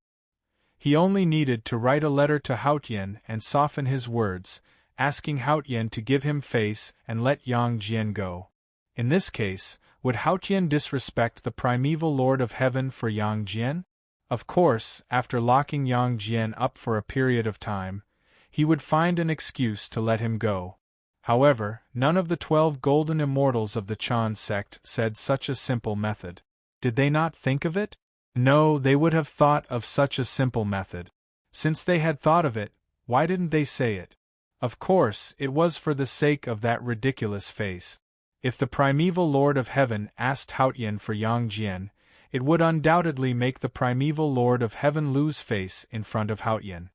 He only needed to write a letter to Haotian and soften his words, asking Haotian to give him face and let Yang Jian go. In this case, would Haotian disrespect the primeval Lord of Heaven for Yang Jian? Of course, after locking Yang Jian up for a period of time, he would find an excuse to let him go. However, none of the 12 golden immortals of the Chan sect said such a simple method. Did they not think of it? No, they would have thought of such a simple method. Since they had thought of it, why didn't they say it? Of course, it was for the sake of that ridiculous face. If the primeval Lord of Heaven asked Haotian for Yang Jian, it would undoubtedly make the primeval Lord of Heaven lose face in front of Haotian.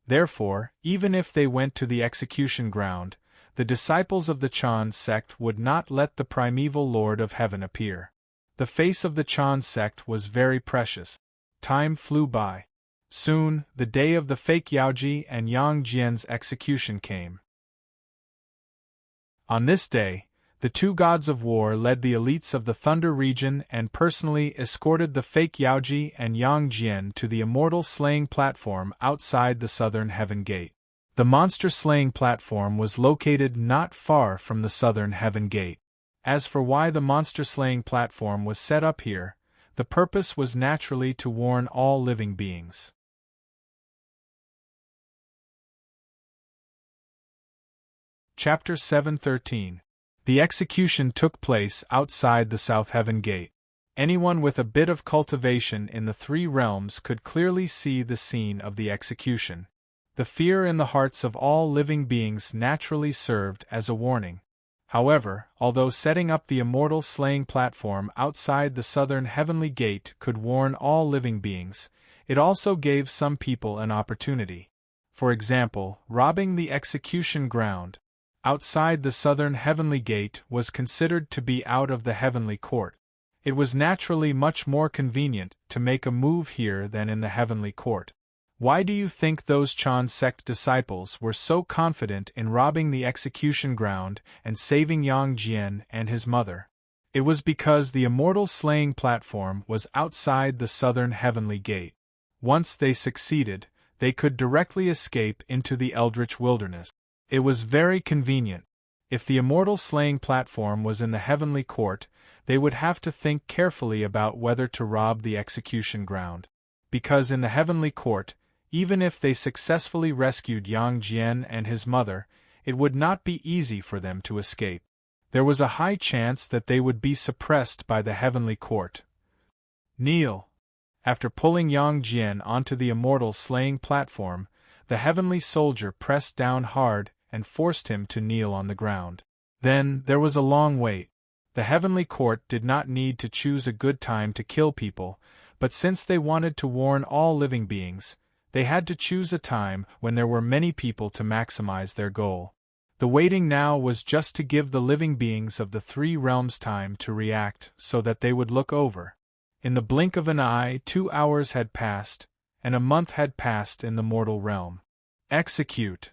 Therefore, even if they went to the execution ground, the disciples of the Chan sect would not let the primeval Lord of Heaven appear. The face of the Chan sect was very precious. Time flew by. Soon, the day of the fake Yaoji and Yang Jian's execution came. On this day, the two gods of war led the elites of the Thunder region and personally escorted the fake Yaoji and Yang Jian to the immortal slaying platform outside the southern heaven gate. The monster slaying platform was located not far from the southern heaven gate. As for why the monster slaying platform was set up here, the purpose was naturally to warn all living beings. Chapter 7:13. The execution took place outside the South Heaven Gate. Anyone with a bit of cultivation in the three realms could clearly see the scene of the execution. The fear in the hearts of all living beings naturally served as a warning. However, although setting up the immortal slaying platform outside the southern heavenly gate could warn all living beings, it also gave some people an opportunity. For example, robbing the execution ground outside the southern heavenly gate was considered to be out of the heavenly court. It was naturally much more convenient to make a move here than in the heavenly court. Why do you think those Chan sect disciples were so confident in robbing the execution ground and saving Yang Jian and his mother? It was because the immortal slaying platform was outside the southern heavenly gate. Once they succeeded, they could directly escape into the eldritch wilderness. It was very convenient. If the immortal slaying platform was in the heavenly court, they would have to think carefully about whether to rob the execution ground. Because in the heavenly court, even if they successfully rescued Yang Jian and his mother, it would not be easy for them to escape. There was a high chance that they would be suppressed by the heavenly court. Kneel. After pulling Yang Jian onto the immortal slaying platform, the heavenly soldier pressed down hard and forced him to kneel on the ground. Then, there was a long wait. The heavenly court did not need to choose a good time to kill people, but since they wanted to warn all living beings, they had to choose a time when there were many people to maximize their goal. The waiting now was just to give the living beings of the three realms time to react so that they would look over. In the blink of an eye, 2 hours had passed, and a month had passed in the mortal realm. Execute.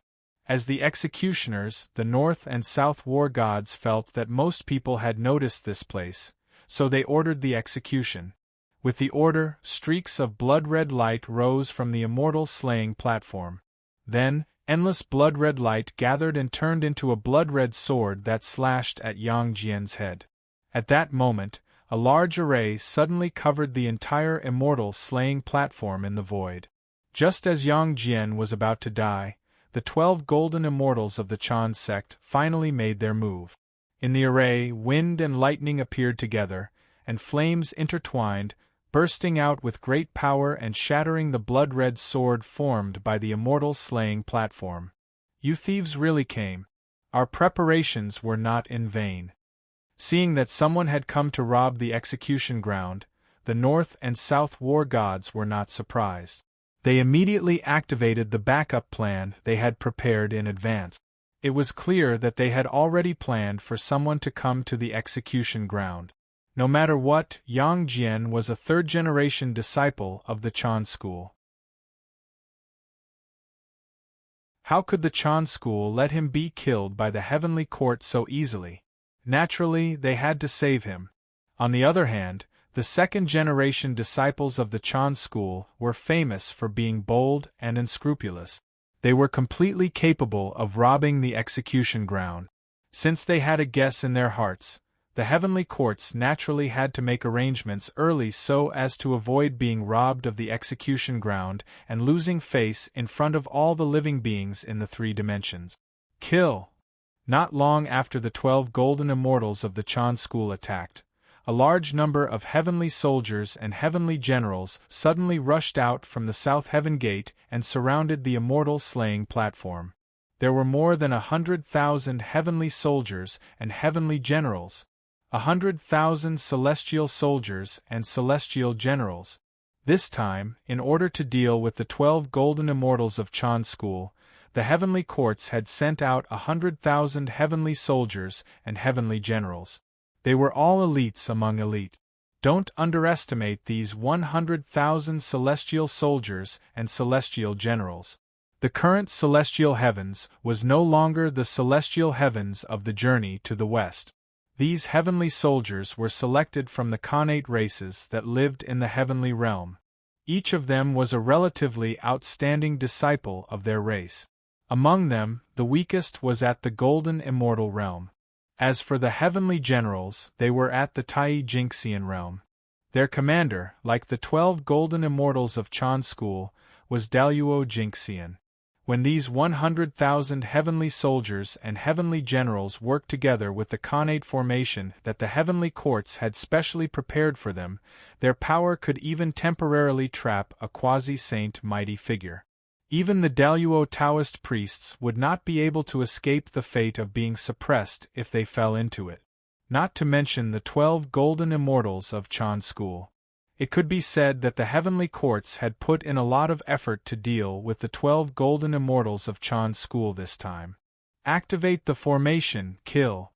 As the executioners, the North and South war gods felt that most people had noticed this place, so they ordered the execution. With the order, streaks of blood-red light rose from the immortal slaying platform. Then, endless blood-red light gathered and turned into a blood-red sword that slashed at Yang Jian's head. At that moment, a large array suddenly covered the entire immortal slaying platform in the void. Just as Yang Jian was about to die, the 12 golden immortals of the Chan sect finally made their move. In the array, wind and lightning appeared together, and flames intertwined, bursting out with great power and shattering the blood-red sword formed by the immortal slaying platform. You thieves really came. Our preparations were not in vain. Seeing that someone had come to rob the execution ground, the North and South war gods were not surprised. They immediately activated the backup plan they had prepared in advance. It was clear that they had already planned for someone to come to the execution ground. No matter what, Yang Jian was a third-generation disciple of the Chan school. How could the Chan school let him be killed by the heavenly court so easily? Naturally, they had to save him. On the other hand, the second-generation disciples of the Chan school were famous for being bold and unscrupulous. They were completely capable of robbing the execution ground. Since they had a guess in their hearts, the heavenly courts naturally had to make arrangements early so as to avoid being robbed of the execution ground and losing face in front of all the living beings in the 3 dimensions. Kill! Not long after the 12 golden immortals of the Chan school attacked, a large number of heavenly soldiers and heavenly generals suddenly rushed out from the South Heaven Gate and surrounded the immortal slaying platform. There were more than 100,000 heavenly soldiers and heavenly generals, 100,000 celestial soldiers and celestial generals. This time, in order to deal with the 12 golden immortals of Chan school, the heavenly courts had sent out 100,000 heavenly soldiers and heavenly generals. They were all elites among elite. Don't underestimate these 100,000 celestial soldiers and celestial generals. The current celestial heavens was no longer the celestial heavens of the journey to the west. These heavenly soldiers were selected from the Khanate races that lived in the heavenly realm. Each of them was a relatively outstanding disciple of their race. Among them, the weakest was at the golden immortal realm. As for the heavenly generals, they were at the Tai Jinxian realm. Their commander, like the 12 golden immortals of Chan school, was Daluo Jinxian. When these 100,000 heavenly soldiers and heavenly generals worked together with the Khanate formation that the heavenly courts had specially prepared for them, their power could even temporarily trap a quasi-saint mighty figure. Even the Daluo Taoist priests would not be able to escape the fate of being suppressed if they fell into it. Not to mention the 12 golden immortals of Chan school. It could be said that the heavenly courts had put in a lot of effort to deal with the 12 golden immortals of Chan school this time. Activate the formation, kill.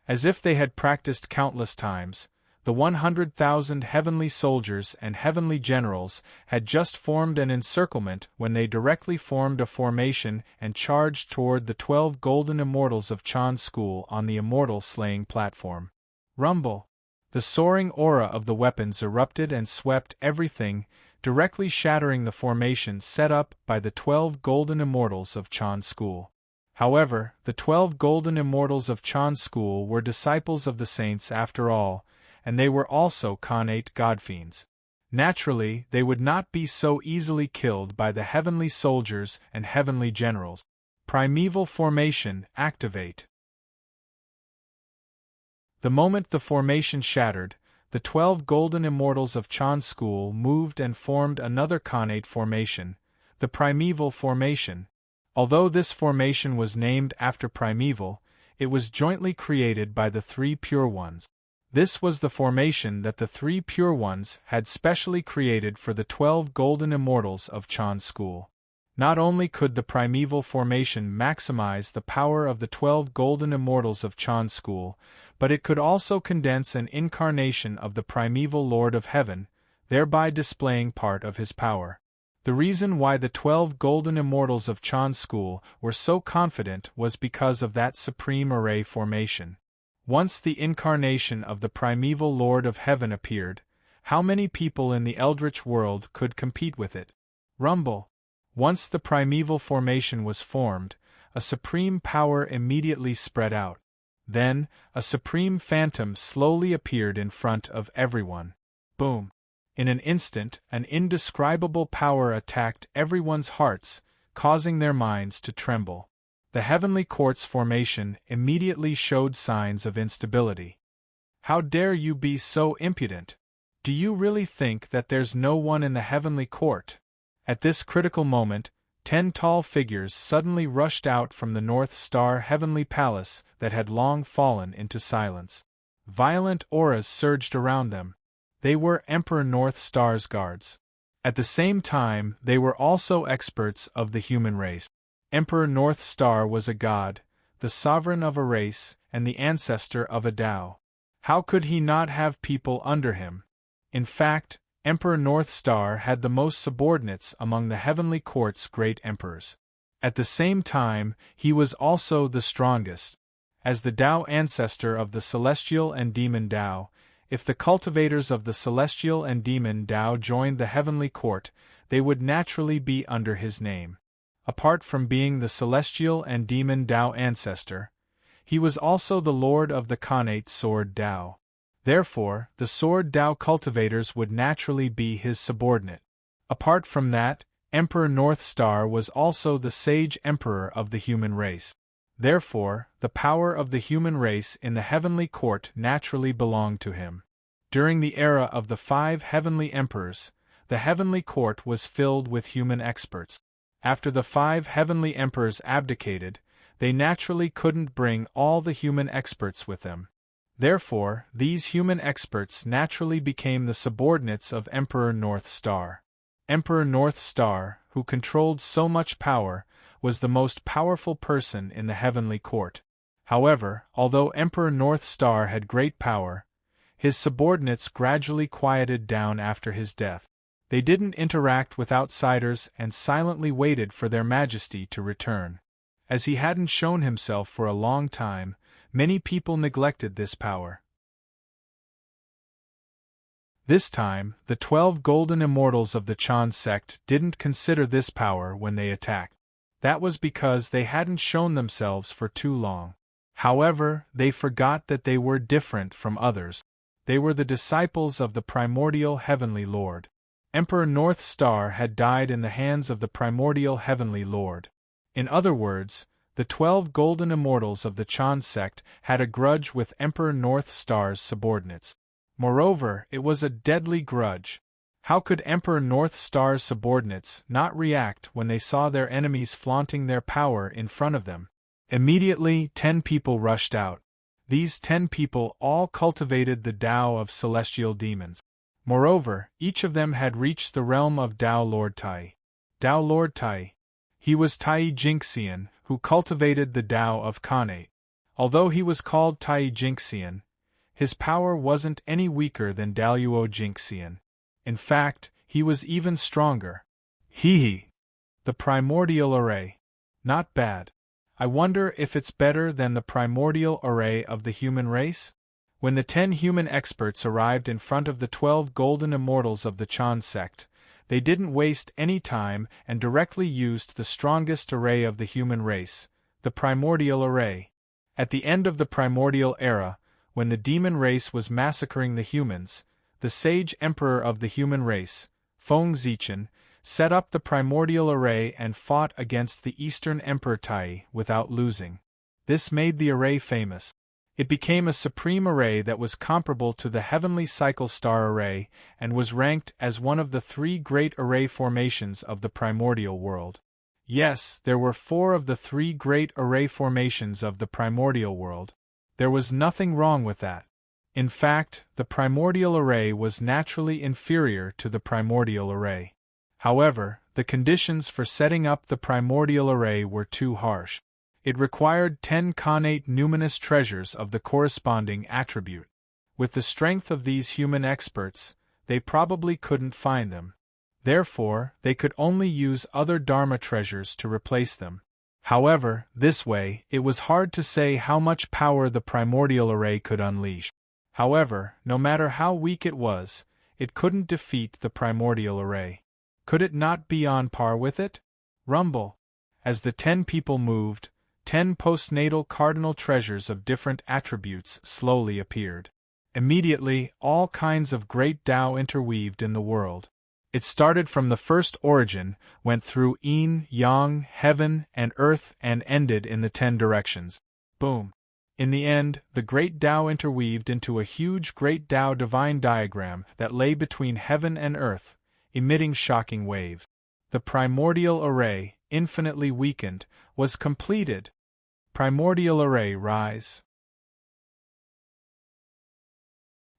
As if they had practiced countless times, the 100,000 heavenly soldiers and heavenly generals had just formed an encirclement when they directly formed a formation and charged toward the 12 golden immortals of Chan school on the immortal slaying platform. Rumble! The soaring aura of the weapons erupted and swept everything, directly shattering the formation set up by the 12 golden immortals of Chan school. However, the 12 golden immortals of Chan's school were disciples of the saints after all, and they were also Khanate godfiends. Naturally, they would not be so easily killed by the heavenly soldiers and heavenly generals. Primeval formation, activate. The moment the formation shattered, the 12 golden immortals of Chan's school moved and formed another Khanate formation, the primeval formation. Although this formation was named after primeval, it was jointly created by the three Pure Ones. This was the formation that the three Pure Ones had specially created for the 12 golden immortals of Chan's school. Not only could the primeval formation maximize the power of the 12 golden immortals of Chan's school, but it could also condense an incarnation of the primeval Lord of Heaven, thereby displaying part of his power. The reason why the 12 golden immortals of Chan's school were so confident was because of that supreme array formation. Once the incarnation of the primeval Lord of Heaven appeared, how many people in the eldritch world could compete with it? Rumble. Once the primeval formation was formed, a supreme power immediately spread out. Then, a supreme phantom slowly appeared in front of everyone. Boom! In an instant, an indescribable power attacked everyone's hearts, causing their minds to tremble. The heavenly court's formation immediately showed signs of instability. How dare you be so impudent? Do you really think that there's no one in the heavenly court? At this critical moment, 10 tall figures suddenly rushed out from the North Star heavenly palace that had long fallen into silence. Violent auras surged around them. They were Emperor North Star's guards. At the same time, they were also experts of the human race. Emperor North Star was a god, the sovereign of a race, and the ancestor of a Tao. How could he not have people under him? In fact, Emperor North Star had the most subordinates among the heavenly court's great emperors. At the same time, he was also the strongest. As the Tao ancestor of the celestial and demon Tao, if the cultivators of the celestial and demon Tao joined the heavenly court, they would naturally be under his name. Apart from being the celestial and demon Tao ancestor, he was also the lord of the Khanate sword Tao. Therefore, the sword Tao cultivators would naturally be his subordinate. Apart from that, Emperor North Star was also the sage emperor of the human race. Therefore, the power of the human race in the heavenly court naturally belonged to him. During the era of the 5 heavenly emperors, the heavenly court was filled with human experts. After the 5 heavenly emperors abdicated, they naturally couldn't bring all the human experts with them. Therefore, these human experts naturally became the subordinates of Emperor North Star. Emperor North Star, who controlled so much power, was the most powerful person in the heavenly court. However, although Emperor North Star had great power, his subordinates gradually quieted down after his death. They didn't interact with outsiders and silently waited for their majesty to return. As he hadn't shown himself for a long time, many people neglected this power. This time, the 12 golden immortals of the Chan sect didn't consider this power when they attacked. That was because they hadn't shown themselves for too long. However, they forgot that they were different from others. They were the disciples of the primordial heavenly Lord. Emperor North Star had died in the hands of the primordial heavenly Lord. In other words, the 12 golden immortals of the Chan sect had a grudge with Emperor North Star's subordinates. Moreover, it was a deadly grudge. How could Emperor North Star's subordinates not react when they saw their enemies flaunting their power in front of them? Immediately, 10 people rushed out. These 10 people all cultivated the Tao of celestial demons. Moreover, each of them had reached the realm of Tao Lord Tai. Tao Lord Tai. He was Tai Jinxian, who cultivated the Tao of Khanate. Although he was called Tai Jinxian, his power wasn't any weaker than Daluo Jinxian. In fact, he was even stronger. Hee. The primordial array. Not bad. I wonder if it's better than the primordial array of the human race? When the 10 human experts arrived in front of the 12 golden immortals of the Chan sect, they didn't waste any time and directly used the strongest array of the human race, The primordial array. At the end of the primordial era, when the demon race was massacring the humans, the sage emperor of the human race, Feng Zichen, set up the primordial array and fought against the Eastern Emperor Tai without losing. This made the array famous. It became a supreme array that was comparable to the heavenly cycle star array and was ranked as one of the 3 great array formations of the primordial world. Yes, there were 4 of the 3 great array formations of the primordial world. There was nothing wrong with that. In fact, the primordial array was naturally inferior to the primordial array. However, the conditions for setting up the primordial array were too harsh. It required 10 connate numinous treasures of the corresponding attribute. With the strength of these human experts, they probably couldn't find them. Therefore, they could only use other Dharma treasures to replace them. However, this way, it was hard to say how much power the primordial array could unleash. However, no matter how weak it was, it couldn't defeat the primordial array. Could it not be on par with it? Rumble. As the 10 people moved, 10 postnatal cardinal treasures of different attributes slowly appeared. Immediately, all kinds of great Tao interweaved in the world. It started from the first origin, went through yin, yang, heaven, and earth, and ended in the 10 directions. Boom. In the end, the great Tao interweaved into a huge great Tao divine diagram that lay between heaven and earth, emitting shocking waves. The primordial array, infinitely weakened, was completed. Primordial array rise.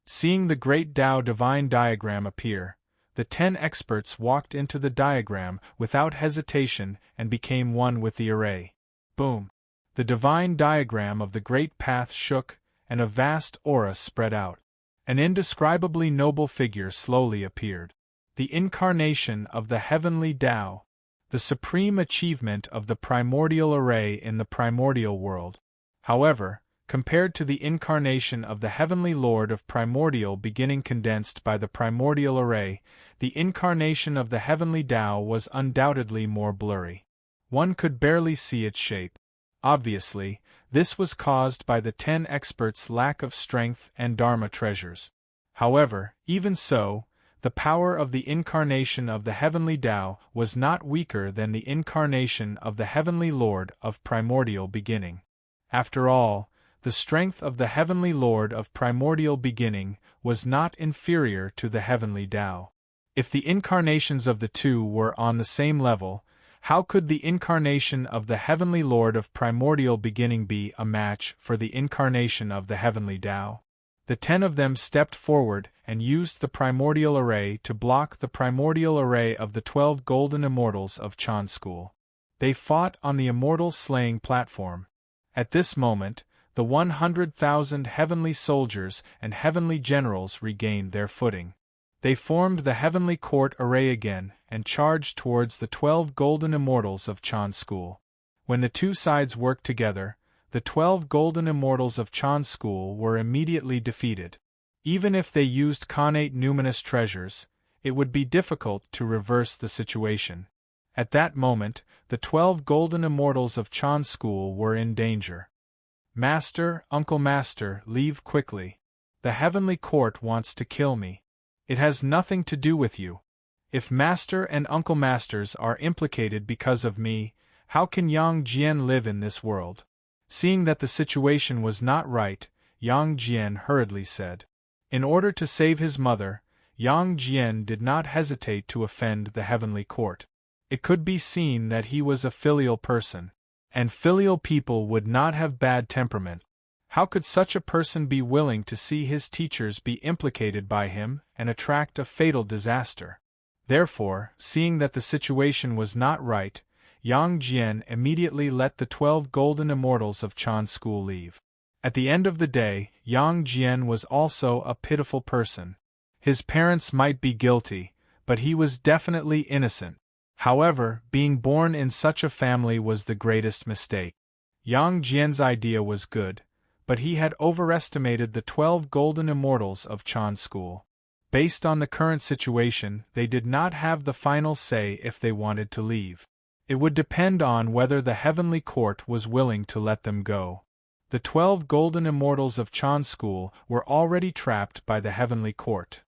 Seeing the great Tao divine diagram appear, the 10 experts walked into the diagram without hesitation and became one with the array. Boom! The divine diagram of the great path shook, and a vast aura spread out. An indescribably noble figure slowly appeared. The incarnation of the heavenly Tao, the supreme achievement of the primordial array in the primordial world. However, compared to the incarnation of the heavenly Lord of primordial beginning condensed by the primordial array, the incarnation of the heavenly Tao was undoubtedly more blurry. One could barely see its shape. Obviously, this was caused by the 10 experts' lack of strength and Dharma treasures. However, even so, the power of the incarnation of the heavenly Tao was not weaker than the incarnation of the heavenly Lord of primordial beginning. After all, the strength of the heavenly Lord of primordial beginning was not inferior to the heavenly Tao. If the incarnations of the 2 were on the same level, how could the incarnation of the heavenly Lord of primordial beginning be a match for the incarnation of the heavenly Tao? The 10 of them stepped forward and used the primordial array to block the primordial array of the 12 golden immortals of Chan School. They fought on the immortal slaying platform. At this moment, the 100,000 heavenly soldiers and heavenly generals regained their footing. They formed the heavenly court array again and charged towards the 12 golden immortals of Chan School. When the 2 sides worked together, the 12 golden immortals of Chan School were immediately defeated. Even if they used connate numinous treasures, it would be difficult to reverse the situation. At that moment, the 12 golden immortals of Chan School were in danger. Master, Uncle Master, leave quickly. The heavenly court wants to kill me. It has nothing to do with you. If Master and Uncle Masters are implicated because of me, how can Yang Jian live in this world? Seeing that the situation was not right, Yang Jian hurriedly said. In order to save his mother, Yang Jian did not hesitate to offend the heavenly court. It could be seen that he was a filial person, and filial people would not have bad temperament. How could such a person be willing to see his teachers be implicated by him and attract a fatal disaster? Therefore, seeing that the situation was not right, Yang Jian immediately let the 12 golden immortals of Chan School leave. At the end of the day, Yang Jian was also a pitiful person. His parents might be guilty, but he was definitely innocent. However, being born in such a family was the greatest mistake. Yang Jian's idea was good, but he had overestimated the 12 golden immortals of Chan School. Based on the current situation, they did not have the final say if they wanted to leave. It would depend on whether the heavenly court was willing to let them go. The 12 golden immortals of Chan school were already trapped by the heavenly court.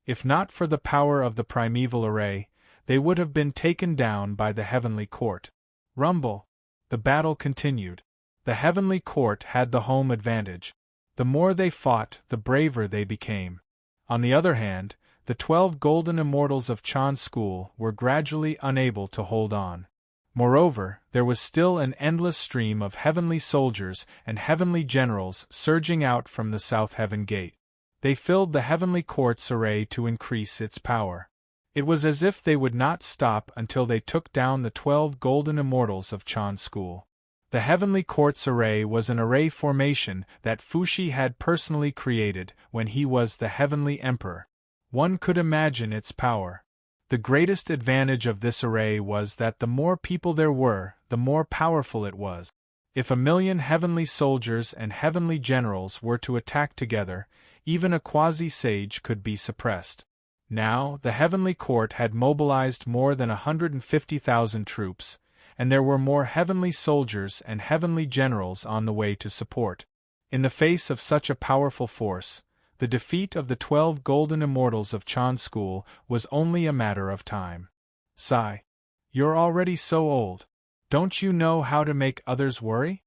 If not for the power of the primeval array, they would have been taken down by the heavenly court. Rumble. The battle continued. The heavenly court had the home advantage. The more they fought, the braver they became. On the other hand, the 12 golden immortals of Chan school were gradually unable to hold on. Moreover, there was still an endless stream of heavenly soldiers and heavenly generals surging out from the South Heaven Gate. They filled the heavenly court's array to increase its power. It was as if they would not stop until they took down the 12 golden immortals of Chan school. The heavenly court's array was an array formation that Fuxi had personally created when he was the heavenly emperor. One could imagine its power. The greatest advantage of this array was that the more people there were, the more powerful it was. If 1,000,000 heavenly soldiers and heavenly generals were to attack together, even a quasi-sage could be suppressed. Now, the heavenly court had mobilized more than 150,000 troops, and there were more heavenly soldiers and heavenly generals on the way to support. In the face of such a powerful force, the defeat of the 12 golden immortals of Chan school was only a matter of time. Sigh. You're already so old. Don't you know how to make others worry?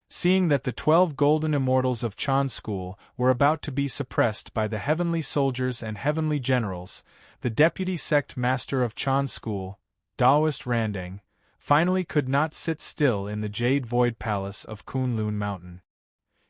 Seeing that the 12 golden immortals of Chan school were about to be suppressed by the heavenly soldiers and heavenly generals, the deputy sect master of Chan school, Taoist Randang, finally could not sit still in the Jade Void Palace of Kunlun Mountain.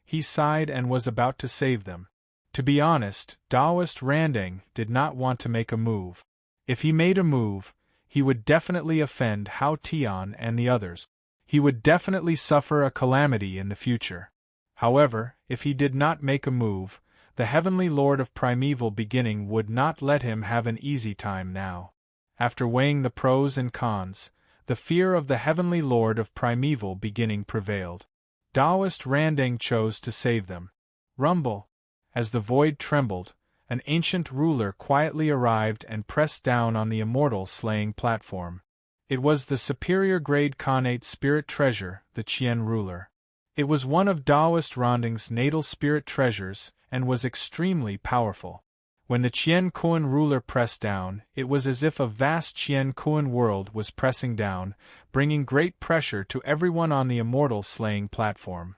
He sighed and was about to save them. To be honest, Taoist Randang did not want to make a move. If he made a move, he would definitely offend Hao Tian and the others. He would definitely suffer a calamity in the future. However, if he did not make a move, the Heavenly Lord of Primeval Beginning would not let him have an easy time now. After weighing the pros and cons, the fear of the Heavenly Lord of Primeval Beginning prevailed. Taoist Randang chose to save them. Rumble. As the void trembled, an ancient ruler quietly arrived and pressed down on the immortal slaying platform. It was the superior grade Khanate spirit treasure, the Qian ruler. It was one of Taoist Randang's natal spirit treasures, and was extremely powerful. When the Qian Kuan ruler pressed down, it was as if a vast Qian Kuan world was pressing down, bringing great pressure to everyone on the immortal slaying platform.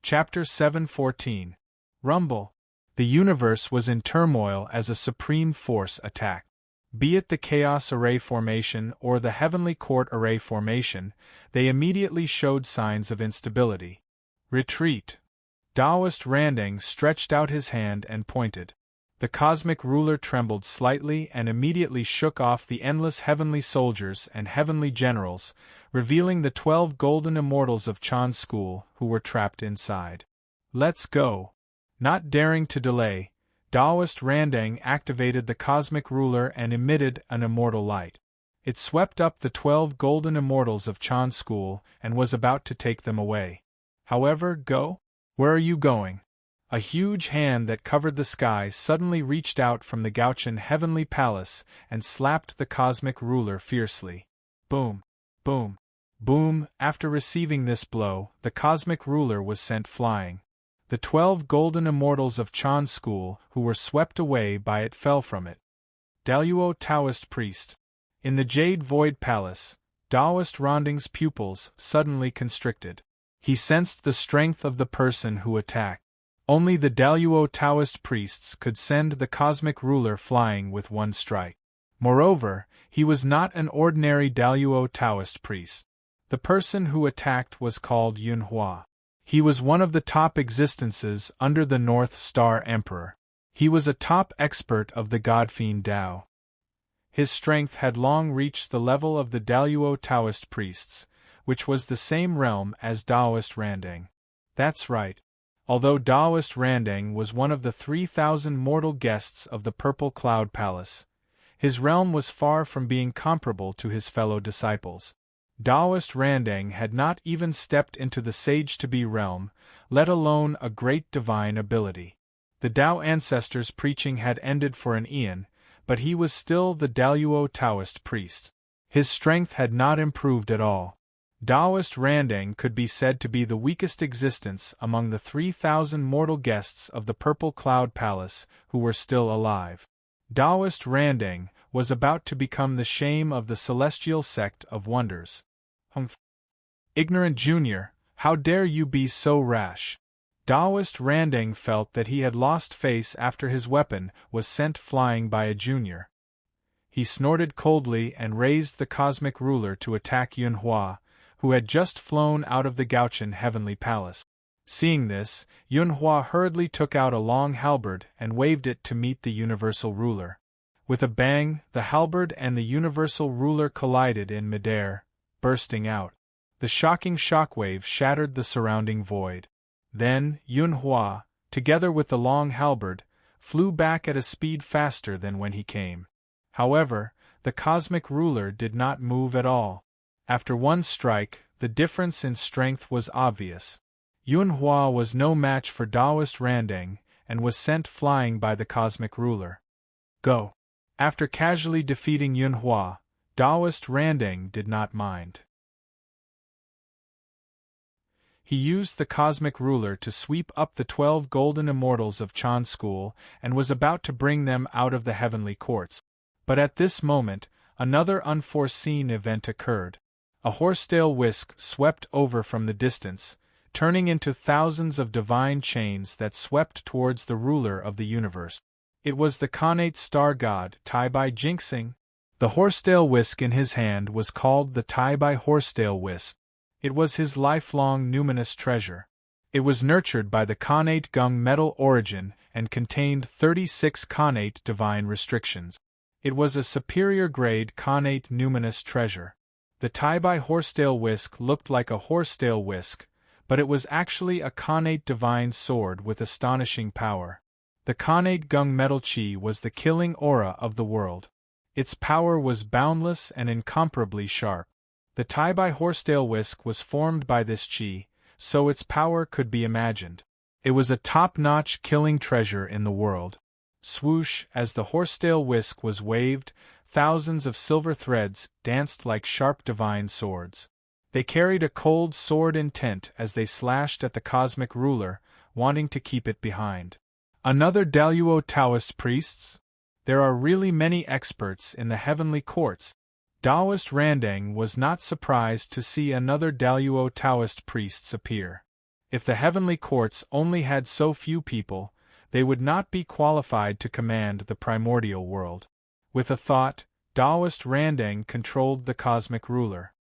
Chapter 7:14. Rumble. The universe was in turmoil as a supreme force attacked. Be it the Chaos Array formation or the Heavenly Court Array formation, they immediately showed signs of instability. Retreat. Taoist Randang stretched out his hand and pointed. The cosmic ruler trembled slightly and immediately shook off the endless heavenly soldiers and heavenly generals, revealing the 12 golden immortals of Chan school who were trapped inside. Let's go. Not daring to delay, Taoist Randang activated the cosmic ruler and emitted an immortal light. It swept up the 12 golden immortals of Chan school and was about to take them away. However, go? Where are you going? A huge hand that covered the sky suddenly reached out from the Gauchan heavenly palace and slapped the cosmic ruler fiercely. Boom! Boom! Boom! After receiving this blow, the cosmic ruler was sent flying. The 12 golden immortals of Chan school who were swept away by it fell from it. Daluo Taoist priest. In the Jade Void Palace, Taoist Randang's pupils suddenly constricted. He sensed the strength of the person who attacked. Only the Daluo Taoist priests could send the cosmic ruler flying with one strike. Moreover, he was not an ordinary Daluo Taoist priest. The person who attacked was called Yunhua. He was one of the top existences under the North Star Emperor. He was a top expert of the Godfiend Dao. His strength had long reached the level of the Daluo Taoist priests, which was the same realm as Taoist Randang. That's right. Although Taoist Randang was one of the 3,000 mortal guests of the Purple Cloud Palace, his realm was far from being comparable to his fellow disciples. Taoist Randang had not even stepped into the Sage-to-be realm, let alone a great divine ability. The Tao ancestors' preaching had ended for an eon, but he was still the Daluo Taoist priest. His strength had not improved at all. Taoist Randang could be said to be the weakest existence among the 3,000 mortal guests of the Purple Cloud Palace who were still alive. Taoist Randang was about to become the shame of the celestial sect of wonders. Humph! Ignorant junior, how dare you be so rash? Taoist Randang felt that he had lost face after his weapon was sent flying by a junior. He snorted coldly and raised the cosmic ruler to attack Yunhua, who had just flown out of the Gaochen heavenly palace. Seeing this, Yunhua hurriedly took out a long halberd and waved it to meet the universal ruler. With a bang, the halberd and the universal ruler collided in midair, bursting out. The shocking shockwave shattered the surrounding void. Then, Yunhua, together with the long halberd, flew back at a speed faster than when he came. However, the cosmic ruler did not move at all. After one strike, the difference in strength was obvious. Yunhua was no match for Taoist Randang, and was sent flying by the cosmic ruler. Go! After casually defeating Yunhua, Taoist Randang did not mind. He used the cosmic ruler to sweep up the 12 golden immortals of Chan School and was about to bring them out of the heavenly courts. But at this moment, another unforeseen event occurred. A horsetail whisk swept over from the distance, turning into thousands of divine chains that swept towards the ruler of the universe. It was the Khanate star god, Tai-Bai Jinxing. The horsetail whisk in his hand was called the Tai-Bai horsetail whisk. It was his lifelong numinous treasure. It was nurtured by the Khanate Gung metal origin and contained 36 Khanate divine restrictions. It was a superior grade Khanate numinous treasure. The Tai-Bai horsetail whisk looked like a horsetail whisk, but it was actually a Khanate divine sword with astonishing power. The Khanate Gung metal chi was the killing aura of the world. Its power was boundless and incomparably sharp. The Tai-Bai horsetail whisk was formed by this chi, so its power could be imagined. It was a top-notch killing treasure in the world. Swoosh, as the horsetail whisk was waved, thousands of silver threads danced like sharp divine swords. They carried a cold sword intent as they slashed at the cosmic ruler, wanting to keep it behind. Another Daluo Taoist priests? There are really many experts in the heavenly courts. Taoist Randang was not surprised to see another Daluo Taoist priests appear. If the heavenly courts only had so few people, they would not be qualified to command the primordial world. With a thought, Taoist Randang controlled the cosmic ruler.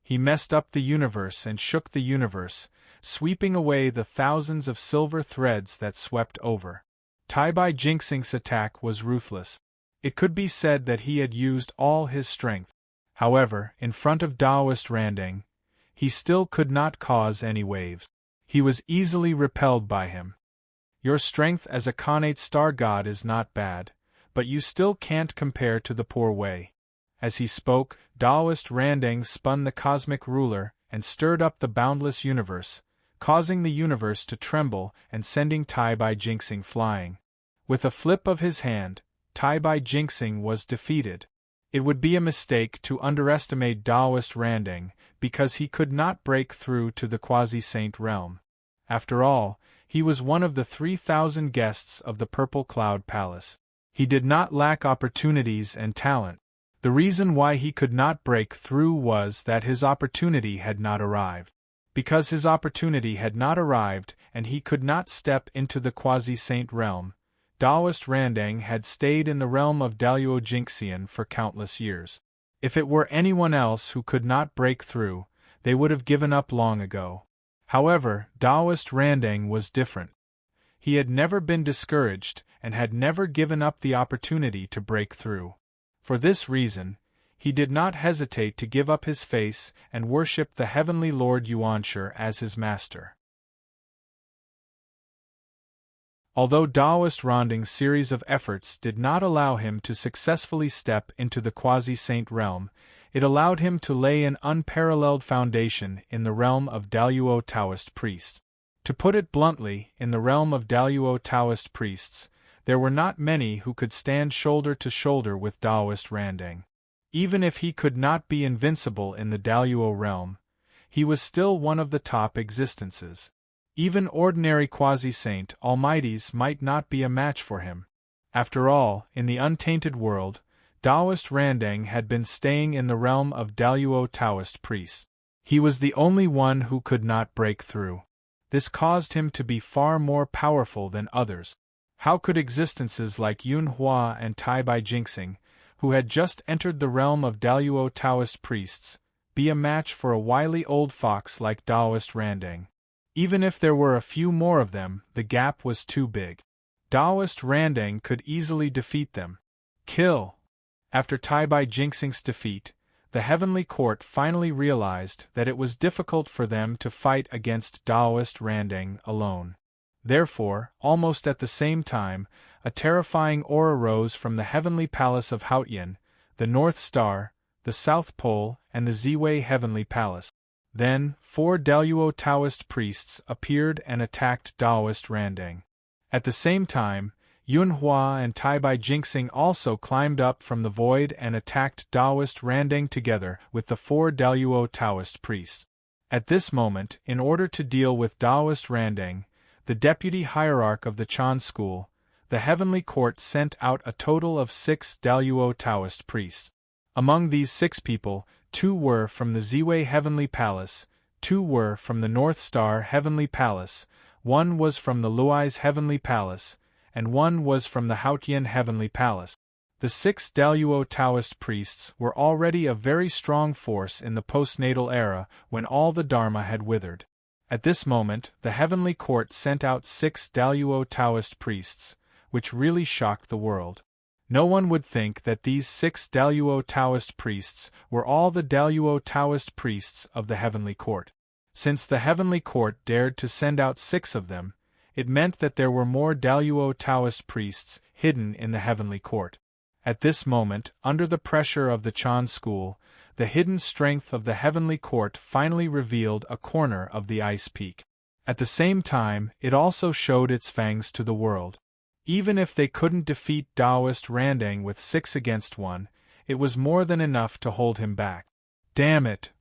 He messed up the universe and shook the universe, sweeping away the thousands of silver threads that swept over. Tai-Bai Jinxing's attack was ruthless. It could be said that he had used all his strength. However, in front of Taoist Randang, he still could not cause any waves. He was easily repelled by him. Your strength as a Khanate star god is not bad, but you still can't compare to the poor way. As he spoke, Taoist Randang spun the cosmic ruler and stirred up the boundless universe, causing the universe to tremble and sending Tai-Bai Jinxing flying. With a flip of his hand, Tai-Bai Jinxing was defeated. It would be a mistake to underestimate Taoist Randang because he could not break through to the quasi-saint realm. After all, he was one of the 3,000 guests of the Purple Cloud Palace. He did not lack opportunities and talent. The reason why he could not break through was that his opportunity had not arrived. Because his opportunity had not arrived and he could not step into the quasi-saint realm, Taoist Randang had stayed in the realm of Daluo Jinxian for countless years. If it were anyone else who could not break through, they would have given up long ago. However, Taoist Randang was different. He had never been discouraged and had never given up the opportunity to break through. For this reason, he did not hesitate to give up his face and worship the heavenly Lord Yuanshi as his master. Although Taoist Randang's series of efforts did not allow him to successfully step into the quasi-saint realm, it allowed him to lay an unparalleled foundation in the realm of Daluo Taoist priests. To put it bluntly, in the realm of Daluo Taoist priests, there were not many who could stand shoulder to shoulder with Taoist Randang. Even if he could not be invincible in the Daluo realm, he was still one of the top existences. Even ordinary quasi-saint almighties might not be a match for him. After all, in the untainted world, Taoist Randang had been staying in the realm of Daluo Taoist priests. He was the only one who could not break through. This caused him to be far more powerful than others. How could existences like Yun Hua and Tai Bai Jinxing, who had just entered the realm of Daluo Taoist priests, be a match for a wily old fox like Taoist Randang? Even if there were a few more of them, the gap was too big. Taoist Randang could easily defeat them. Kill! After Tai Bai Jinxing's defeat, the Heavenly Court finally realized that it was difficult for them to fight against Taoist Randang alone. Therefore, almost at the same time, a terrifying aura rose from the heavenly palace of Haotian, the North Star, the South Pole, and the Ziwei Heavenly Palace. Then, 4 Daluo Taoist priests appeared and attacked Taoist Randang. At the same time, Yun Hua and Tai Bai Jinxing also climbed up from the void and attacked Taoist Randang together with the 4 Daluo Taoist priests. At this moment, in order to deal with Taoist Randang, the deputy hierarch of the Chan school, the Heavenly Court sent out a total of 6 Daluo Taoist priests. Among these 6 people, 2 were from the Ziwei Heavenly Palace, 2 were from the North Star Heavenly Palace, 1 was from the Luai's Heavenly Palace, and 1 was from the Haotian Heavenly Palace. The 6 Daluo Taoist priests were already a very strong force in the postnatal era when all the Dharma had withered. At this moment, the Heavenly Court sent out 6 Daluo Taoist priests, which really shocked the world. No one would think that these 6 Daluo Taoist priests were all the Daluo Taoist priests of the Heavenly Court. Since the Heavenly Court dared to send out 6 of them, it meant that there were more Daluo Taoist priests hidden in the Heavenly Court. At this moment, under the pressure of the Chan school, the hidden strength of the Heavenly Court finally revealed a corner of the ice peak. At the same time, it also showed its fangs to the world. Even if they couldn't defeat Taoist Randang with 6 against 1, it was more than enough to hold him back. Damn it!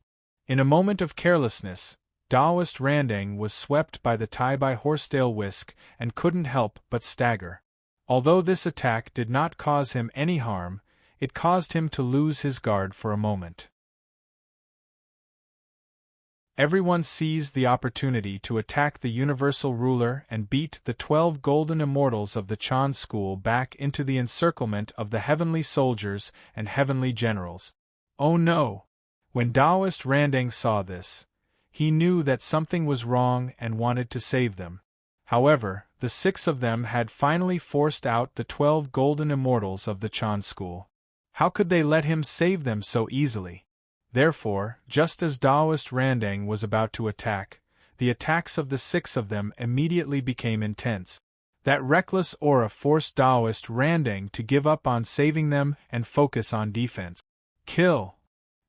In a moment of carelessness, Taoist Randang was swept by the Tai Bai horsetail whisk and couldn't help but stagger. Although this attack did not cause him any harm, it caused him to lose his guard for a moment. Everyone seized the opportunity to attack the universal ruler and beat the 12 golden immortals of the Chan school back into the encirclement of the heavenly soldiers and heavenly generals. Oh no! When Taoist Randang saw this, he knew that something was wrong and wanted to save them. However, the 6 of them had finally forced out the 12 golden immortals of the Chan school. How could they let him save them so easily? Therefore, just as Taoist Randang was about to attack, the attacks of the 6 of them immediately became intense. That reckless aura forced Taoist Randang to give up on saving them and focus on defense. Kill!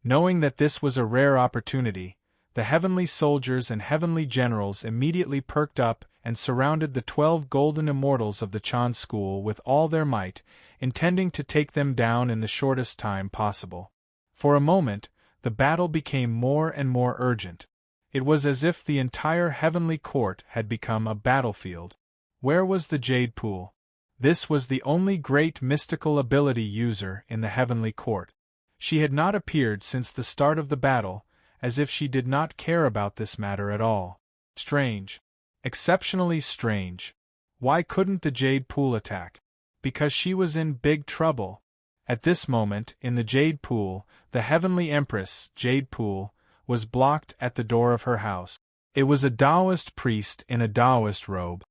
Knowing that this was a rare opportunity, the heavenly soldiers and heavenly generals immediately perked up and surrounded the 12 golden immortals of the Chan school with all their might, intending to take them down in the shortest time possible. For a moment, the battle became more and more urgent. It was as if the entire heavenly court had become a battlefield. Where was the Jade Pool? This was the only great mystical ability user in the heavenly court. She had not appeared since the start of the battle, as if she did not care about this matter at all. Strange. Exceptionally strange. Why couldn't the Jade Pool attack? Because she was in big trouble. At this moment, in the Jade Pool, the Heavenly Empress, Jade Pool, was blocked at the door of her house. It was a Taoist priest in a Taoist robe.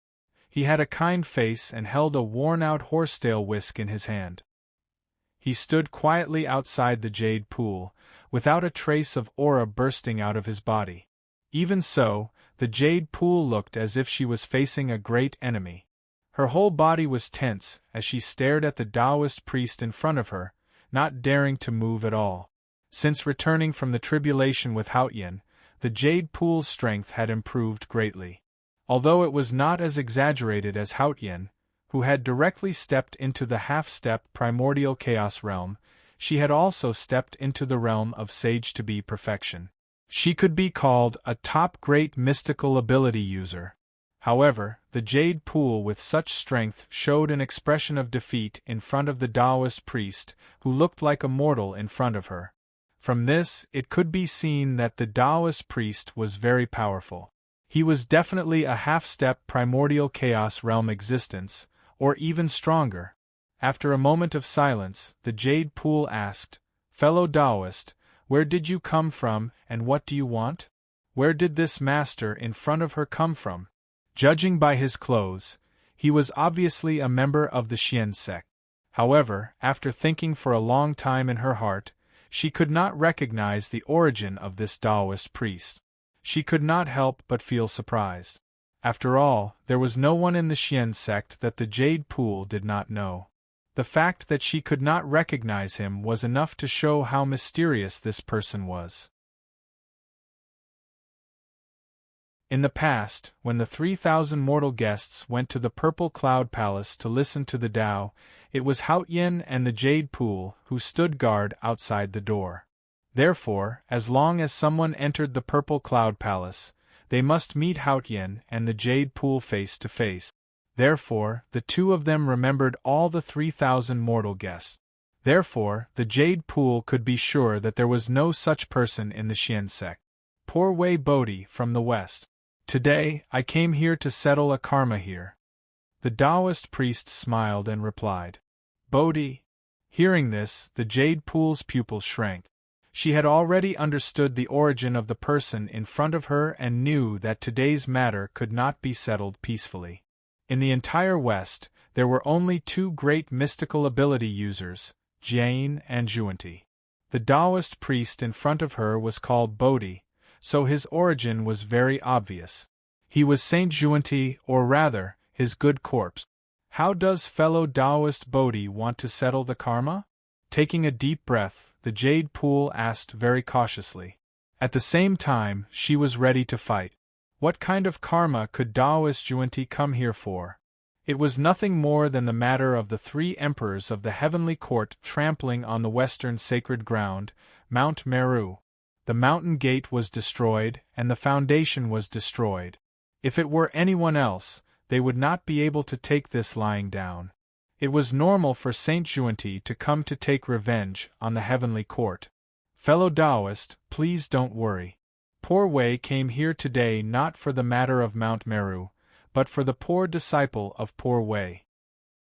He had a kind face and held a worn-out horsetail whisk in his hand. He stood quietly outside the Jade Pool, without a trace of aura bursting out of his body. Even so, the Jade Pool looked as if she was facing a great enemy. Her whole body was tense as she stared at the Taoist priest in front of her, not daring to move at all. Since returning from the tribulation with Haotian, the Jade Pool's strength had improved greatly. Although it was not as exaggerated as Haotian, who had directly stepped into the half-step primordial chaos realm, she had also stepped into the realm of sage-to-be perfection. She could be called a top-grade mystical ability user. However, the jade pool with such strength showed an expression of defeat in front of the Taoist priest, who looked like a mortal in front of her. From this, it could be seen that the Taoist priest was very powerful. He was definitely a half-step primordial chaos realm existence, or even stronger. After a moment of silence, the jade pool asked, "Fellow Taoist, where did you come from and what do you want? Where did this master in front of her come from?" Judging by his clothes, he was obviously a member of the Xian sect. However, after thinking for a long time in her heart, she could not recognize the origin of this Taoist priest. She could not help but feel surprised. After all, there was no one in the Xian sect that the jade pool did not know. The fact that she could not recognize him was enough to show how mysterious this person was. In the past, when the 3,000 mortal guests went to the Purple Cloud Palace to listen to the Tao, it was Haotian and the Jade Pool who stood guard outside the door. Therefore, as long as someone entered the Purple Cloud Palace, they must meet Haotian and the Jade Pool face to face. Therefore, the two of them remembered all the 3,000 mortal guests. Therefore, the Jade Pool could be sure that there was no such person in the Xian sect. Poor Wei Bodhi from the west. Today, I came here to settle a karma here. The Taoist priest smiled and replied. Bodhi. Hearing this, the Jade Pool's pupils shrank. She had already understood the origin of the person in front of her and knew that today's matter could not be settled peacefully. In the entire West, there were only two great mystical ability users, Jian and Zhuanti. The Taoist priest in front of her was called Bodhi, so his origin was very obvious. He was Saint Zhuanti, or rather, his good corpse. How does fellow Taoist Bodhi want to settle the karma? Taking a deep breath, the Jade Pool asked very cautiously. At the same time, she was ready to fight. What kind of karma could Taoist Zhuanti come here for? It was nothing more than the matter of the three emperors of the heavenly court trampling on the western sacred ground, Mount Meru. The mountain gate was destroyed, and the foundation was destroyed. If it were anyone else, they would not be able to take this lying down. It was normal for Saint Zhuanti to come to take revenge on the heavenly court. Fellow Taoist, please don't worry. Poor Wei came here today not for the matter of Mount Meru, but for the poor disciple of poor Wei.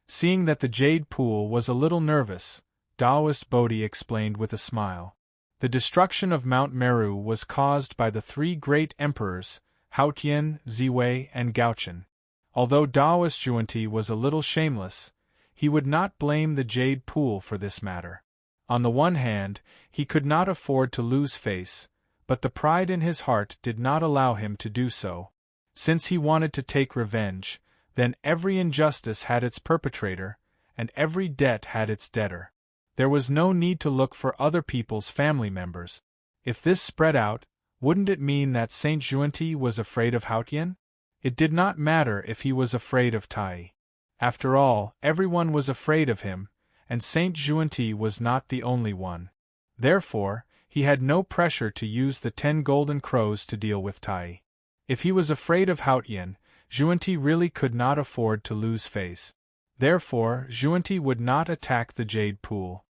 Seeing that the Jade Pool was a little nervous, Taoist Bodhi explained with a smile. The destruction of Mount Meru was caused by the three great emperors, Haotian, Ziwei, and Gaochen. Although Taoist Zhuanti was a little shameless, he would not blame the Jade Pool for this matter. On the one hand, he could not afford to lose face, but the pride in his heart did not allow him to do so. Since he wanted to take revenge, then every injustice had its perpetrator, and every debt had its debtor. There was no need to look for other people's family members. If this spread out, wouldn't it mean that Saint Zhuanti was afraid of Haotian? It did not matter if he was afraid of Tai. After all, everyone was afraid of him, and Saint Zhuanti was not the only one. Therefore, he had no pressure to use the 10 golden crows to deal with Tai. If he was afraid of Haotian, Zhuanti really could not afford to lose face. Therefore, Zhuanti would not attack the Jade Pool.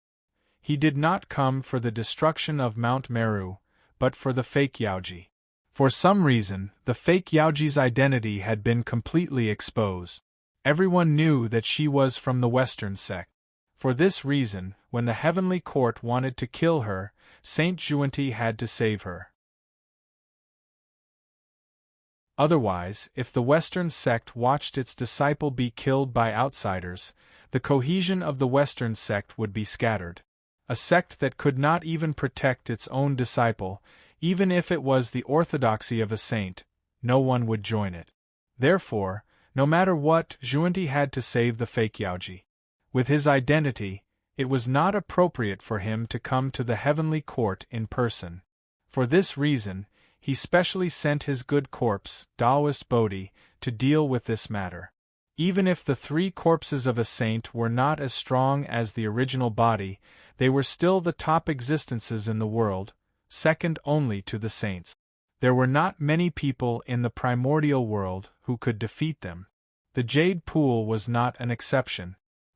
He did not come for the destruction of Mount Meru, but for the fake Yaoji. For some reason, the fake Yaoji's identity had been completely exposed. Everyone knew that she was from the Western sect. For this reason, when the heavenly court wanted to kill her, Saint Zhuanti had to save her. Otherwise, if the Western sect watched its disciple be killed by outsiders, the cohesion of the Western sect would be scattered. A sect that could not even protect its own disciple, even if it was the orthodoxy of a saint, no one would join it. Therefore, no matter what, Zhuanti had to save the fake Yaoji. With his identity, it was not appropriate for him to come to the heavenly court in person. For this reason, he specially sent his good corpse, Taoist Bodhi, to deal with this matter. Even if the 3 corpses of a saint were not as strong as the original body, they were still the top existences in the world, second only to the saints. There were not many people in the primordial world who could defeat them. The Jade Pool was not an exception.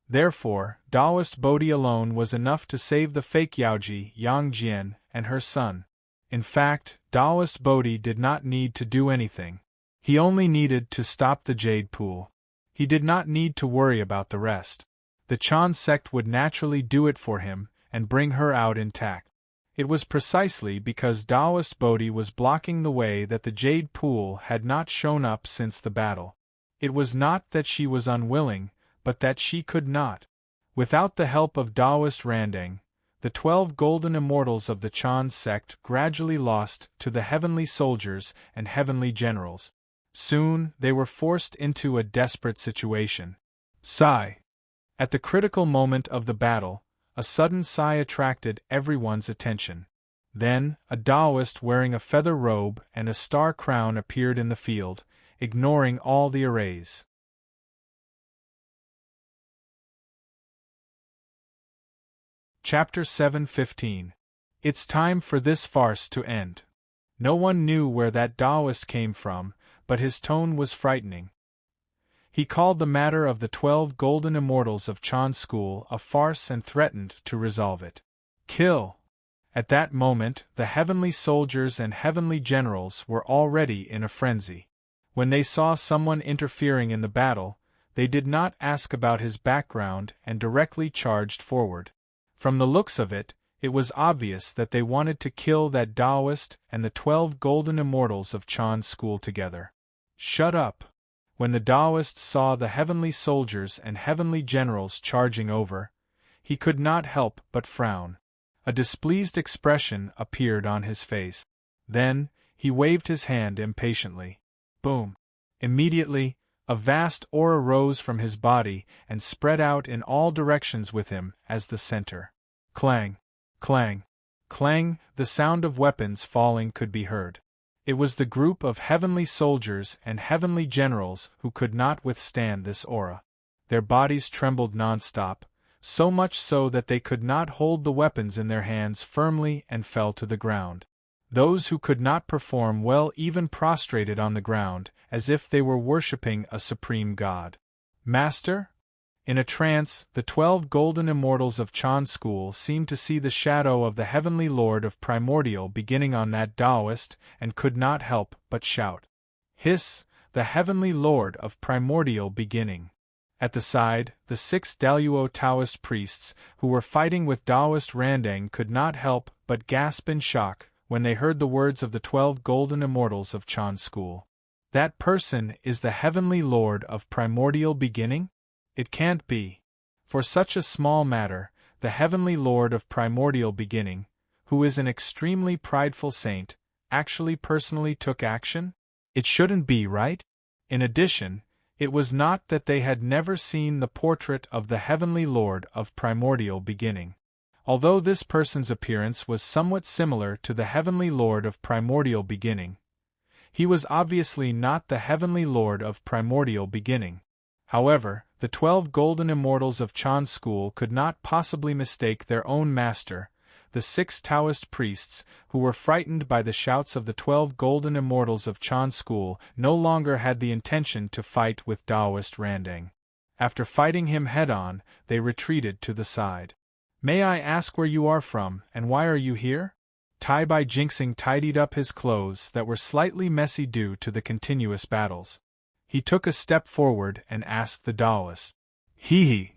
Therefore, Taoist Bodhi alone was enough to save the fake Yaoji, Yang Jian, and her son. In fact, Taoist Bodhi did not need to do anything. He only needed to stop the Jade Pool. He did not need to worry about the rest. The Chan sect would naturally do it for him and bring her out intact. It was precisely because Taoist Bodhi was blocking the way that the Jade Pool had not shown up since the battle. It was not that she was unwilling, but that she could not. Without the help of Taoist Randang, the 12 golden immortals of the Chan sect gradually lost to the heavenly soldiers and heavenly generals. Soon, they were forced into a desperate situation. Sigh. At the critical moment of the battle, a sudden sigh attracted everyone's attention. Then, a Taoist wearing a feather robe and a star crown appeared in the field, ignoring all the arrays. Chapter 7:15. It's time for this farce to end. No one knew where that Taoist came from, but his tone was frightening. He called the matter of the 12 golden immortals of Chan school a farce and threatened to resolve it. Kill! At that moment, the heavenly soldiers and heavenly generals were already in a frenzy. When they saw someone interfering in the battle, they did not ask about his background and directly charged forward. From the looks of it, it was obvious that they wanted to kill that Taoist and the 12 golden immortals of Chan school together. Shut up! When the Taoist saw the heavenly soldiers and heavenly generals charging over, he could not help but frown. A displeased expression appeared on his face. Then, he waved his hand impatiently. Boom! Immediately, a vast aura rose from his body and spread out in all directions with him as the center. Clang! Clang! Clang! The sound of weapons falling could be heard. It was the group of heavenly soldiers and heavenly generals who could not withstand this aura. Their bodies trembled non-stop, so much so that they could not hold the weapons in their hands firmly and fell to the ground. Those who could not perform well even prostrated on the ground, as if they were worshipping a supreme god. Master? In a trance, the 12 golden immortals of Chan school seemed to see the shadow of the heavenly lord of primordial beginning on that Taoist and could not help but shout. Hiss, the heavenly lord of primordial beginning. At the side, the 6 Daluo Taoist priests who were fighting with Taoist Randang could not help but gasp in shock when they heard the words of the 12 golden immortals of Chan school. That person is the heavenly lord of primordial beginning? It can't be. For such a small matter, the heavenly lord of primordial beginning, who is an extremely prideful saint, actually personally took action? It shouldn't be, right? In addition, it was not that they had never seen the portrait of the heavenly lord of primordial beginning. Although this person's appearance was somewhat similar to the heavenly lord of primordial beginning, he was obviously not the heavenly lord of primordial beginning. However, the 12 golden immortals of Chan school could not possibly mistake their own master. The 6 Taoist priests, who were frightened by the shouts of the 12 golden immortals of Chan school, no longer had the intention to fight with Taoist Randang. After fighting him head-on, they retreated to the side. May I ask where you are from, and why are you here? Tai Bai Jinxing tidied up his clothes that were slightly messy due to the continuous battles. He took a step forward and asked the Taoist. Hee.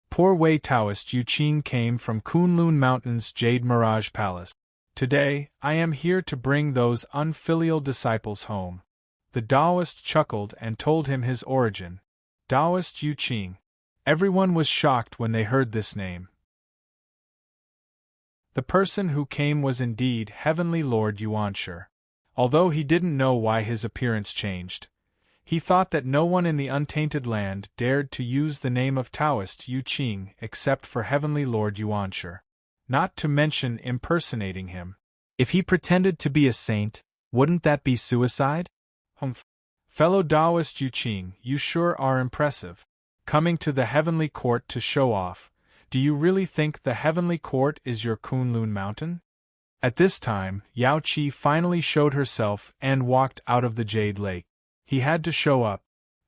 Poor Wei Taoist Yu Qing came from Kunlun Mountain's Jade Mirage Palace. Today, I am here to bring those unfilial disciples home. The Taoist chuckled and told him his origin. Taoist Yu Qing. Everyone was shocked when they heard this name. The person who came was indeed Heavenly Lord Yuanshi. Although he didn't know why his appearance changed, he thought that no one in the untainted land dared to use the name of Taoist Yu Qing except for Heavenly Lord Yuanshi, not to mention impersonating him. If he pretended to be a saint, Wouldn't that be suicide? Humph. Fellow Taoist Yu Qing, you sure are impressive. Coming to the heavenly court to show off. Do you really think the heavenly court is your Kunlun mountain? At this time, Yao Qi finally showed herself and walked out of the Jade Lake. He had to show up.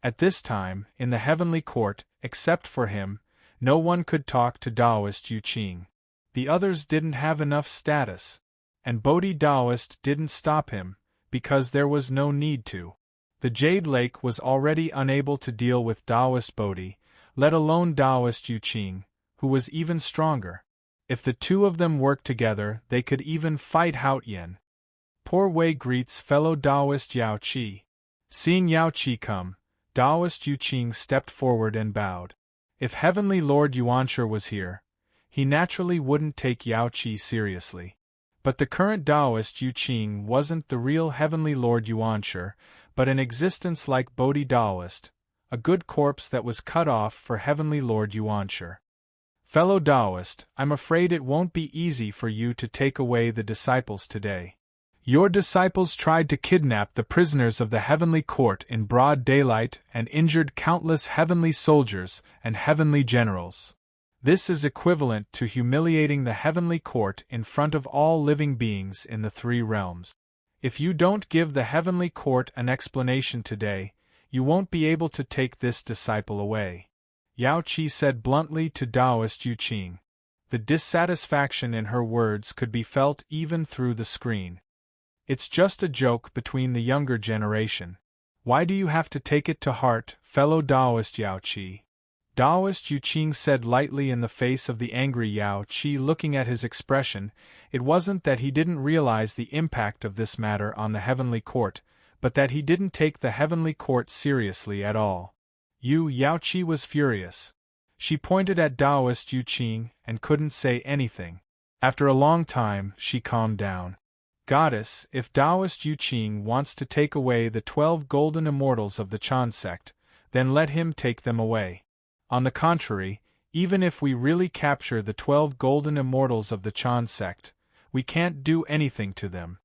At this time, in the heavenly court, except for him, no one could talk to Taoist Yu Qing. The others didn't have enough status. And Bodhi Taoist didn't stop him, because there was no need to. The Jade Lake was already unable to deal with Taoist Bodhi, let alone Taoist Yu Qing, who was even stronger. If the two of them worked together, they could even fight Hao Yen. Poor Wei greets fellow Taoist Yao Qi. Seeing Yao Qi come, Taoist Yu Qing stepped forward and bowed. If Heavenly Lord Yuanshi was here, he naturally wouldn't take Yao Qi seriously. But the current Taoist Yu Qing wasn't the real Heavenly Lord Yuanshi, but an existence like Bodhi Taoist, a good corpse that was cut off for Heavenly Lord Yuanshi. Fellow Taoist, I'm afraid it won't be easy for you to take away the disciples today. Your disciples tried to kidnap the prisoners of the heavenly court in broad daylight and injured countless heavenly soldiers and heavenly generals. This is equivalent to humiliating the heavenly court in front of all living beings in the three realms. If you don't give the heavenly court an explanation today, you won't be able to take this disciple away. Yao Qi said bluntly to Taoist Yu Qing. The dissatisfaction in her words could be felt even through the screen. It's just a joke between the younger generation. Why do you have to take it to heart, fellow Taoist Yao Qi? Taoist Yu Qing said lightly in the face of the angry Yao Qi, looking at his expression. It wasn't that he didn't realize the impact of this matter on the heavenly court, but that he didn't take the heavenly court seriously at all. Yao Qi was furious. She pointed at Taoist Yu Qing and couldn't say anything. After a long time, she calmed down. Goddess, if Taoist Yu Qing wants to take away the 12 golden immortals of the Chan sect, then let him take them away. On the contrary, even if we really capture the 12 golden immortals of the Chan sect, we can't do anything to them.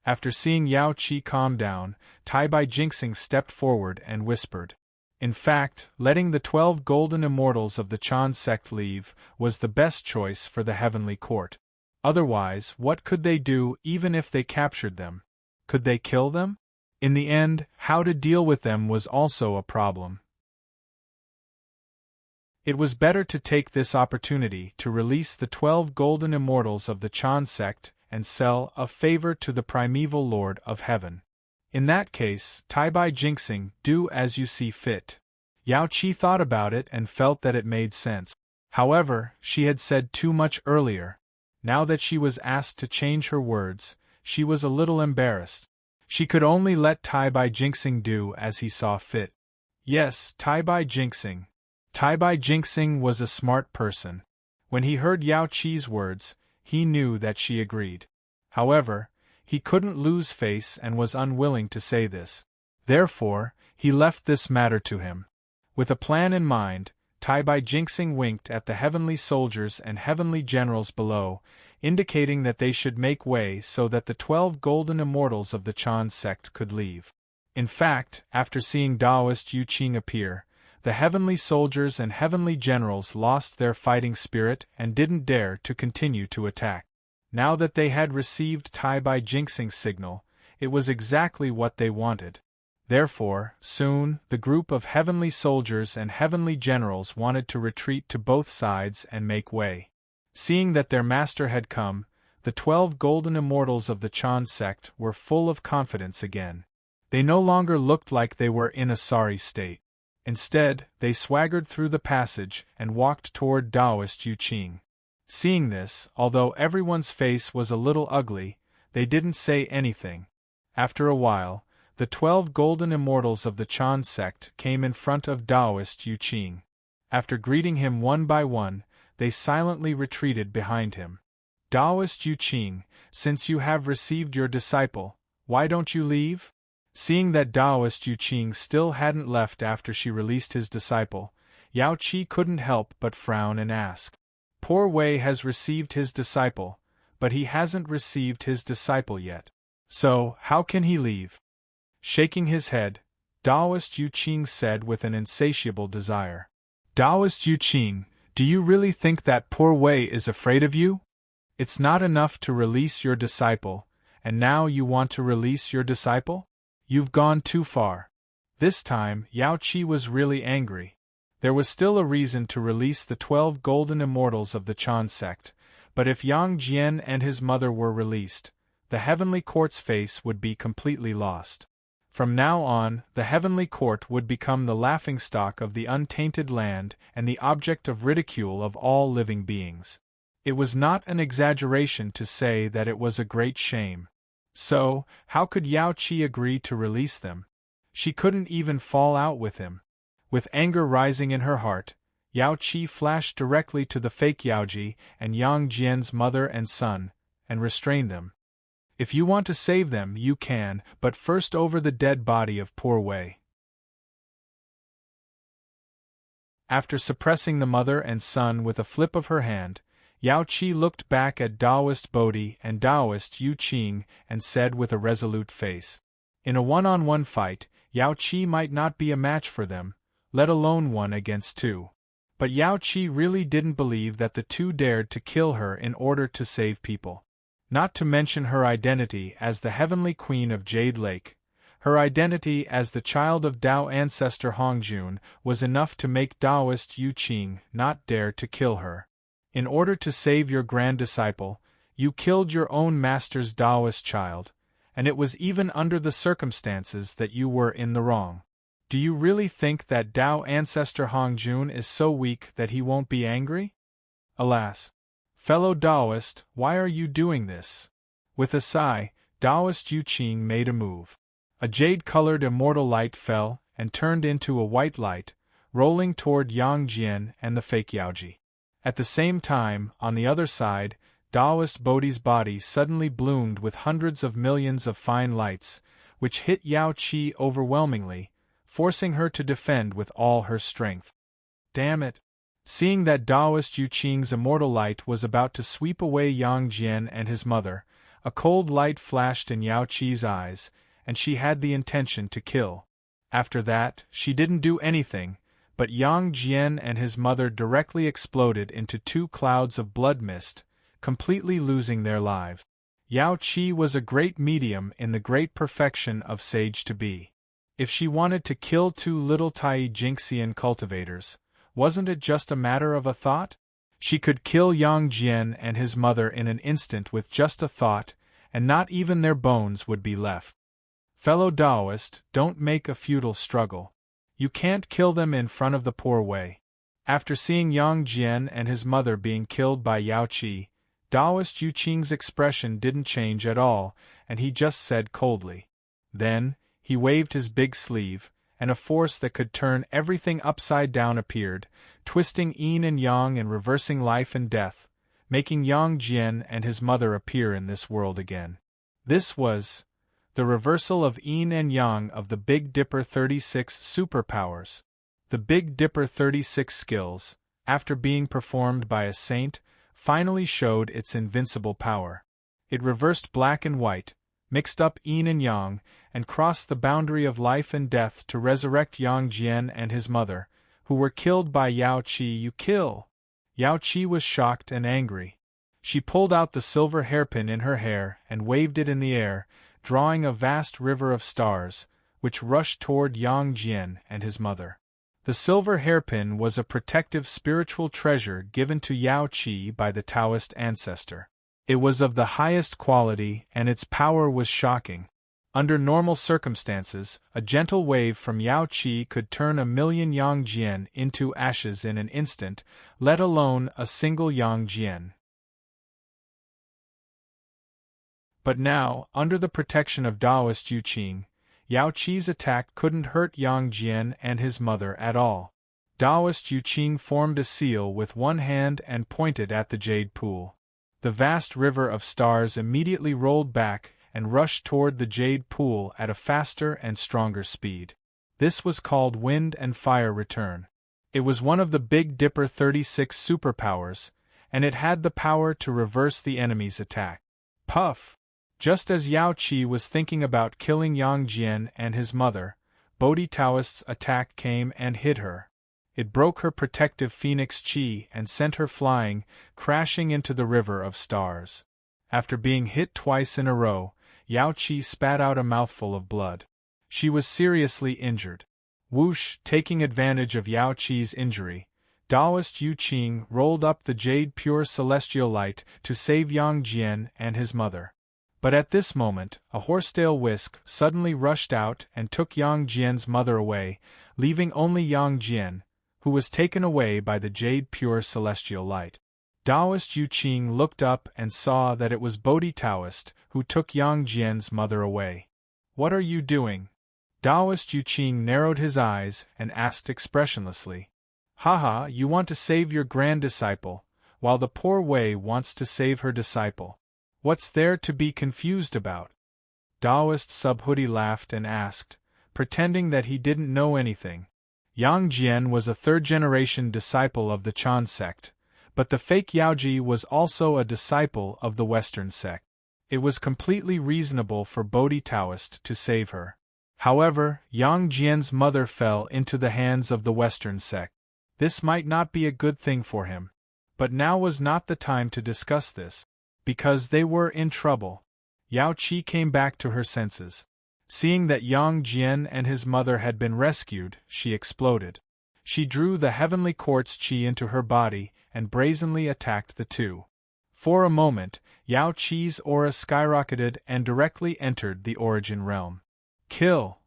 After seeing Yao Qi calm down, Tai Bai Jinxing stepped forward and whispered. In fact, letting the 12 golden immortals of the Chan sect leave was the best choice for the heavenly court. Otherwise, what could they do even if they captured them? Could they kill them? In the end, how to deal with them was also a problem. It was better to take this opportunity to release the 12 golden immortals of the Chan sect and sell a favor to the primeval Lord of Heaven. In that case, Tai Bai Jinxing, do as you see fit. Yao Qi thought about it and felt that it made sense. However, she had said too much earlier. Now that she was asked to change her words, she was a little embarrassed. She could only let Tai Bai Jinxing do as he saw fit. Yes, Tai Bai Jinxing. Tai Bai Jinxing was a smart person. When he heard Yao Qi's words, he knew that she agreed. However, he couldn't lose face and was unwilling to say this. Therefore, he left this matter to him. With a plan in mind, Tai Bai Jinxing winked at the heavenly soldiers and heavenly generals below, indicating that they should make way so that the 12 golden immortals of the Chan sect could leave. In fact, after seeing Taoist Yu Qing appear, the heavenly soldiers and heavenly generals lost their fighting spirit and didn't dare to continue to attack. Now that they had received Tai Bai Jinxing's signal, it was exactly what they wanted. Therefore, soon, the group of heavenly soldiers and heavenly generals wanted to retreat to both sides and make way. Seeing that their master had come, the 12 golden immortals of the Chan sect were full of confidence again. They no longer looked like they were in a sorry state. Instead, they swaggered through the passage and walked toward Taoist Yu Qing. Seeing this, although everyone's face was a little ugly, they didn't say anything. After a while, the 12 golden immortals of the Chan sect came in front of Taoist Yu Qing. After greeting him one by one, they silently retreated behind him. Taoist Yu Qing, since you have received your disciple, why don't you leave? Seeing that Taoist Yu Qing still hadn't left after she released his disciple, Yao Qi couldn't help but frown and ask. Poor Wei has received his disciple, but he hasn't received his disciple yet. So, how can he leave? Shaking his head, Taoist Yu Qing said with an insatiable desire. Taoist Yu Qing, do you really think that poor Wei is afraid of you? It's not enough to release your disciple, and now you want to release your disciple? You've gone too far. This time, Yao Qi was really angry. There was still a reason to release the 12 golden immortals of the Chan sect, but if Yang Jian and his mother were released, the heavenly court's face would be completely lost. From now on, the heavenly court would become the laughingstock of the untainted land and the object of ridicule of all living beings. It was not an exaggeration to say that it was a great shame. So, how could Yao Qi agree to release them? She couldn't even fall out with him. With anger rising in her heart, Yao Qi flashed directly to the fake Yaoji and Yang Jian's mother and son, and restrained them. If you want to save them, you can, but first over the dead body of poor Wei. After suppressing the mother and son with a flip of her hand, Yao Qi looked back at Taoist Bodhi and Taoist Yu Qing and said with a resolute face, in a one-on-one fight, Yao Qi might not be a match for them, let alone 1 against 2. But Yao Qi really didn't believe that the two dared to kill her in order to save people. Not to mention her identity as the Heavenly Queen of Jade Lake, her identity as the child of Tao ancestor Hongjun was enough to make Taoist Yu Qing not dare to kill her. In order to save your grand disciple, you killed your own master's Taoist child, and it was even under the circumstances that you were in the wrong. Do you really think that Tao ancestor Hongjun is so weak that he won't be angry? Alas! Fellow Taoist, why are you doing this? With a sigh, Taoist Yu Qing made a move. A jade-colored immortal light fell and turned into a white light, rolling toward Yang Jian and the fake Yaoji. At the same time, on the other side, Taoist Bodhi's body suddenly bloomed with hundreds of millions of fine lights, which hit Yao Qi overwhelmingly, forcing her to defend with all her strength. Damn it! Seeing that Taoist Yu Qing's immortal light was about to sweep away Yang Jian and his mother, a cold light flashed in Yao Qi's eyes, and she had the intention to kill. After that, she didn't do anything, but Yang Jian and his mother directly exploded into 2 clouds of blood mist, completely losing their lives. Yao Qi was a great medium in the great perfection of sage-to-be. If she wanted to kill 2 little Tai Jinxian cultivators, wasn't it just a matter of a thought? She could kill Yang Jian and his mother in an instant with just a thought, and not even their bones would be left. Fellow Taoist, don't make a futile struggle. You can't kill them in front of the poor Wei. After seeing Yang Jian and his mother being killed by Yao Qi, Taoist Yu Qing's expression didn't change at all, and he just said coldly. Then, he waved his big sleeve, and a force that could turn everything upside down appeared, twisting yin and yang and reversing life and death, making Yang Jian and his mother appear in this world again. This was the reversal of yin and yang of the Big Dipper 36 superpowers. The Big Dipper 36 skills, after being performed by a saint, finally showed its invincible power. It reversed black and white, mixed up yin and yang, and crossed the boundary of life and death to resurrect Yang Jian and his mother, who were killed by Yao Qi. You kill! Yao Qi was shocked and angry. She pulled out the silver hairpin in her hair and waved it in the air, drawing a vast river of stars, which rushed toward Yang Jian and his mother. The silver hairpin was a protective spiritual treasure given to Yao Qi by the Taoist ancestor. It was of the highest quality and its power was shocking. Under normal circumstances, a gentle wave from Yao Qi could turn 1,000,000 Yang Jian into ashes in an instant, let alone a single Yang Jian. But now, under the protection of Taoist Yu Qing, Yao Qi's attack couldn't hurt Yang Jian and his mother at all. Taoist Yu Qing formed a seal with one hand and pointed at the jade pool. The vast river of stars immediately rolled back and rushed toward the jade pool at a faster and stronger speed. This was called Wind and Fire Return. It was one of the Big Dipper 36 superpowers, and it had the power to reverse the enemy's attack. Puff! Just as Yao Qi was thinking about killing Yang Jian and his mother, Bodhi Taoist's attack came and hit her. It broke her protective phoenix chi and sent her flying, crashing into the river of stars. After being hit twice in a row, Yao Qi spat out a mouthful of blood. She was seriously injured. Whoosh, taking advantage of Yao Qi's injury, Taoist Yu Qing rolled up the jade pure celestial light to save Yang Jian and his mother. But at this moment, a horsetail whisk suddenly rushed out and took Yang Jian's mother away, leaving only Yang Jian, who was taken away by the jade pure celestial light. Taoist Yu Qing looked up and saw that it was Bodhi Taoist who took Yang Jian's mother away. "What are you doing?" Taoist Yu Qing narrowed his eyes and asked expressionlessly. "Haha, you want to save your grand disciple, while the poor Wei wants to save her disciple. What's there to be confused about?" Taoist Subhuti laughed and asked, pretending that he didn't know anything. Yang Jian was a third-generation disciple of the Chan sect, but the fake Yaoji was also a disciple of the Western sect. It was completely reasonable for Bodhi Taoist to save her. However, Yang Jian's mother fell into the hands of the Western sect. This might not be a good thing for him. But now was not the time to discuss this, because they were in trouble. Yao Qi came back to her senses. Seeing that Yang Jian and his mother had been rescued, she exploded. She drew the heavenly quartz qi into her body and brazenly attacked the two. For a moment, Yao Qi's aura skyrocketed and directly entered the origin realm. Kill!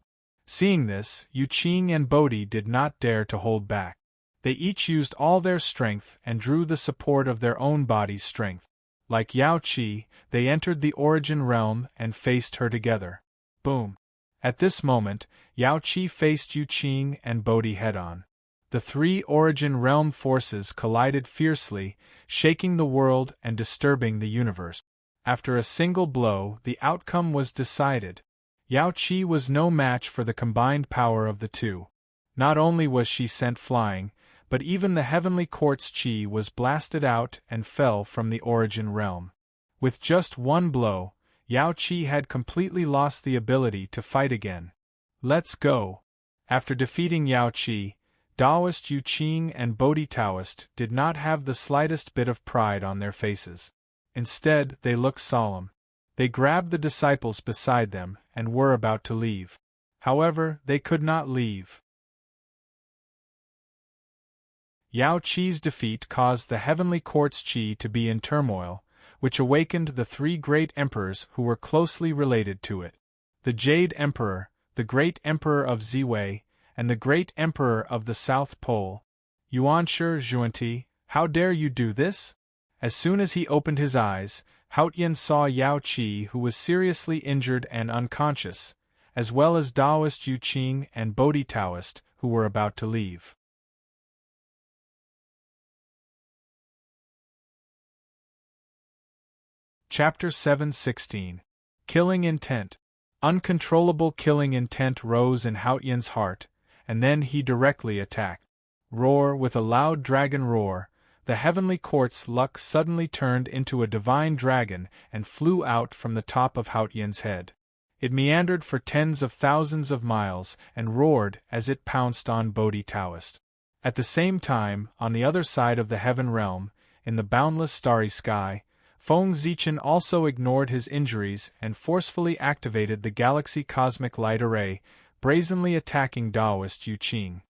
Seeing this, Yu Qing and Bodhi did not dare to hold back. They each used all their strength and drew the support of their own body's strength. Like Yao Qi, they entered the origin realm and faced her together. Boom! At this moment, Yao Qi faced Yu Qing and Bodhi head-on. The three origin realm forces collided fiercely, shaking the world and disturbing the universe. After a single blow, the outcome was decided. Yao Qi was no match for the combined power of the two. Not only was she sent flying, but even the heavenly quartz qi was blasted out and fell from the origin realm. With just one blow, Yao Qi had completely lost the ability to fight again. Let's go! After defeating Yao Qi, Taoist Yu Qing and Bodhi Taoist did not have the slightest bit of pride on their faces. Instead, they looked solemn. They grabbed the disciples beside them and were about to leave. However, they could not leave. Yao Qi's defeat caused the heavenly quartz qi to be in turmoil, which awakened the three great emperors who were closely related to it. The Jade Emperor, the Great Emperor of Ziwei, and the Great Emperor of the South Pole. Yuanshi Zhuanti, how dare you do this? As soon as he opened his eyes, Haotian saw Yao Qi, who was seriously injured and unconscious, as well as Taoist Yu Qing and Bodhi Taoist, who were about to leave. Chapter 7:16. Killing Intent. Uncontrollable killing intent rose in Haotian's heart, and then he directly attacked. Roar with a loud dragon roar, the heavenly quartz luck suddenly turned into a divine dragon and flew out from the top of Haotian's head. It meandered for tens of thousands of miles and roared as it pounced on Bodhi Taoist. At the same time, on the other side of the heaven realm, in the boundless starry sky, Feng Zichen also ignored his injuries and forcefully activated the Galaxy Cosmic Light Array, brazenly attacking Taoist Yu Qing.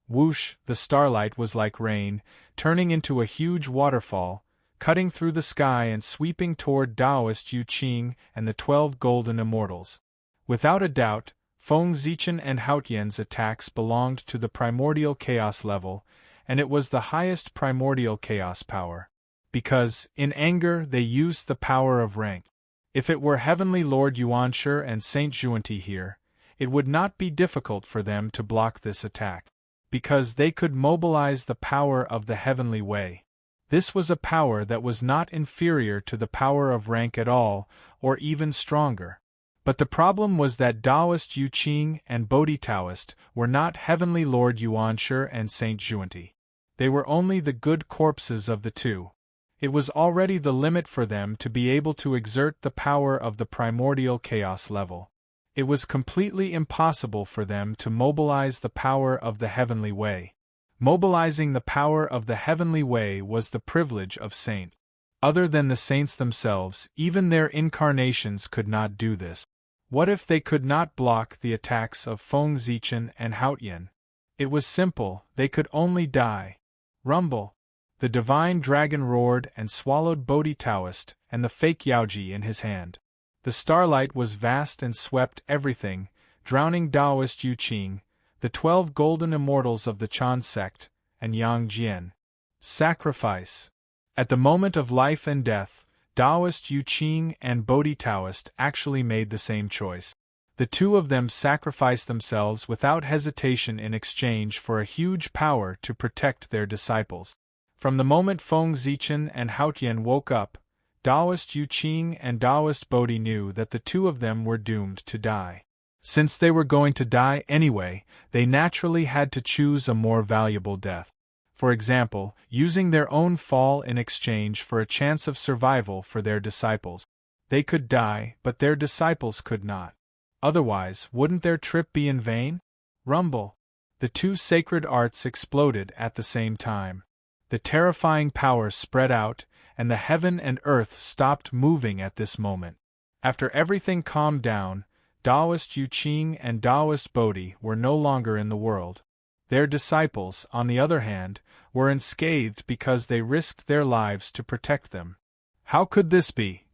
Whoosh, the starlight was like rain, turning into a huge waterfall, cutting through the sky and sweeping toward Taoist Yu Qing and the 12 golden immortals. Without a doubt, Feng Zichen and Haotian's attacks belonged to the primordial chaos level, and it was the highest primordial chaos power. Because, in anger, they used the power of rank. If it were Heavenly Lord Yuanshi and Saint Zhuanti here, it would not be difficult for them to block this attack. Because they could mobilize the power of the Heavenly Way. This was a power that was not inferior to the power of rank at all, or even stronger. But the problem was that Taoist Yu Qing and Bodhi Taoist were not Heavenly Lord Yuanshi and Saint Zhuanti. They were only the good corpses of the two. It was already the limit for them to be able to exert the power of the primordial chaos level. It was completely impossible for them to mobilize the power of the heavenly way. Mobilizing the power of the heavenly way was the privilege of saints. Other than the saints themselves, even their incarnations could not do this. What if they could not block the attacks of Feng Zichen and Haotian? It was simple, they could only die. Rumble! The divine dragon roared and swallowed Bodhi Taoist and the fake Yaoji in his hand. The starlight was vast and swept everything, drowning Taoist Yu Qing, the 12 golden immortals of the Chan sect, and Yang Jian. Sacrifice. At the moment of life and death, Taoist Yu Qing and Bodhi Taoist actually made the same choice. The two of them sacrificed themselves without hesitation in exchange for a huge power to protect their disciples. From the moment Feng Zichen and Haotian woke up, Taoist Yu Qing and Taoist Bodhi knew that the two of them were doomed to die. Since they were going to die anyway, they naturally had to choose a more valuable death. For example, using their own fall in exchange for a chance of survival for their disciples. They could die, but their disciples could not. Otherwise, wouldn't their trip be in vain? Rumble! The two sacred arts exploded at the same time. The terrifying power spread out, and the heaven and earth stopped moving at this moment. After everything calmed down, Taoist Yu Qing and Taoist Bodhi were no longer in the world. Their disciples, on the other hand, were unscathed because they risked their lives to protect them. How could this be?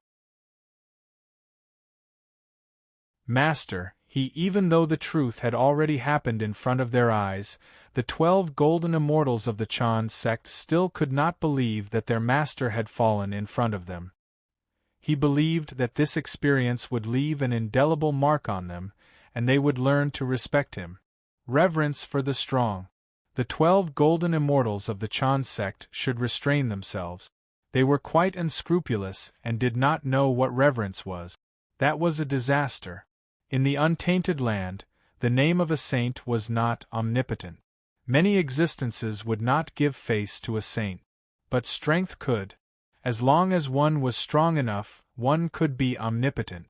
Master, even though the truth had already happened in front of their eyes, the 12 golden immortals of the Chan sect still could not believe that their master had fallen in front of them. He believed that this experience would leave an indelible mark on them, and they would learn to respect him. Reverence for the strong. The 12 golden immortals of the Chan sect should restrain themselves. They were quite unscrupulous and did not know what reverence was. That was a disaster. In the untainted land, the name of a saint was not omnipotent. Many existences would not give face to a saint. But strength could. As long as one was strong enough, one could be omnipotent.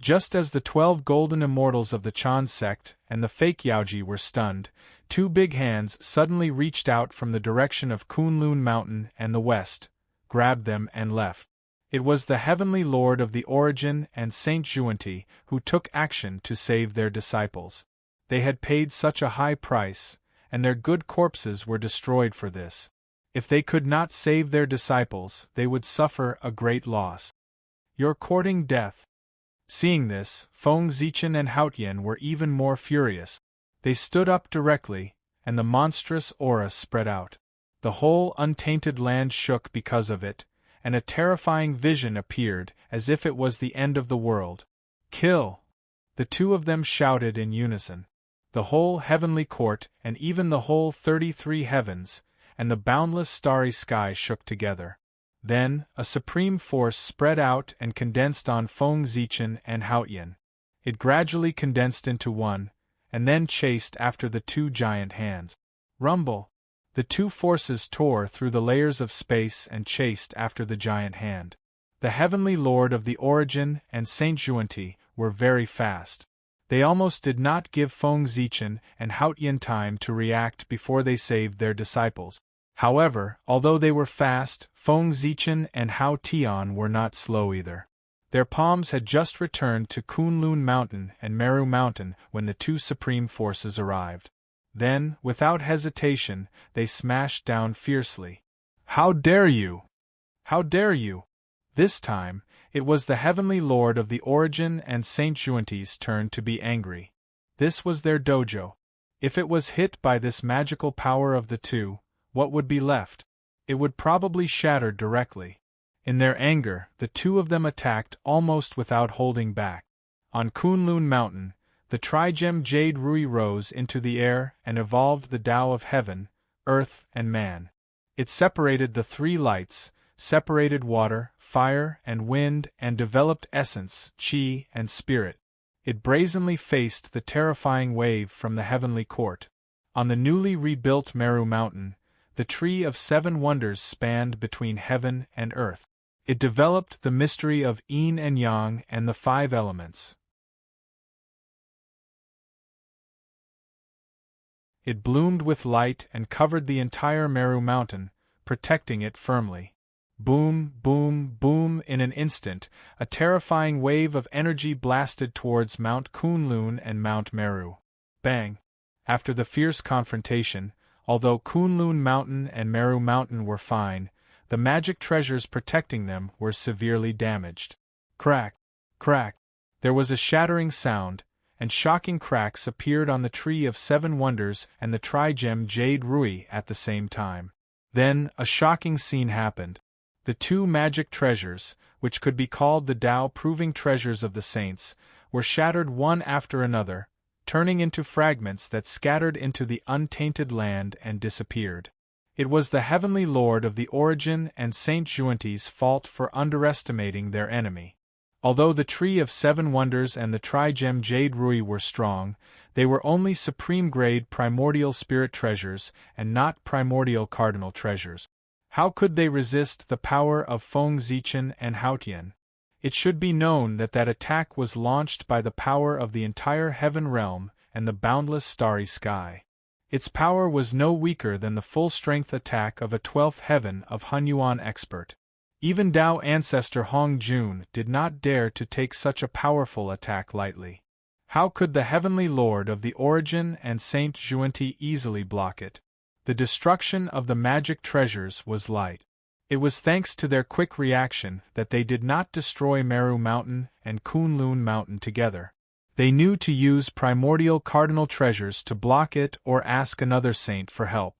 Just as the 12 golden immortals of the Chan sect and the fake Yaoji were stunned, two big hands suddenly reached out from the direction of Kunlun Mountain and the west, grabbed them and left. It was the Heavenly Lord of the Origin and Saint Juanti who took action to save their disciples. They had paid such a high price, and their good corpses were destroyed for this. If they could not save their disciples, they would suffer a great loss. You're courting death. Seeing this, Feng Zichen and Haotian were even more furious. They stood up directly, and the monstrous aura spread out. The whole untainted land shook because of it, and a terrifying vision appeared as if it was the end of the world. Kill! The two of them shouted in unison. The whole heavenly court and even the whole 33 heavens, and the boundless starry sky shook together. Then, a supreme force spread out and condensed on Feng Zichen and Haotian. It gradually condensed into one, and then chased after the two giant hands. Rumble! The two forces tore through the layers of space and chased after the giant hand. The Heavenly Lord of the Origin and Saint Juanti were very fast. They almost did not give Feng Zichen and Haotian time to react before they saved their disciples. However, although they were fast, Feng Zichen and Haotian were not slow either. Their palms had just returned to Kunlun Mountain and Meru Mountain when the two supreme forces arrived. Then, without hesitation, they smashed down fiercely. How dare you! How dare you! This time, it was the Heavenly Lord of the Origin and Saint Juanti's turn to be angry. This was their dojo. If it was hit by this magical power of the two, what would be left? It would probably shatter directly. In their anger, the two of them attacked almost without holding back. On Kunlun Mountain, the trigem Jade Rui rose into the air and evolved the Tao of heaven, earth, and man. It separated the three lights, separated water, fire, and wind, and developed essence, chi, and spirit. It brazenly faced the terrifying wave from the heavenly court. On the newly rebuilt Meru Mountain, the tree of 7 wonders spanned between heaven and earth. It developed the mystery of yin and yang and the 5 elements. It bloomed with light and covered the entire Meru mountain, protecting it firmly. Boom, boom, boom! In an instant, a terrifying wave of energy blasted towards Mount Kunlun and Mount Meru. Bang! After the fierce confrontation, although Kunlun Mountain and Meru Mountain were fine, the magic treasures protecting them were severely damaged. Crack! Crack! There was a shattering sound, and shocking cracks appeared on the tree of 7 wonders and the trigem Jade Rui at the same time. Then, a shocking scene happened. The 2 magic treasures, which could be called the Tao-proving treasures of the saints, were shattered one after another, turning into fragments that scattered into the untainted land and disappeared. It was the Heavenly Lord of the Origin and Saint Juanti's fault for underestimating their enemy. Although the Tree of 7 Wonders and the Trigem Jade Rui were strong, they were only supreme-grade primordial spirit treasures and not primordial cardinal treasures. How could they resist the power of Feng Zichen and Haotian? It should be known that that attack was launched by the power of the entire heaven realm and the boundless starry sky. Its power was no weaker than the full-strength attack of a 12th heaven of Hunyuan expert. Even Tao ancestor Hong Jun did not dare to take such a powerful attack lightly. How could the Heavenly Lord of the Origin and Saint Juanti easily block it? The destruction of the magic treasures was light. It was thanks to their quick reaction that they did not destroy Meru Mountain and Kunlun Mountain together. They knew to use primordial cardinal treasures to block it or ask another saint for help.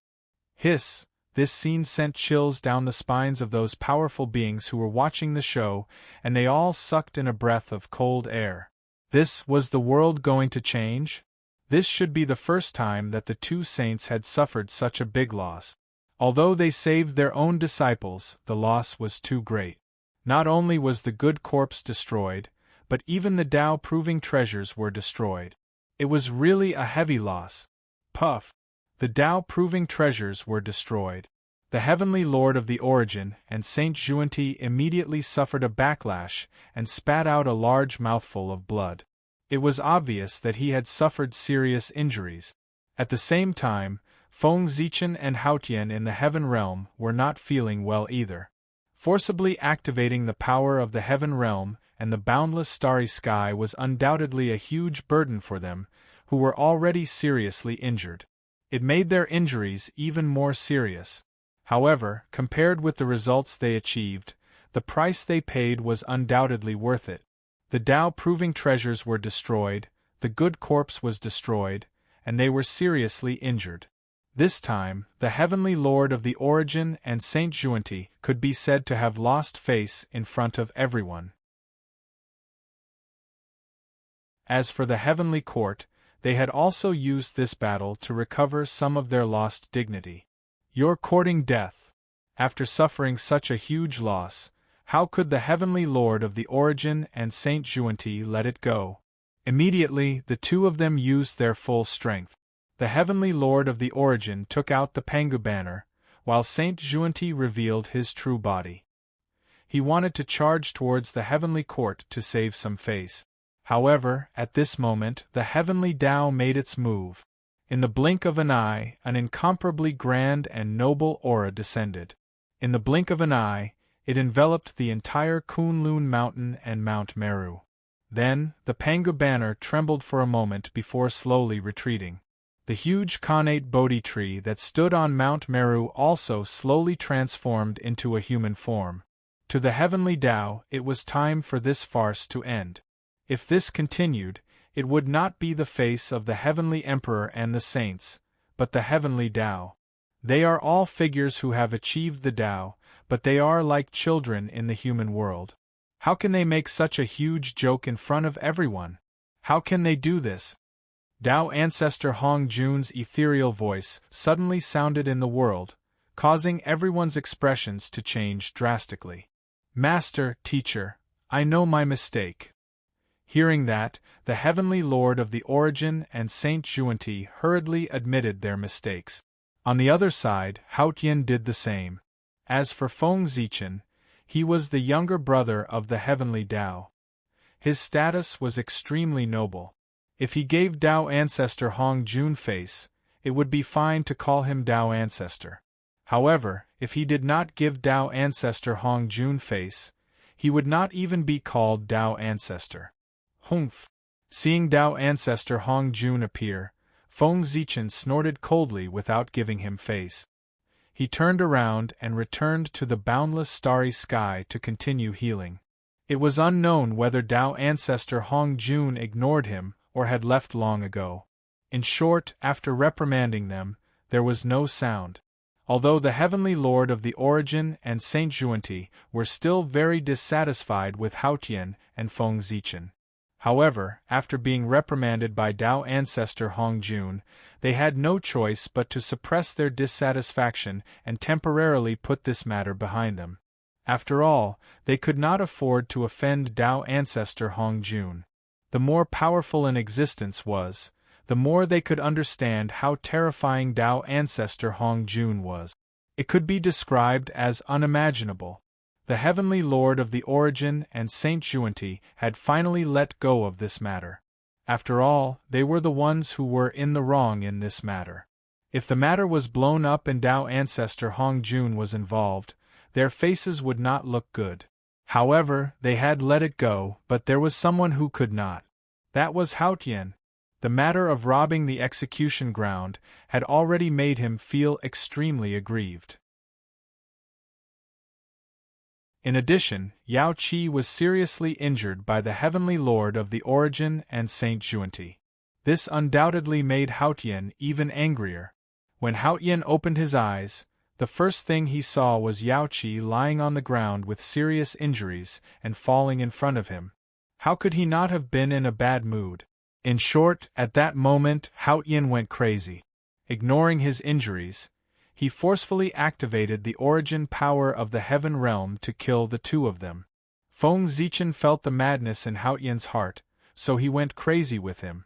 Hiss! This scene sent chills down the spines of those powerful beings who were watching the show, and they all sucked in a breath of cold air. This was the world going to change? This should be the first time that the 2 saints had suffered such a big loss. Although they saved their own disciples, the loss was too great. Not only was the good corpse destroyed, but even the Tao-proving treasures were destroyed. It was really a heavy loss. Puff! The Tao-proving treasures were destroyed. The Heavenly Lord of the Origin and Saint Juanti immediately suffered a backlash and spat out a large mouthful of blood. It was obvious that he had suffered serious injuries. At the same time, Feng Zichen and Haotian in the heaven realm were not feeling well either. Forcibly activating the power of the heaven realm and the boundless starry sky was undoubtedly a huge burden for them, who were already seriously injured. It made their injuries even more serious. However, compared with the results they achieved, the price they paid was undoubtedly worth it. The Tao-proving treasures were destroyed, the good corpse was destroyed, and they were seriously injured. This time, the Heavenly Lord of the Origin and Saint Juanti could be said to have lost face in front of everyone. As for the Heavenly Court, they had also used this battle to recover some of their lost dignity. You're courting death. After suffering such a huge loss, how could the Heavenly Lord of the Origin and Saint Juanti let it go? Immediately, the 2 of them used their full strength. The Heavenly Lord of the Origin took out the Pangu banner, while Saint Juanti revealed his true body. He wanted to charge towards the Heavenly Court to save some face. However, at this moment, the Heavenly Tao made its move. In the blink of an eye, an incomparably grand and noble aura descended. In the blink of an eye, it enveloped the entire Kunlun Mountain and Mount Meru. Then, the Pangu banner trembled for a moment before slowly retreating. The huge connate Bodhi tree that stood on Mount Meru also slowly transformed into a human form. To the Heavenly Tao, it was time for this farce to end. If this continued, it would not be the face of the Heavenly Emperor and the saints, but the Heavenly Tao. They are all figures who have achieved the Tao, but they are like children in the human world. How can they make such a huge joke in front of everyone? How can they do this? Tao ancestor Hong Jun's ethereal voice suddenly sounded in the world, causing everyone's expressions to change drastically. Master, teacher, I know my mistake. Hearing that, the Heavenly Lord of the Origin and Saint Juanti hurriedly admitted their mistakes. On the other side, Haotian did the same. As for Feng Zichen, he was the younger brother of the heavenly Tao. His status was extremely noble. If he gave Tao ancestor Hong Jun face, it would be fine to call him Tao ancestor. However, if he did not give Tao ancestor Hong Jun face, he would not even be called Tao ancestor. Humph! Seeing Tao ancestor Hong Jun appear, Feng Zichen snorted coldly without giving him face. He turned around and returned to the boundless starry sky to continue healing. It was unknown whether Tao ancestor Hong Jun ignored him or had left long ago. In short, after reprimanding them, there was no sound. Although the heavenly lord of the origin and Saint Juanti were still very dissatisfied with Haotian and Feng Zichen. However, after being reprimanded by Tao ancestor Hong Jun, they had no choice but to suppress their dissatisfaction and temporarily put this matter behind them. After all, they could not afford to offend Tao ancestor Hong Jun. The more powerful an existence was, the more they could understand how terrifying Tao ancestor Hong Jun was. It could be described as unimaginable. The heavenly lord of the origin and Saint Juanti had finally let go of this matter. After all, they were the ones who were in the wrong in this matter. If the matter was blown up and Tao ancestor Hong Jun was involved, their faces would not look good. However, they had let it go, but there was someone who could not. That was Haotian. The matter of robbing the execution ground had already made him feel extremely aggrieved. In addition, Yao Qi was seriously injured by the heavenly lord of the origin and Saint Juanti. This undoubtedly made Haotian even angrier. When Haotian opened his eyes, the first thing he saw was Yao Qi lying on the ground with serious injuries and falling in front of him. How could he not have been in a bad mood? In short, at that moment, Haotian went crazy. Ignoring his injuries, he forcefully activated the origin power of the heaven realm to kill the two of them. Feng Zichen felt the madness in Haotian's heart, so he went crazy with him.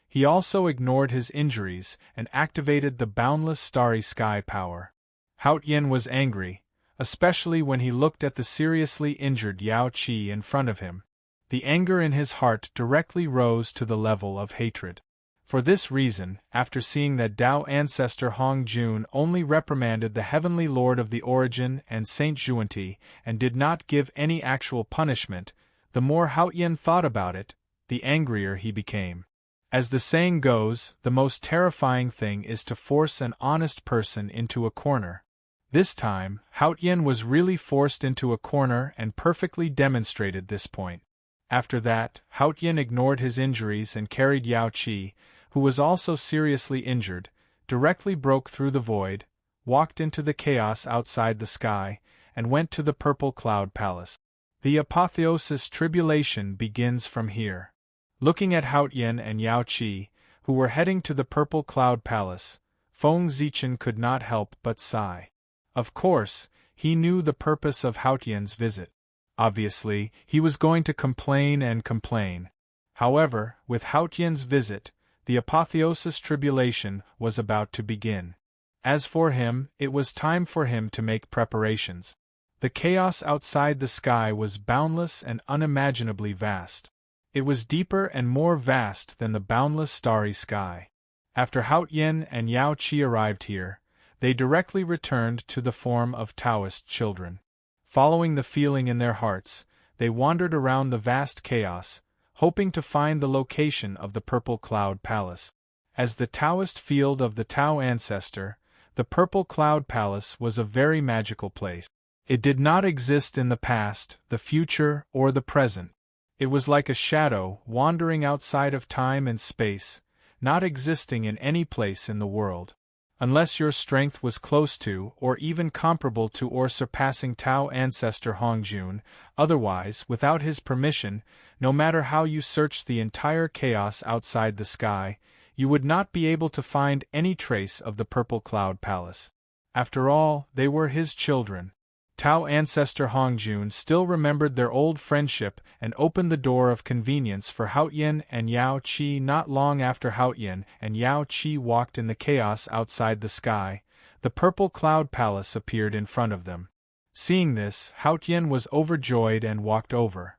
He also ignored his injuries and activated the boundless starry sky power. Haotian was angry, especially when he looked at the seriously injured Yao Qi in front of him. The anger in his heart directly rose to the level of hatred. For this reason, after seeing that Tao ancestor Hong Jun only reprimanded the heavenly lord of the origin and Saint Juanti and did not give any actual punishment, the more Haotian thought about it, the angrier he became. As the saying goes, the most terrifying thing is to force an honest person into a corner. This time, Haotian was really forced into a corner and perfectly demonstrated this point. After that, Haotian ignored his injuries and carried Yao Qi, who was also seriously injured, directly broke through the void, walked into the chaos outside the sky, and went to the purple cloud palace. The apotheosis tribulation begins from here. Looking at Haotian and Yao Qi, who were heading to the purple cloud palace, Feng Zichen could not help but sigh. Of course, he knew the purpose of Haotian's visit. Obviously, he was going to complain and complain. However, with Haotian's visit, the apotheosis tribulation was about to begin. As for him, it was time for him to make preparations. The chaos outside the sky was boundless and unimaginably vast. It was deeper and more vast than the boundless starry sky. After Haotian and Yao Qi arrived here, they directly returned to the form of Taoist children. Following the feeling in their hearts, they wandered around the vast chaos, hoping to find the location of the Purple Cloud Palace. As the Taoist field of the Tao ancestor, the Purple Cloud Palace was a very magical place. It did not exist in the past, the future, or the present. It was like a shadow wandering outside of time and space, not existing in any place in the world. Unless your strength was close to, or even comparable to or surpassing Tao ancestor Hong Jun, otherwise, without his permission, no matter how you searched the entire chaos outside the sky, you would not be able to find any trace of the Purple Cloud Palace. After all, they were his children. Tao ancestor Hongjun still remembered their old friendship and opened the door of convenience for Haotian and Yao Qi. Not long after Haotian and Yao Qi walked in the chaos outside the sky, the purple cloud palace appeared in front of them. Seeing this, Haotian was overjoyed and walked over.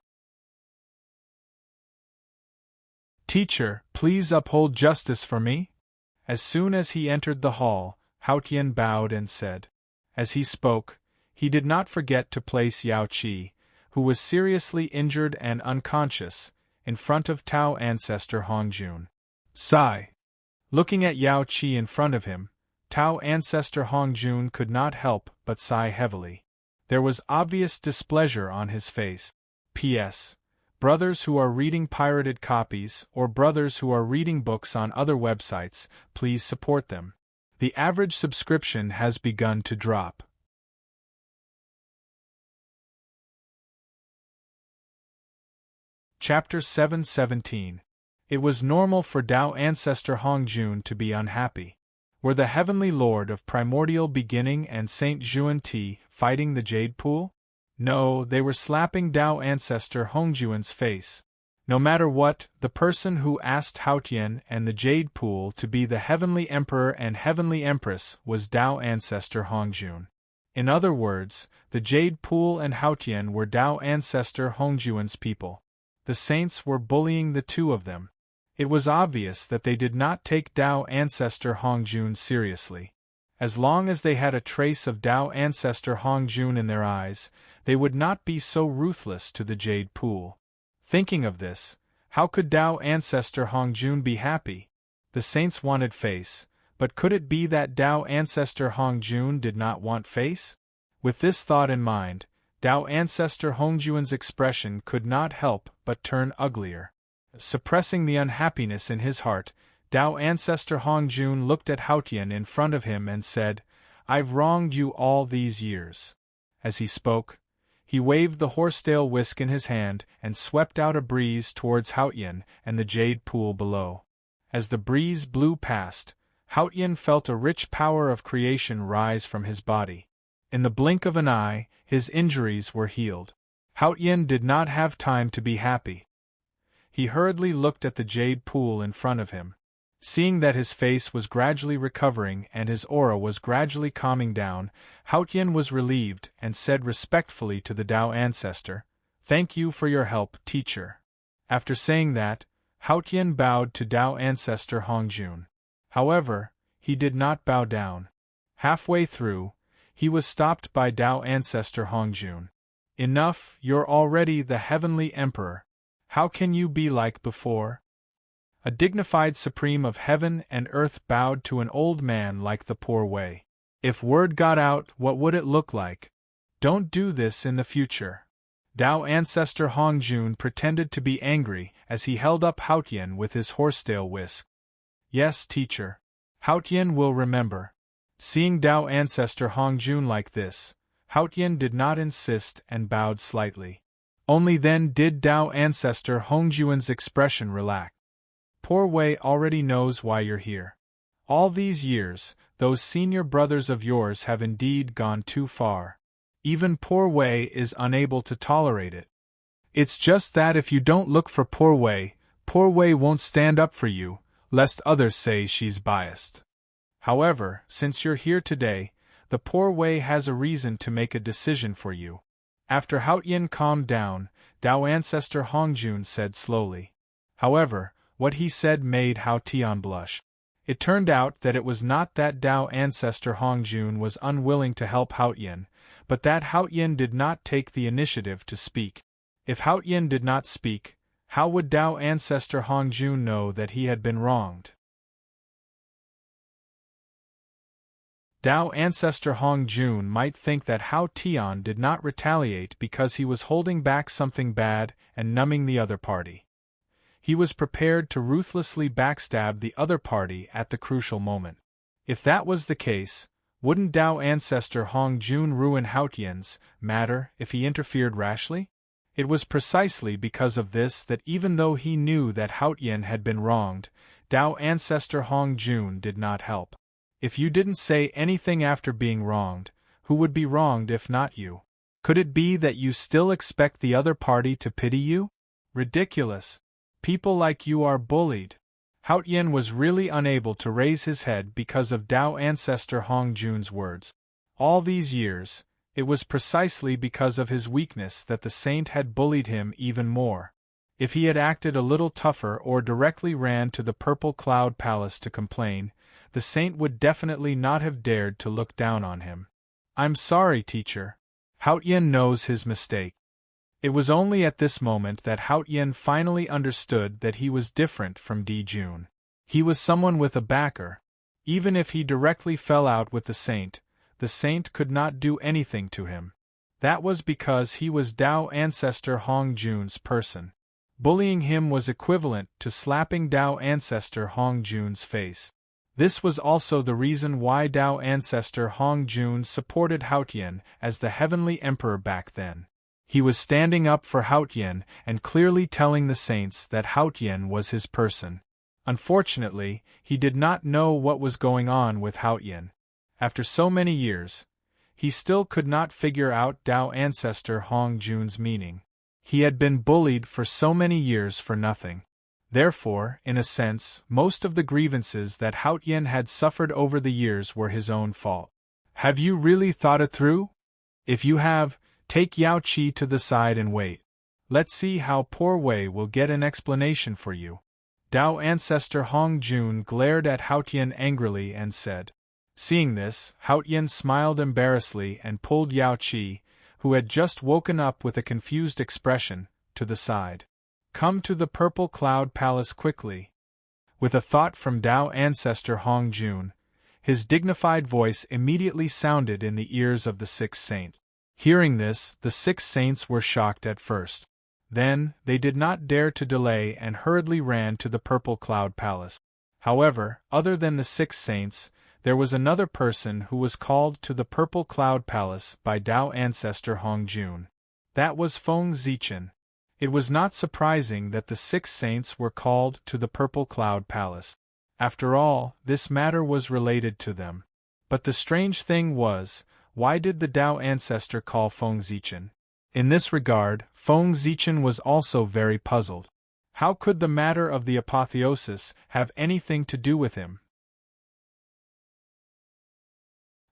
"Teacher, please uphold justice for me?" As soon as he entered the hall, Haotian bowed and said. As he spoke, he did not forget to place Yao Qi, who was seriously injured and unconscious, in front of Tao ancestor Hongjun. Sigh. Looking at Yao Qi in front of him, Tao ancestor Hongjun could not help but sigh heavily. There was obvious displeasure on his face. P.S. Brothers who are reading pirated copies or brothers who are reading books on other websites, please support them. The average subscription has begun to drop. Chapter 717. It was normal for Tao ancestor Hongjun to be unhappy. Were the Heavenly Lord of Primordial Beginning and Saint Juan Ti fighting the Jade Pool? No, they were slapping Tao ancestor Hongjun's face. No matter what, the person who asked Haotian and the Jade Pool to be the Heavenly Emperor and Heavenly Empress was Tao ancestor Hongjun. In other words, the Jade Pool and Haotian were Tao ancestor Hongjun's people. The saints were bullying the two of them. It was obvious that they did not take Tao ancestor Hongjun seriously. As long as they had a trace of Tao ancestor Hongjun in their eyes, they would not be so ruthless to the Jade Pool. Thinking of this, how could Tao ancestor Hongjun be happy? The saints wanted face, but could it be that Tao ancestor Hongjun did not want face? With this thought in mind, Tao ancestor Hongjun's expression could not help but turn uglier. Suppressing the unhappiness in his heart, Tao ancestor Hongjun looked at Haotian in front of him and said, "I've wronged you all these years." As he spoke, he waved the horsetail whisk in his hand and swept out a breeze towards Haotian and the Jade Pool below. As the breeze blew past, Haotian felt a rich power of creation rise from his body. In the blink of an eye, his injuries were healed. Haotian did not have time to be happy. He hurriedly looked at the Jade Pool in front of him. Seeing that his face was gradually recovering and his aura was gradually calming down, Haotian was relieved and said respectfully to the Tao ancestor, "Thank you for your help, teacher." After saying that, Haotian bowed to Tao ancestor Hongjun. However, he did not bow down. Halfway through, he was stopped by Tao ancestor Hongjun. "Enough, you're already the Heavenly Emperor. How can you be like before?" A dignified supreme of heaven and earth bowed to an old man like the poor Wei. If word got out, what would it look like? Don't do this in the future. Tao ancestor Hongjun pretended to be angry as he held up Haotian with his horsetail whisk. "Yes, teacher. Haotian will remember." Seeing Tao ancestor Hongjun like this, Haotian did not insist and bowed slightly. Only then did Tao ancestor Hongjun's expression relax. "Poor Wei already knows why you're here. All these years, those senior brothers of yours have indeed gone too far. Even poor Wei is unable to tolerate it. It's just that if you don't look for poor Wei won't stand up for you, lest others say she's biased. However, since you're here today, the poor Wei has a reason to make a decision for you." After Haotian calmed down, Tao ancestor Hongjun said slowly. However, what he said made Haotian blush. It turned out that it was not that Tao ancestor Hongjun was unwilling to help Haotian, but that Haotian did not take the initiative to speak. If Haotian did not speak, how would Tao ancestor Hongjun know that he had been wronged? Tao ancestor Hongjun might think that Haotian did not retaliate because he was holding back something bad and numbing the other party. He was prepared to ruthlessly backstab the other party at the crucial moment. If that was the case, wouldn't Tao ancestor Hongjun ruin Haotian's matter if he interfered rashly? It was precisely because of this that even though he knew that Haotian had been wronged, Tao ancestor Hongjun did not help. If you didn't say anything after being wronged, who would be wronged if not you? Could it be that you still expect the other party to pity you? Ridiculous. People like you are bullied. Haotian was really unable to raise his head because of Tao ancestor Hong Jun's words. All these years, it was precisely because of his weakness that the saint had bullied him even more. If he had acted a little tougher or directly ran to the Purple Cloud Palace to complain, the saint would definitely not have dared to look down on him. I'm sorry, teacher. Haotian knows his mistake. It was only at this moment that Haotian finally understood that he was different from Di Jun. He was someone with a backer. Even if he directly fell out with the saint could not do anything to him. That was because he was Tao ancestor Hong Jun's person. Bullying him was equivalent to slapping Tao ancestor Hong Jun's face. This was also the reason why Tao ancestor Hong Jun supported Haotian as the heavenly emperor back then. He was standing up for Haotian and clearly telling the saints that Haotian was his person. Unfortunately, he did not know what was going on with Haotian. After so many years, he still could not figure out Tao ancestor Hong Jun's meaning. He had been bullied for so many years for nothing. Therefore, in a sense, most of the grievances that Haotian had suffered over the years were his own fault. Have you really thought it through? If you have, take Yao Qi to the side and wait. Let's see how poor Wei will get an explanation for you. Tao ancestor Hong Jun glared at Haotian angrily and said. Seeing this, Haotian smiled embarrassedly and pulled Yao Qi, who had just woken up with a confused expression, to the side. Come to the Purple Cloud Palace quickly. With a thought from Tao ancestor Hong Jun, his dignified voice immediately sounded in the ears of the six saints. Hearing this, the six saints were shocked at first. Then, they did not dare to delay and hurriedly ran to the Purple Cloud Palace. However, other than the six saints, there was another person who was called to the Purple Cloud Palace by Tao ancestor Hong Jun. That was Feng Zichen. It was not surprising that the six saints were called to the Purple Cloud Palace. After all, this matter was related to them. But the strange thing was, why did the Tao ancestor call Feng Zichen? In this regard, Feng Zichen was also very puzzled. How could the matter of the apotheosis have anything to do with him?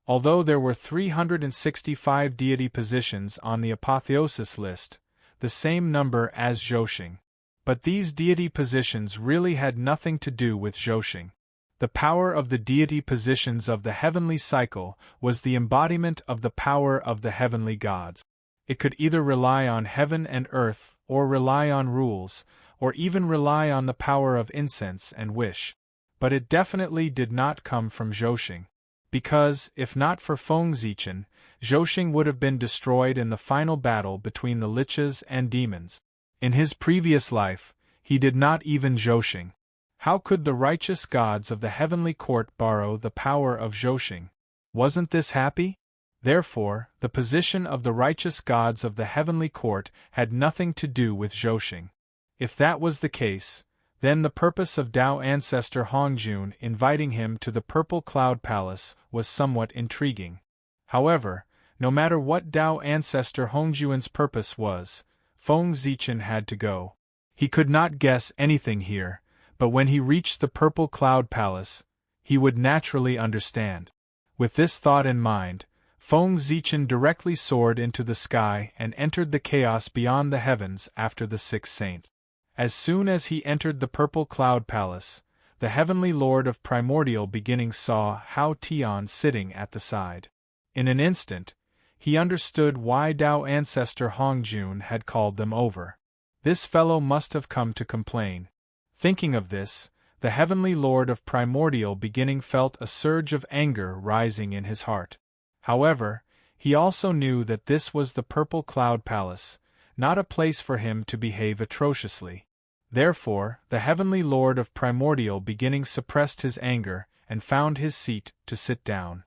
Although there were 365 deity positions on the apotheosis list, the same number as Zhouxing. But these deity positions really had nothing to do with Zhouxing. The power of the deity positions of the heavenly cycle was the embodiment of the power of the heavenly gods. It could either rely on heaven and earth, or rely on rules, or even rely on the power of incense and wish. But it definitely did not come from Zhouxing. Because, if not for Feng Zichen, Zhouxing would have been destroyed in the final battle between the liches and demons. In his previous life, he did not even Zhouxing. How could the righteous gods of the heavenly court borrow the power of Zhouxing? Wasn't this happy? Therefore, the position of the righteous gods of the heavenly court had nothing to do with Zhouxing. If that was the case, then the purpose of Tao ancestor Hong Jun inviting him to the Purple Cloud Palace was somewhat intriguing. However, no matter what Tao ancestor Hong Jun's purpose was, Feng Zichen had to go. He could not guess anything here, but when he reached the Purple Cloud Palace, he would naturally understand. With this thought in mind, Feng Zichen directly soared into the sky and entered the chaos beyond the heavens after the sixth saint. As soon as he entered the Purple Cloud Palace, the heavenly lord of primordial beginnings saw Hao Tian sitting at the side. In an instant, he understood why Tao ancestor Hong Jun had called them over. This fellow must have come to complain. Thinking of this, the heavenly lord of primordial beginning felt a surge of anger rising in his heart. However, he also knew that this was the Purple Cloud Palace, not a place for him to behave atrociously. Therefore, the heavenly lord of primordial beginning suppressed his anger and found his seat to sit down.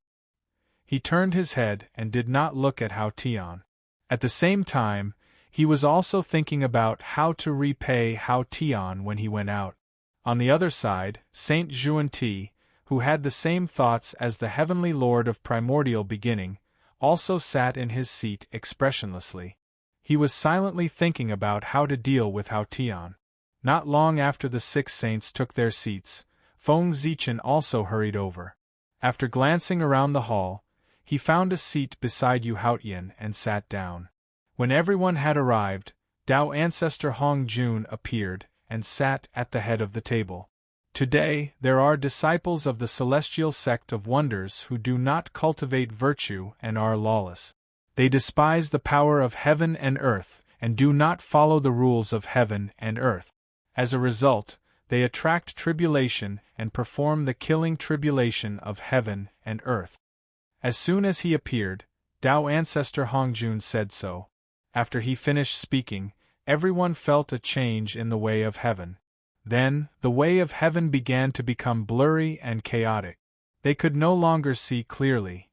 He turned his head and did not look at Hao Tian. At the same time, he was also thinking about how to repay Hao Tian when he went out. On the other side, Saint Xuanti, who had the same thoughts as the heavenly lord of primordial beginning, also sat in his seat expressionlessly. He was silently thinking about how to deal with Hao Tian. Not long after the 6 saints took their seats, Feng Zichen also hurried over. After glancing around the hall, he found a seat beside Yu Haotian and sat down. When everyone had arrived, Tao ancestor Hong Jun appeared and sat at the head of the table. Today, there are disciples of the celestial sect of wonders who do not cultivate virtue and are lawless. They despise the power of heaven and earth and do not follow the rules of heaven and earth. As a result, they attract tribulation and perform the killing tribulation of heaven and earth. As soon as he appeared, Tao ancestor Hongjun said so. After he finished speaking, everyone felt a change in the way of heaven. Then, the way of heaven began to become blurry and chaotic. They could no longer see clearly.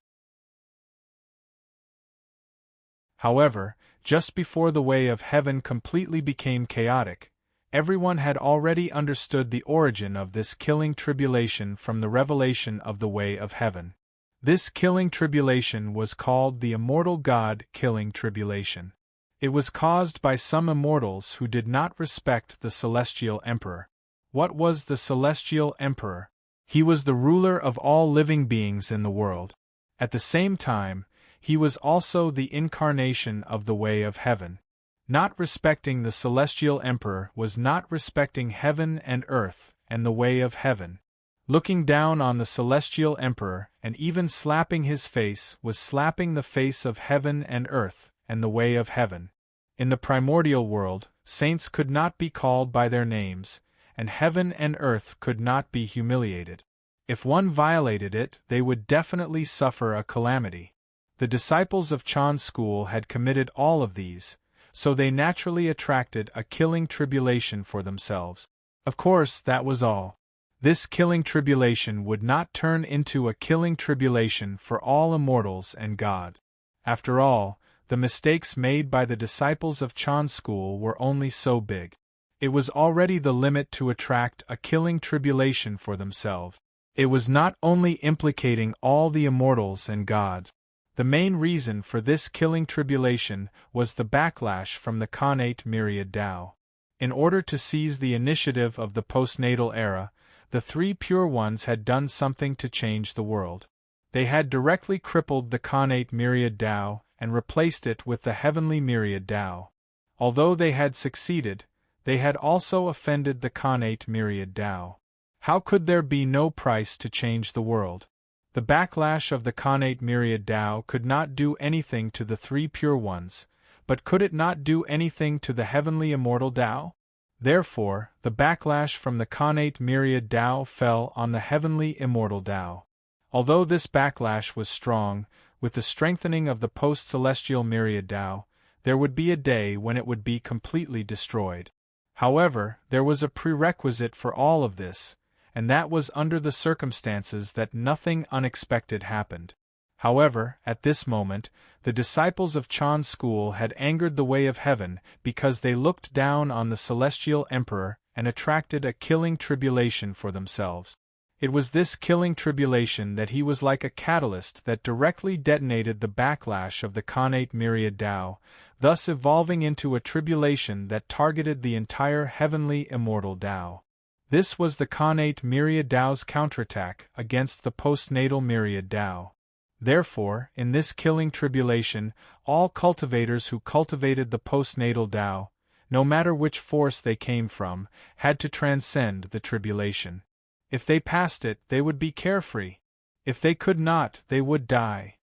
However, just before the way of heaven completely became chaotic, everyone had already understood the origin of this killing tribulation from the revelation of the way of heaven. This killing tribulation was called the immortal God killing tribulation. It was caused by some immortals who did not respect the celestial emperor. What was the celestial emperor? He was the ruler of all living beings in the world. At the same time, he was also the incarnation of the way of heaven. Not respecting the celestial emperor was not respecting heaven and earth and the way of heaven. Looking down on the celestial emperor and even slapping his face was slapping the face of heaven and earth and the way of heaven. In the primordial world, saints could not be called by their names, and heaven and earth could not be humiliated. If one violated it, they would definitely suffer a calamity. The disciples of Chan's school had committed all of these, so they naturally attracted a killing tribulation for themselves. Of course, that was all. This killing tribulation would not turn into a killing tribulation for all immortals and God. After all, the mistakes made by the disciples of Chan's school were only so big. It was already the limit to attract a killing tribulation for themselves. It was not only implicating all the immortals and gods. The main reason for this killing tribulation was the backlash from the Khanate myriad Tao. In order to seize the initiative of the postnatal era, the 3 pure ones had done something to change the world. They had directly crippled the Khanate myriad Tao and replaced it with the heavenly myriad Tao. Although they had succeeded, they had also offended the Khanate myriad Tao. How could there be no price to change the world? The backlash of the Khanate myriad Tao could not do anything to the 3 pure ones, but could it not do anything to the heavenly immortal Tao? Therefore, the backlash from the Khanate myriad Tao fell on the heavenly immortal Tao. Although this backlash was strong, with the strengthening of the post-celestial myriad Tao, there would be a day when it would be completely destroyed. However, there was a prerequisite for all of this, and that was under the circumstances that nothing unexpected happened. However, at this moment, the disciples of Chan's school had angered the way of heaven because they looked down on the celestial emperor and attracted a killing tribulation for themselves. It was this killing tribulation that he was like a catalyst that directly detonated the backlash of the Khanate myriad Tao, thus evolving into a tribulation that targeted the entire heavenly immortal Tao. This was the Khanate myriad Tao's counterattack against the postnatal myriad Tao. Therefore, in this killing tribulation, all cultivators who cultivated the postnatal Tao, no matter which force they came from, had to transcend the tribulation. If they passed it, they would be carefree. If they could not, they would die.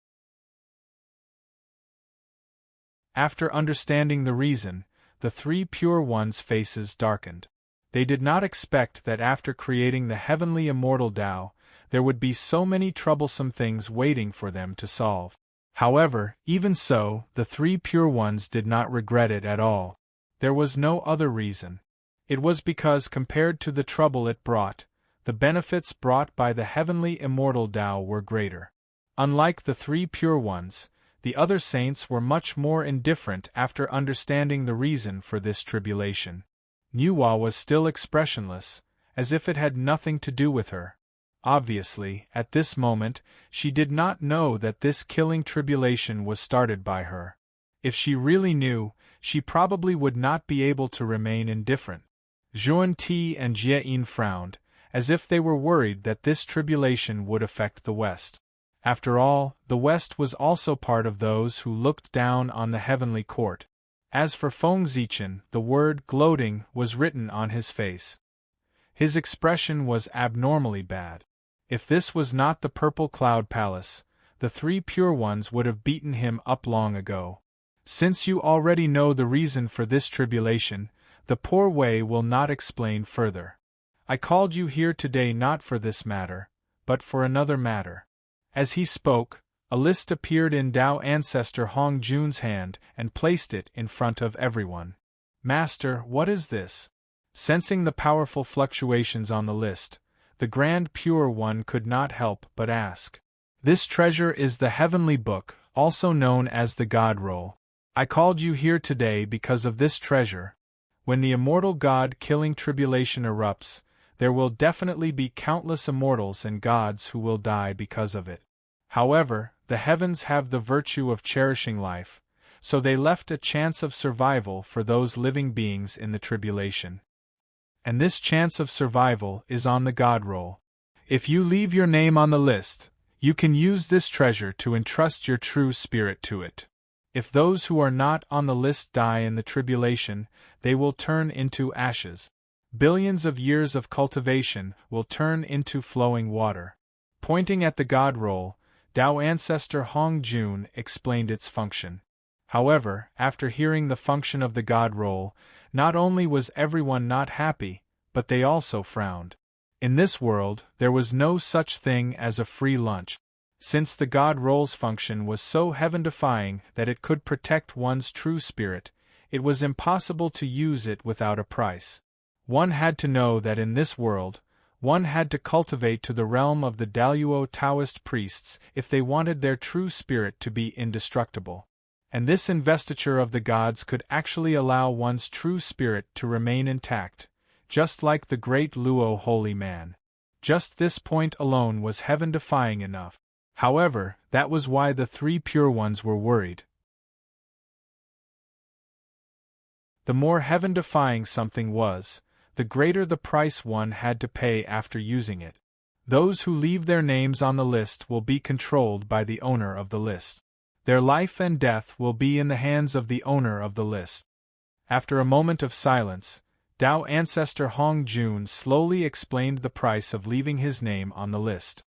After understanding the reason, the 3 pure ones' faces darkened. They did not expect that after creating the heavenly immortal Tao, there would be so many troublesome things waiting for them to solve. However, even so, the 3 pure ones did not regret it at all. There was no other reason. It was because compared to the trouble it brought, the benefits brought by the heavenly immortal Tao were greater. Unlike the 3 pure ones, the other saints were much more indifferent after understanding the reason for this tribulation. Nuwa was still expressionless, as if it had nothing to do with her. Obviously, at this moment, she did not know that this killing tribulation was started by her. If she really knew, she probably would not be able to remain indifferent. Juan T and Jie-in frowned, as if they were worried that this tribulation would affect the West. After all, the West was also part of those who looked down on the heavenly court. As for Feng Zichen, the word gloating was written on his face. His expression was abnormally bad. If this was not the Purple Cloud Palace, the three Pure Ones would have beaten him up long ago. Since you already know the reason for this tribulation, the Poor Way will not explain further. I called you here today not for this matter, but for another matter. As he spoke, a list appeared in Tao Ancestor Hong Jun's hand and placed it in front of everyone. Master, what is this? Sensing the powerful fluctuations on the list, the Grand Pure One could not help but ask. This treasure is the Heavenly Book, also known as the God Roll. I called you here today because of this treasure. When the immortal God-killing tribulation erupts, there will definitely be countless immortals and gods who will die because of it. However, the heavens have the virtue of cherishing life, so they left a chance of survival for those living beings in the tribulation. And this chance of survival is on the God Roll. If you leave your name on the list, you can use this treasure to entrust your true spirit to it. If those who are not on the list die in the tribulation, they will turn into ashes. Billions of years of cultivation will turn into flowing water. Pointing at the God Roll, Tao Ancestor Hong Jun explained its function. However, after hearing the function of the God Roll, not only was everyone not happy, but they also frowned. In this world, there was no such thing as a free lunch. Since the God Roll's function was so heaven-defying that it could protect one's true spirit, it was impossible to use it without a price. One had to know that in this world, one had to cultivate to the realm of the Daluo Taoist priests if they wanted their true spirit to be indestructible. And this investiture of the gods could actually allow one's true spirit to remain intact, just like the great Luo holy man. Just this point alone was heaven-defying enough. However, that was why the three Pure Ones were worried. The more heaven-defying something was, the greater the price one had to pay after using it. Those who leave their names on the list will be controlled by the owner of the list. Their life and death will be in the hands of the owner of the list. After a moment of silence, Tao Ancestor Hong Jun slowly explained the price of leaving his name on the list.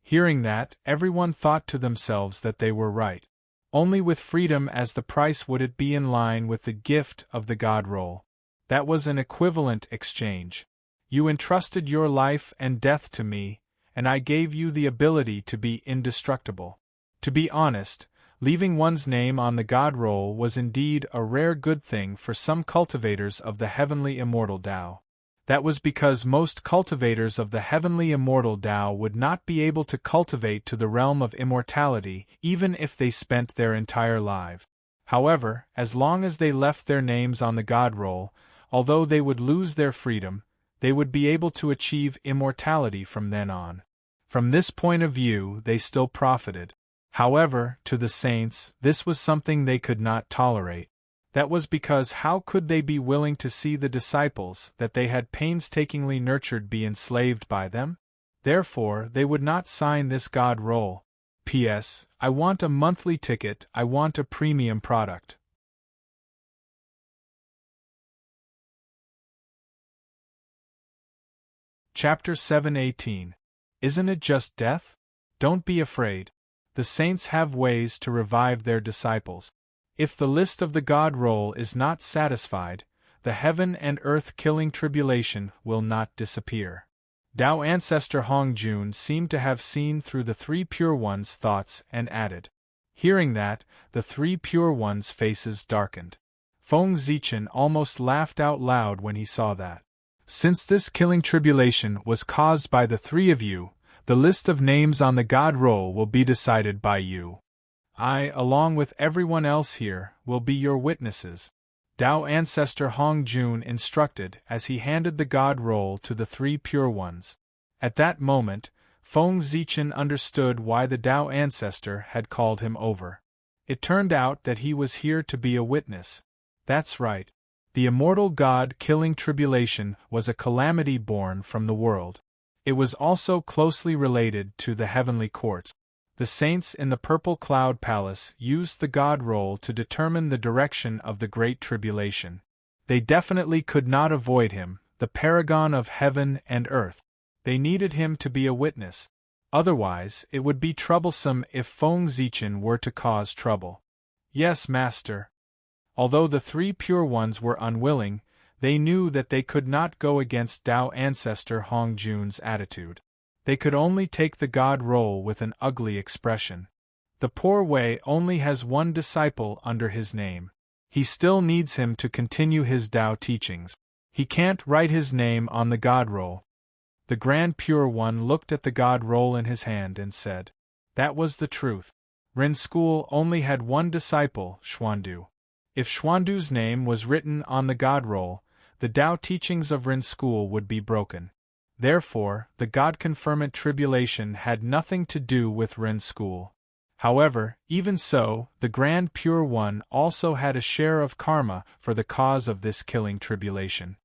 Hearing that, everyone thought to themselves that they were right. Only with freedom as the price would it be in line with the gift of the God Roll. That was an equivalent exchange. You entrusted your life and death to me, and I gave you the ability to be indestructible. To be honest, leaving one's name on the God Roll was indeed a rare good thing for some cultivators of the heavenly immortal Tao. That was because most cultivators of the heavenly immortal Tao would not be able to cultivate to the realm of immortality even if they spent their entire life. However, as long as they left their names on the God Roll, although they would lose their freedom, they would be able to achieve immortality from then on. From this point of view, they still profited. However, to the saints, this was something they could not tolerate. That was because how could they be willing to see the disciples that they had painstakingly nurtured be enslaved by them? Therefore, they would not sign this God Roll. P.S. I want a monthly ticket, I want a premium product. Chapter 7:18. Isn't it just death? Don't be afraid. The saints have ways to revive their disciples. If the list of the God Roll is not satisfied, the heaven and earth killing tribulation will not disappear. Tao Ancestor Hong Jun seemed to have seen through the three Pure Ones' thoughts and added. Hearing that, the three Pure Ones' faces darkened. Feng Zichen almost laughed out loud when he saw that. Since this killing tribulation was caused by the three of you, the list of names on the God Roll will be decided by you. I, along with everyone else here, will be your witnesses. Tao Ancestor Hong Jun instructed as he handed the God Roll to the three Pure Ones. At that moment, Feng Zichen understood why the Tao ancestor had called him over. It turned out that he was here to be a witness. That's right. The immortal God-killing tribulation was a calamity born from the world. It was also closely related to the heavenly court. The saints in the purple cloud palace used the God roll to determine the direction of the great tribulation. They definitely could not avoid him, the paragon of heaven and earth. They needed him to be a witness. Otherwise, it would be troublesome if Feng Zichen were to cause trouble. Yes, master. Although the three pure ones were unwilling, they knew that they could not go against Tao ancestor Hongjun's attitude. They could only take the God roll with an ugly expression. The poor Wei only has one disciple under his name. He still needs him to continue his Tao teachings. He can't write his name on the God roll. The Grand Pure One looked at the God roll in his hand and said, "That was the truth. Ren School only had one disciple, Xuandu. If Xuandu's name was written on the God roll, the Tao teachings of Ren School would be broken. Therefore, the God-confirmant tribulation had nothing to do with Ren School. However, even so, the Grand Pure One also had a share of karma for the cause of this killing tribulation.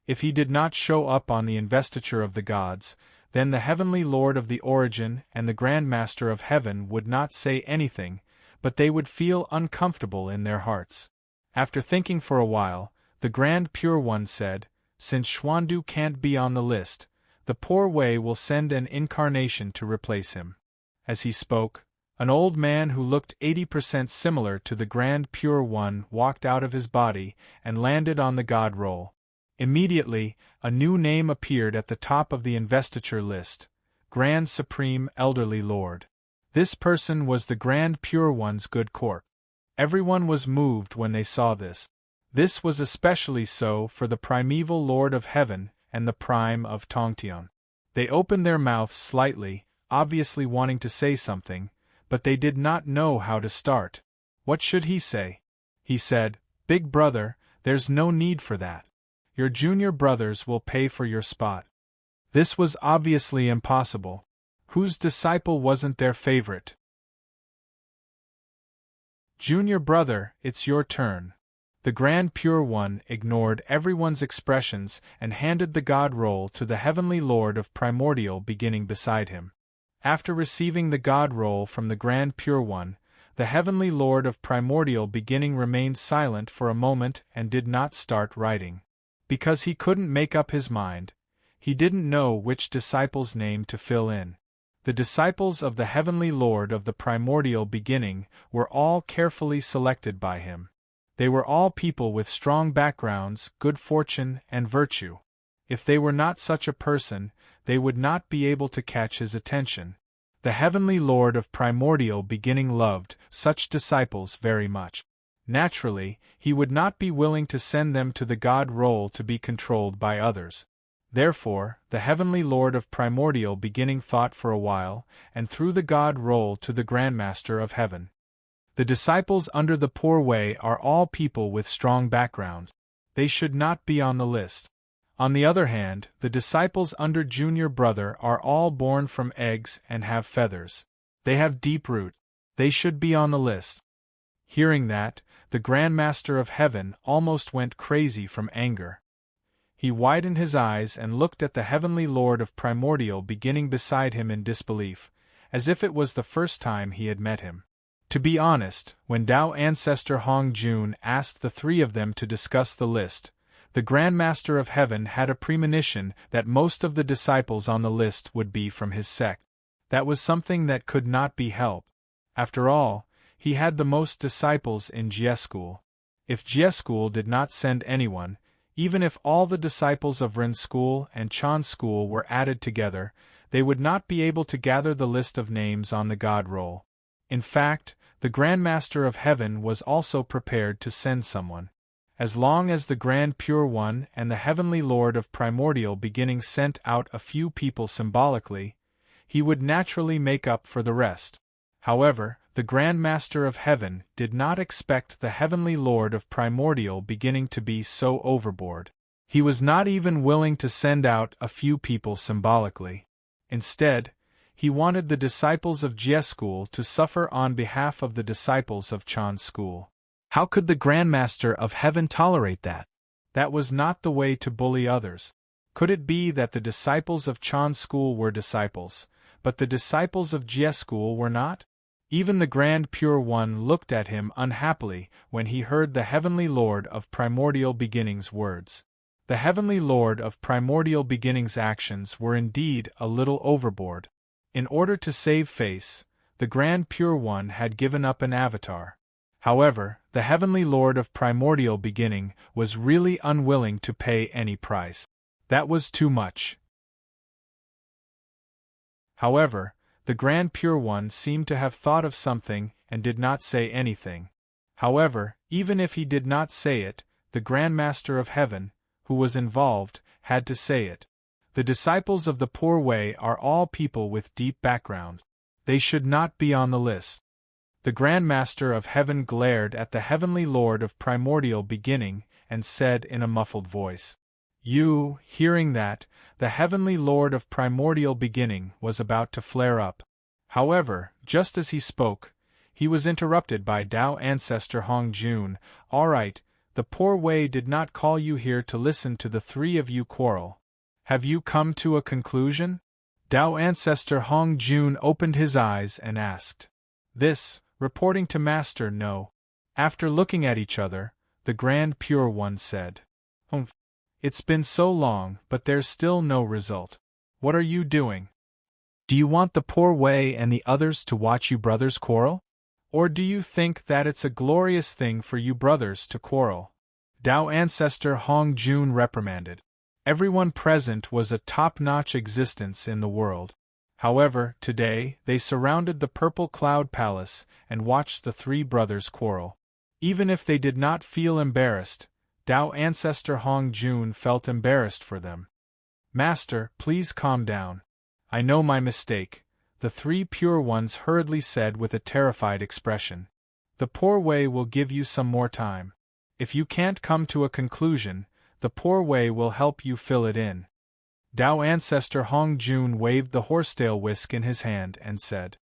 If he did not show up on the investiture of the gods, then the Heavenly Lord of the Origin and the Grand Master of Heaven would not say anything, but they would feel uncomfortable in their hearts." After thinking for a while, the Grand Pure One said, "Since Xuandu can't be on the list, the poor Wei will send an incarnation to replace him." As he spoke, an old man who looked 80% similar to the Grand Pure One walked out of his body and landed on the God roll. Immediately, a new name appeared at the top of the investiture list: Grand Supreme Elderly Lord. This person was the Grand Pure One's good court. Everyone was moved when they saw this. This was especially so for the primeval Lord of Heaven and the Prime of Tongtian. They opened their mouths slightly, obviously wanting to say something, but they did not know how to start. What should he say? He said, "Big brother, there's no need for that. Your junior brothers will pay for your spot." This was obviously impossible. Whose disciple wasn't their favorite? "Junior brother, it's your turn." The Grand Pure One ignored everyone's expressions and handed the God roll to the Heavenly Lord of Primordial Beginning beside him. After receiving the God roll from the Grand Pure One, the Heavenly Lord of Primordial Beginning remained silent for a moment and did not start writing. Because he couldn't make up his mind. He didn't know which disciple's name to fill in. The disciples of the Heavenly Lord of the Primordial Beginning were all carefully selected by him. They were all people with strong backgrounds, good fortune, and virtue. If they were not such a person, they would not be able to catch his attention. The Heavenly Lord of Primordial Beginning loved such disciples very much. Naturally, he would not be willing to send them to the God roll to be controlled by others. Therefore, the Heavenly Lord of Primordial Beginning thought for a while, and threw the God roll to the Grandmaster of Heaven. The disciples under the poor Wei are all people with strong backgrounds. They should not be on the list. On the other hand, the disciples under Junior Brother are all born from eggs and have feathers. They have deep root. They should be on the list. Hearing that, the Grandmaster of Heaven almost went crazy from anger. He widened his eyes and looked at the Heavenly Lord of Primordial Beginning beside him in disbelief, as if it was the first time he had met him. To be honest, when Tao ancestor Hongjun asked the three of them to discuss the list, the Grandmaster of Heaven had a premonition that most of the disciples on the list would be from his sect. That was something that could not be helped. After all, he had the most disciples in Jie School. If Jie School did not send anyone, even if all the disciples of Ren School and Chan School were added together, they would not be able to gather the list of names on the God roll. In fact, the Grandmaster of Heaven was also prepared to send someone. As long as the Grand Pure One and the Heavenly Lord of Primordial Beginning sent out a few people symbolically, he would naturally make up for the rest. However, the Grand Master of Heaven did not expect the Heavenly Lord of Primordial Beginning to be so overboard. He was not even willing to send out a few people symbolically. Instead, He wanted the disciples of Jie school to suffer on behalf of the disciples of Chan school. How could the Grandmaster of Heaven tolerate that? That was not the way to bully others. Could it be that the disciples of Chan school were disciples, but the disciples of Jie school were not? Even the Grand Pure One looked at him unhappily when he heard the Heavenly Lord of Primordial Beginnings' words. The Heavenly Lord of Primordial Beginnings' actions were indeed a little overboard. In order to save face, the Grand Pure One had given up an avatar. However, the Heavenly Lord of Primordial Beginning was really unwilling to pay any price. That was too much. However, the Grand Pure One seemed to have thought of something and did not say anything. However, even if he did not say it, the Grand Master of Heaven, who was involved, had to say it. The disciples of the Poor Way are all people with deep background. They should not be on the list. The Grand Master of Heaven glared at the Heavenly Lord of Primordial Beginning and said in a muffled voice. You, hearing that, the Heavenly Lord of Primordial Beginning was about to flare up. However, just as he spoke, he was interrupted by Tao Ancestor Hong Jun. All right, the Poor Way did not call you here to listen to the three of you quarrel. Have you come to a conclusion? Tao Ancestor Hong Jun opened his eyes and asked. This, reporting to Master No. After looking at each other, the Grand Pure One said. It's been so long, but there's still no result. What are you doing? Do you want the Poor Way and the others to watch you brothers quarrel? Or do you think that it's a glorious thing for you brothers to quarrel? Tao Ancestor Hong Jun reprimanded. Everyone present was a top-notch existence in the world. However, today, they surrounded the Purple Cloud Palace and watched the three brothers quarrel. Even if they did not feel embarrassed, Tao Ancestor Hong Jun felt embarrassed for them. Master, please calm down. I know my mistake, the three Pure Ones hurriedly said with a terrified expression. The Poor Way will give you some more time. If you can't come to a conclusion, the Poor Way will help you fill it in. Tao Ancestor Hong Jun waved the horsetail whisk in his hand and said,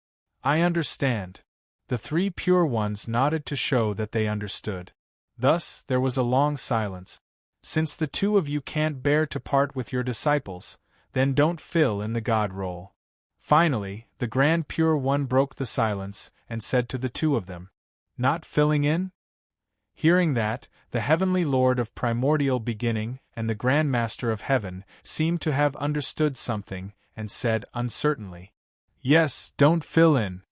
I understand. The three Pure Ones nodded to show that they understood. Thus, there was a long silence. Since the two of you can't bear to part with your disciples, then don't fill in the God role. Finally, the Grand Pure One broke the silence and said to the two of them, Not filling in? Hearing that, the Heavenly Lord of Primordial Beginning and the Grand Master of Heaven seemed to have understood something and said uncertainly, Yes, don't fill in.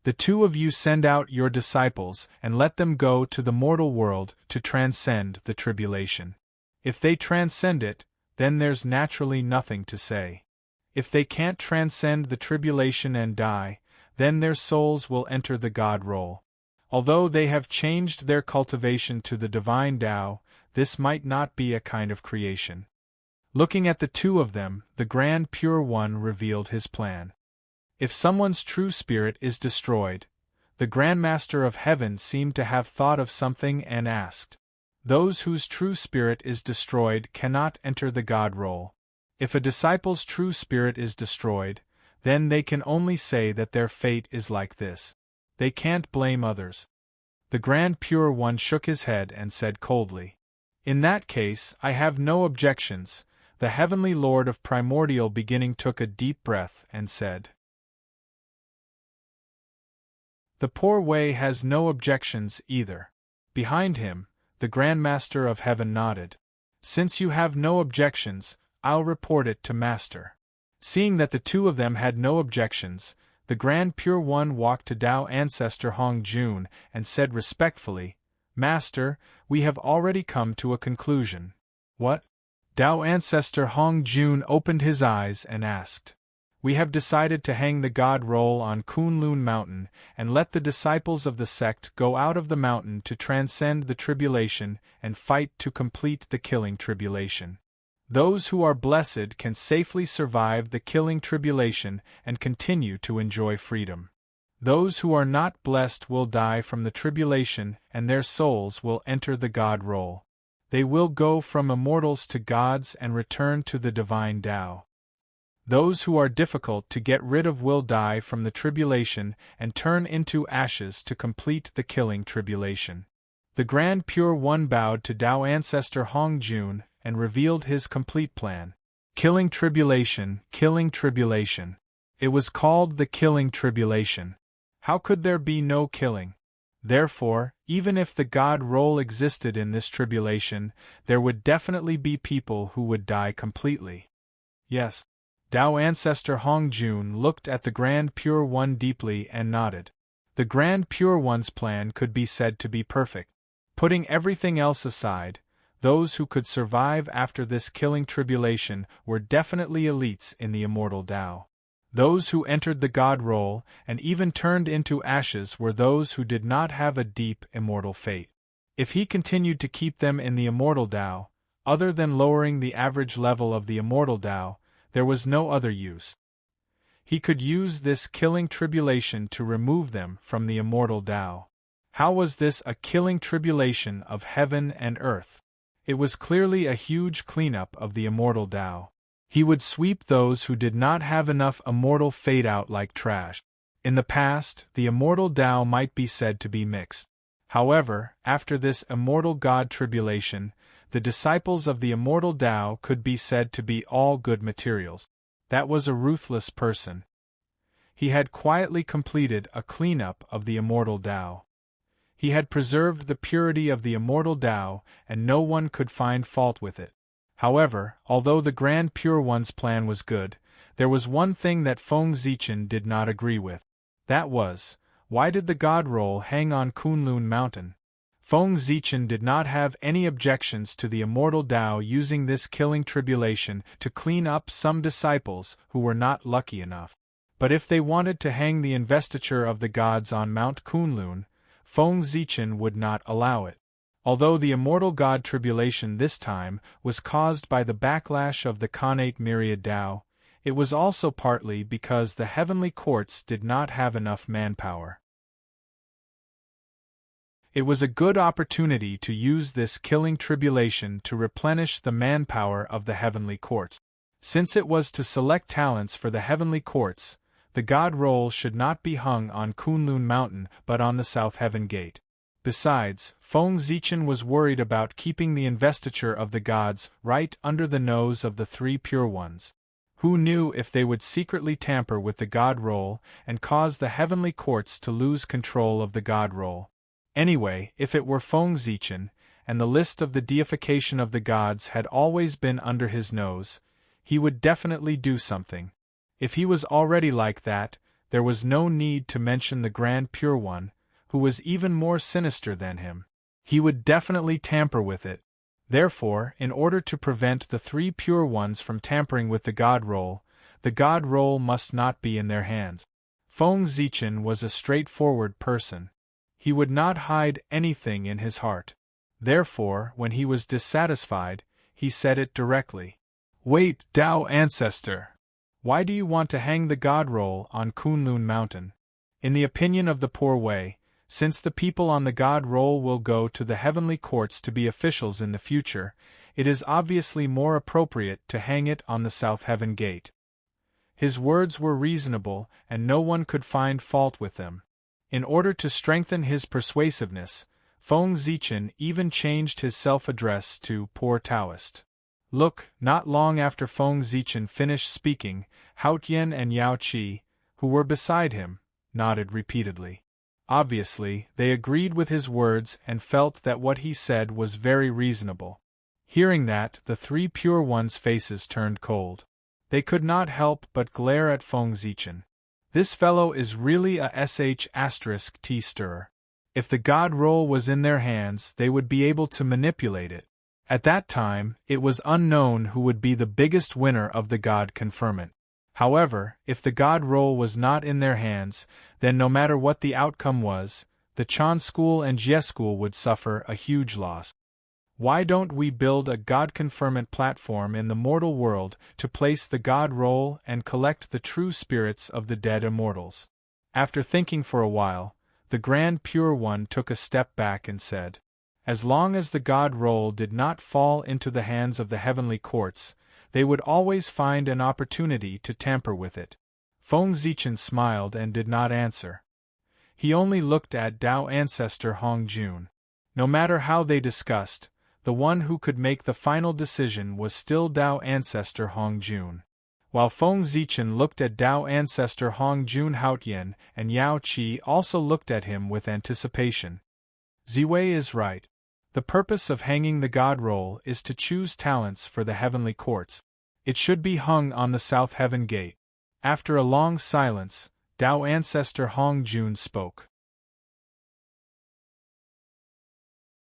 The two of you send out your disciples and let them go to the mortal world to transcend the tribulation. If they transcend it, then there's naturally nothing to say. If they can't transcend the tribulation and die, then their souls will enter the God role. Although they have changed their cultivation to the divine Tao, this might not be a kind of creation. Looking at the two of them, the Grand Pure One revealed his plan. If someone's true spirit is destroyed, the Grand Master of Heaven seemed to have thought of something and asked. Those whose true spirit is destroyed cannot enter the God role. If a disciple's true spirit is destroyed, then they can only say that their fate is like this. They can't blame others. The Grand Pure One shook his head and said coldly, In that case, I have no objections. The Heavenly Lord of Primordial Beginning took a deep breath and said, The Poor Way has no objections either. Behind him, the Grand Master of Heaven nodded. Since you have no objections, I'll report it to Master. Seeing that the two of them had no objections, the Grand Pure One walked to Tao Ancestor Hong Jun and said respectfully, Master, we have already come to a conclusion. What? Tao Ancestor Hong Jun opened his eyes and asked. We have decided to hang the God role on Kunlun Mountain and let the disciples of the sect go out of the mountain to transcend the tribulation and fight to complete the killing tribulation. Those who are blessed can safely survive the killing tribulation and continue to enjoy freedom. Those who are not blessed will die from the tribulation and their souls will enter the God role. They will go from immortals to gods and return to the divine Tao. Those who are difficult to get rid of will die from the tribulation and turn into ashes to complete the killing tribulation. The Grand Pure One bowed to Tao ancestor Hong Jun and revealed his complete plan. Killing tribulation, killing tribulation. It was called the killing tribulation. How could there be no killing? Therefore, even if the God role existed in this tribulation, there would definitely be people who would die completely. Yes. Tao ancestor Hong Jun looked at the Grand Pure One deeply and nodded. The Grand Pure One's plan could be said to be perfect. Putting everything else aside, those who could survive after this killing tribulation were definitely elites in the immortal Tao. Those who entered the God role and even turned into ashes were those who did not have a deep immortal fate. If he continued to keep them in the immortal Tao, other than lowering the average level of the immortal Tao, there was no other use. He could use this killing tribulation to remove them from the immortal Tao. How was this a killing tribulation of heaven and earth? It was clearly a huge cleanup of the immortal Tao. He would sweep those who did not have enough immortal fade out like trash. In the past, the immortal Tao might be said to be mixed. However, after this immortal God tribulation, the disciples of the immortal Tao could be said to be all good materials. That was a ruthless person. He had quietly completed a cleanup of the immortal Tao. He had preserved the purity of the immortal Tao, and no one could find fault with it. However, although the Grand Pure One's plan was good, there was one thing that Feng Zichen did not agree with. That was, why did the God role hang on Kunlun Mountain? Feng Zichen did not have any objections to the immortal Tao using this killing tribulation to clean up some disciples who were not lucky enough. But if they wanted to hang the investiture of the gods on Mount Kunlun, Feng Zichen would not allow it. Although the immortal God tribulation this time was caused by the backlash of the Khanate Myriad Tao, it was also partly because the heavenly courts did not have enough manpower. It was a good opportunity to use this killing tribulation to replenish the manpower of the heavenly courts. Since it was to select talents for the heavenly courts, the God role should not be hung on Kunlun Mountain but on the South Heaven Gate. Besides, Feng Zichen was worried about keeping the investiture of the gods right under the nose of the three pure ones. Who knew if they would secretly tamper with the God role and cause the heavenly courts to lose control of the God role? Anyway, if it were Feng Zichen, and the list of the deification of the gods had always been under his nose, he would definitely do something. If he was already like that, there was no need to mention the Grand Pure One, who was even more sinister than him. He would definitely tamper with it. Therefore, in order to prevent the three pure ones from tampering with the God role must not be in their hands. Feng Zichen was a straightforward person. He would not hide anything in his heart. Therefore, when he was dissatisfied, he said it directly. Wait, Tao ancestor! Why do you want to hang the God role on Kunlun Mountain? In the opinion of the Poor Way, since the people on the God role will go to the heavenly courts to be officials in the future, it is obviously more appropriate to hang it on the South Heaven Gate. His words were reasonable, and no one could find fault with them. In order to strengthen his persuasiveness, Feng Zichen even changed his self-address to Poor Taoist. Look, not long after Feng Zichen finished speaking, Hao Tian and Yao Qi, who were beside him, nodded repeatedly. Obviously, they agreed with his words and felt that what he said was very reasonable. Hearing that, the three pure ones' faces turned cold. They could not help but glare at Feng Zichen. This fellow is really a **T stirrer. If the God role was in their hands, they would be able to manipulate it. At that time, it was unknown who would be the biggest winner of the God conferment. However, if the God role was not in their hands, then no matter what the outcome was, the Chan school and Jie school would suffer a huge loss. Why don't we build a God conferment platform in the mortal world to place the God role and collect the true spirits of the dead immortals? After thinking for a while, the Grand Pure One took a step back and said, as long as the God role did not fall into the hands of the heavenly courts, they would always find an opportunity to tamper with it. Feng Zichen smiled and did not answer. He only looked at Tao ancestor Hong Jun. No matter how they discussed, the one who could make the final decision was still Tao ancestor Hong Jun. While Feng Zichen looked at Tao ancestor Hong Jun, Haotian and Yao Qi also looked at him with anticipation. Ziwei is right. The purpose of hanging the god roll is to choose talents for the heavenly courts. It should be hung on the south heaven gate. After a long silence, Tao ancestor Hong Jun spoke.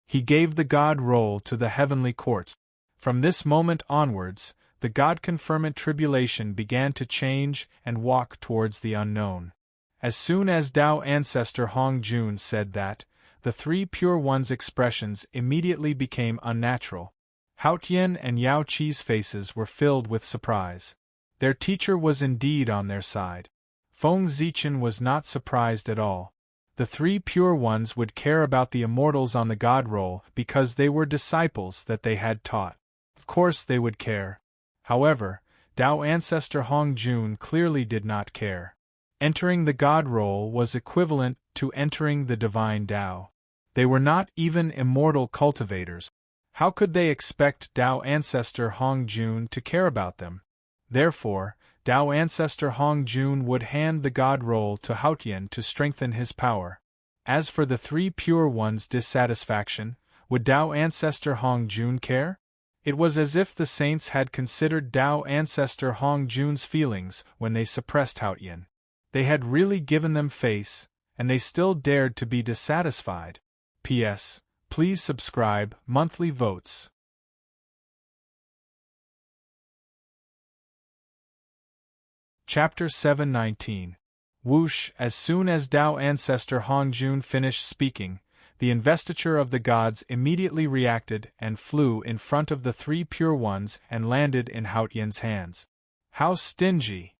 He gave the god roll to the heavenly courts. From this moment onwards, the God-confirmant tribulation began to change and walk towards the unknown. As soon as Tao ancestor Hong Jun said that, the three pure ones' expressions immediately became unnatural. Haotian and Yao Qi's faces were filled with surprise. Their teacher was indeed on their side. Feng Zichen was not surprised at all. The three pure ones would care about the immortals on the god roll because they were disciples that they had taught. Of course they would care. However, Tao ancestor Hong Jun clearly did not care. Entering the god roll was equivalent to entering the divine Tao. They were not even immortal cultivators. How could they expect Tao ancestor Hong Jun to care about them? Therefore, Tao ancestor Hong Jun would hand the god roll to Haotian to strengthen his power. As for the three pure ones' dissatisfaction, would Tao ancestor Hong Jun care? It was as if the saints had considered Tao ancestor Hong Jun's feelings when they suppressed Haotian. They had really given them face, and they still dared to be dissatisfied. P.S. Please subscribe, monthly votes. Chapter 719. Whoosh! As soon as Tao ancestor Hong Jun finished speaking, the investiture of the gods immediately reacted and flew in front of the three pure ones and landed in Haotian's hands. How stingy!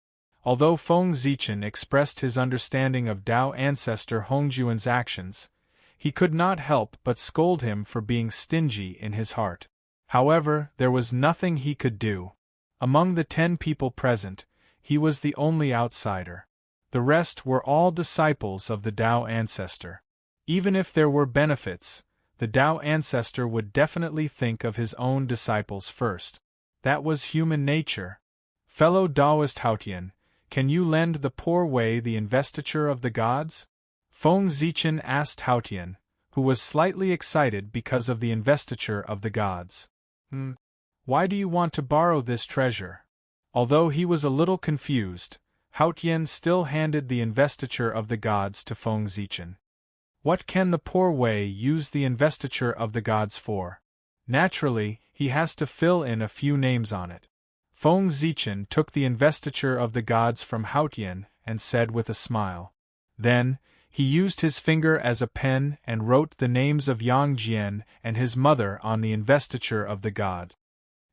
Although Feng Zichen expressed his understanding of Tao ancestor Hong Jun's actions, he could not help but scold him for being stingy in his heart. However, there was nothing he could do. Among the 10 people present, he was the only outsider. The rest were all disciples of the Tao ancestor. Even if there were benefits, the Tao ancestor would definitely think of his own disciples first. That was human nature. Fellow Taoist Haotian, can you lend the poor Wei the investiture of the gods? Feng Zichen asked Haotian, who was slightly excited because of the investiture of the gods. Why do you want to borrow this treasure? Although he was a little confused, Haotian still handed the investiture of the gods to Feng Zichen. What can the poor Wei use the investiture of the gods for? Naturally, he has to fill in a few names on it. Feng Zichen took the investiture of the gods from Haotian and said with a smile. Then, he used his finger as a pen and wrote the names of Yang Jian and his mother on the investiture of the god.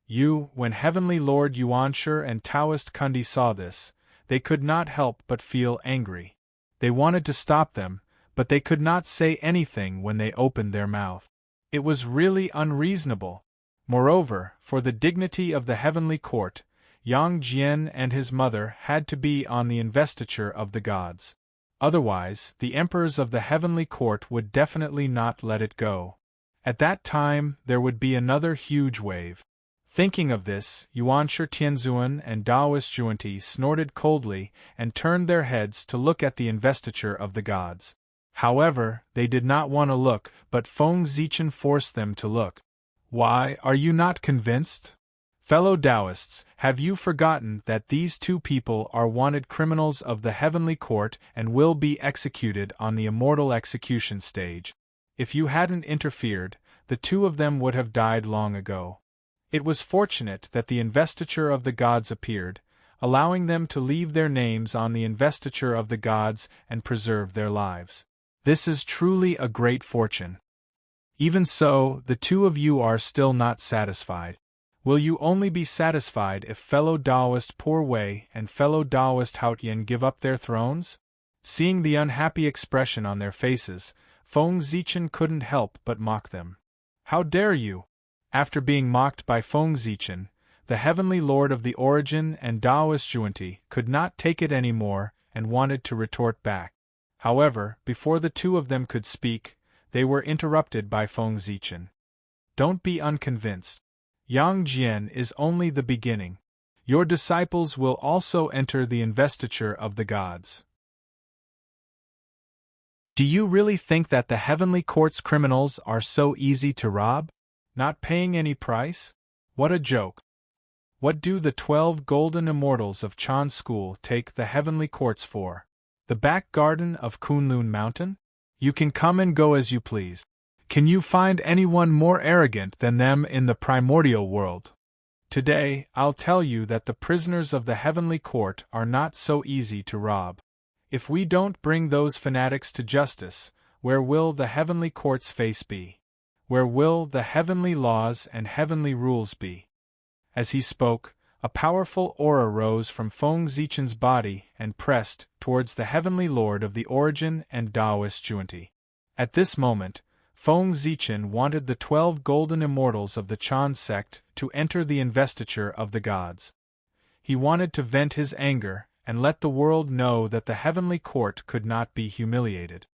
When Heavenly Lord Yuanshi and Taoist Kundi saw this, they could not help but feel angry. They wanted to stop them, but they could not say anything when they opened their mouth. It was really unreasonable. Moreover, for the dignity of the heavenly court, Yang Jian and his mother had to be on the investiture of the gods. Otherwise, the emperors of the heavenly court would definitely not let it go. At that time, there would be another huge wave. Thinking of this, Yuanshi Tianzuan and Taoist Zhuanti snorted coldly and turned their heads to look at the investiture of the gods. However, they did not want to look, but Feng Zichen forced them to look. Why, are you not convinced? Fellow Taoists, have you forgotten that these two people are wanted criminals of the heavenly court and will be executed on the immortal execution stage? If you hadn't interfered, the two of them would have died long ago. It was fortunate that the investiture of the gods appeared, allowing them to leave their names on the investiture of the gods and preserve their lives. This is truly a great fortune. Even so, the two of you are still not satisfied. Will you only be satisfied if fellow Taoist Poor Wei and fellow Taoist Haotian give up their thrones? Seeing the unhappy expression on their faces, Feng Zichen couldn't help but mock them. How dare you? After being mocked by Feng Zichen, the Heavenly Lord of the Origin and Taoist Junti, could not take it any more and wanted to retort back. However, before the two of them could speak, they were interrupted by Feng Zichen. Don't be unconvinced. Yang Jian is only the beginning. Your disciples will also enter the investiture of the gods. Do you really think that the heavenly court's criminals are so easy to rob? Not paying any price? What a joke. What do the 12 golden immortals of Chan School take the heavenly courts for? The back garden of Kunlun Mountain? You can come and go as you please. Can you find anyone more arrogant than them in the primordial world? Today, I'll tell you that the prisoners of the heavenly court are not so easy to rob. If we don't bring those fanatics to justice, where will the heavenly court's face be? Where will the heavenly laws and heavenly rules be? As he spoke, a powerful aura rose from Feng Zichen's body and pressed towards the heavenly lord of the Origin and Taoist Junti. At this moment, Feng Zichen wanted the 12 golden immortals of the Chan sect to enter the investiture of the gods. He wanted to vent his anger and let the world know that the heavenly court could not be humiliated.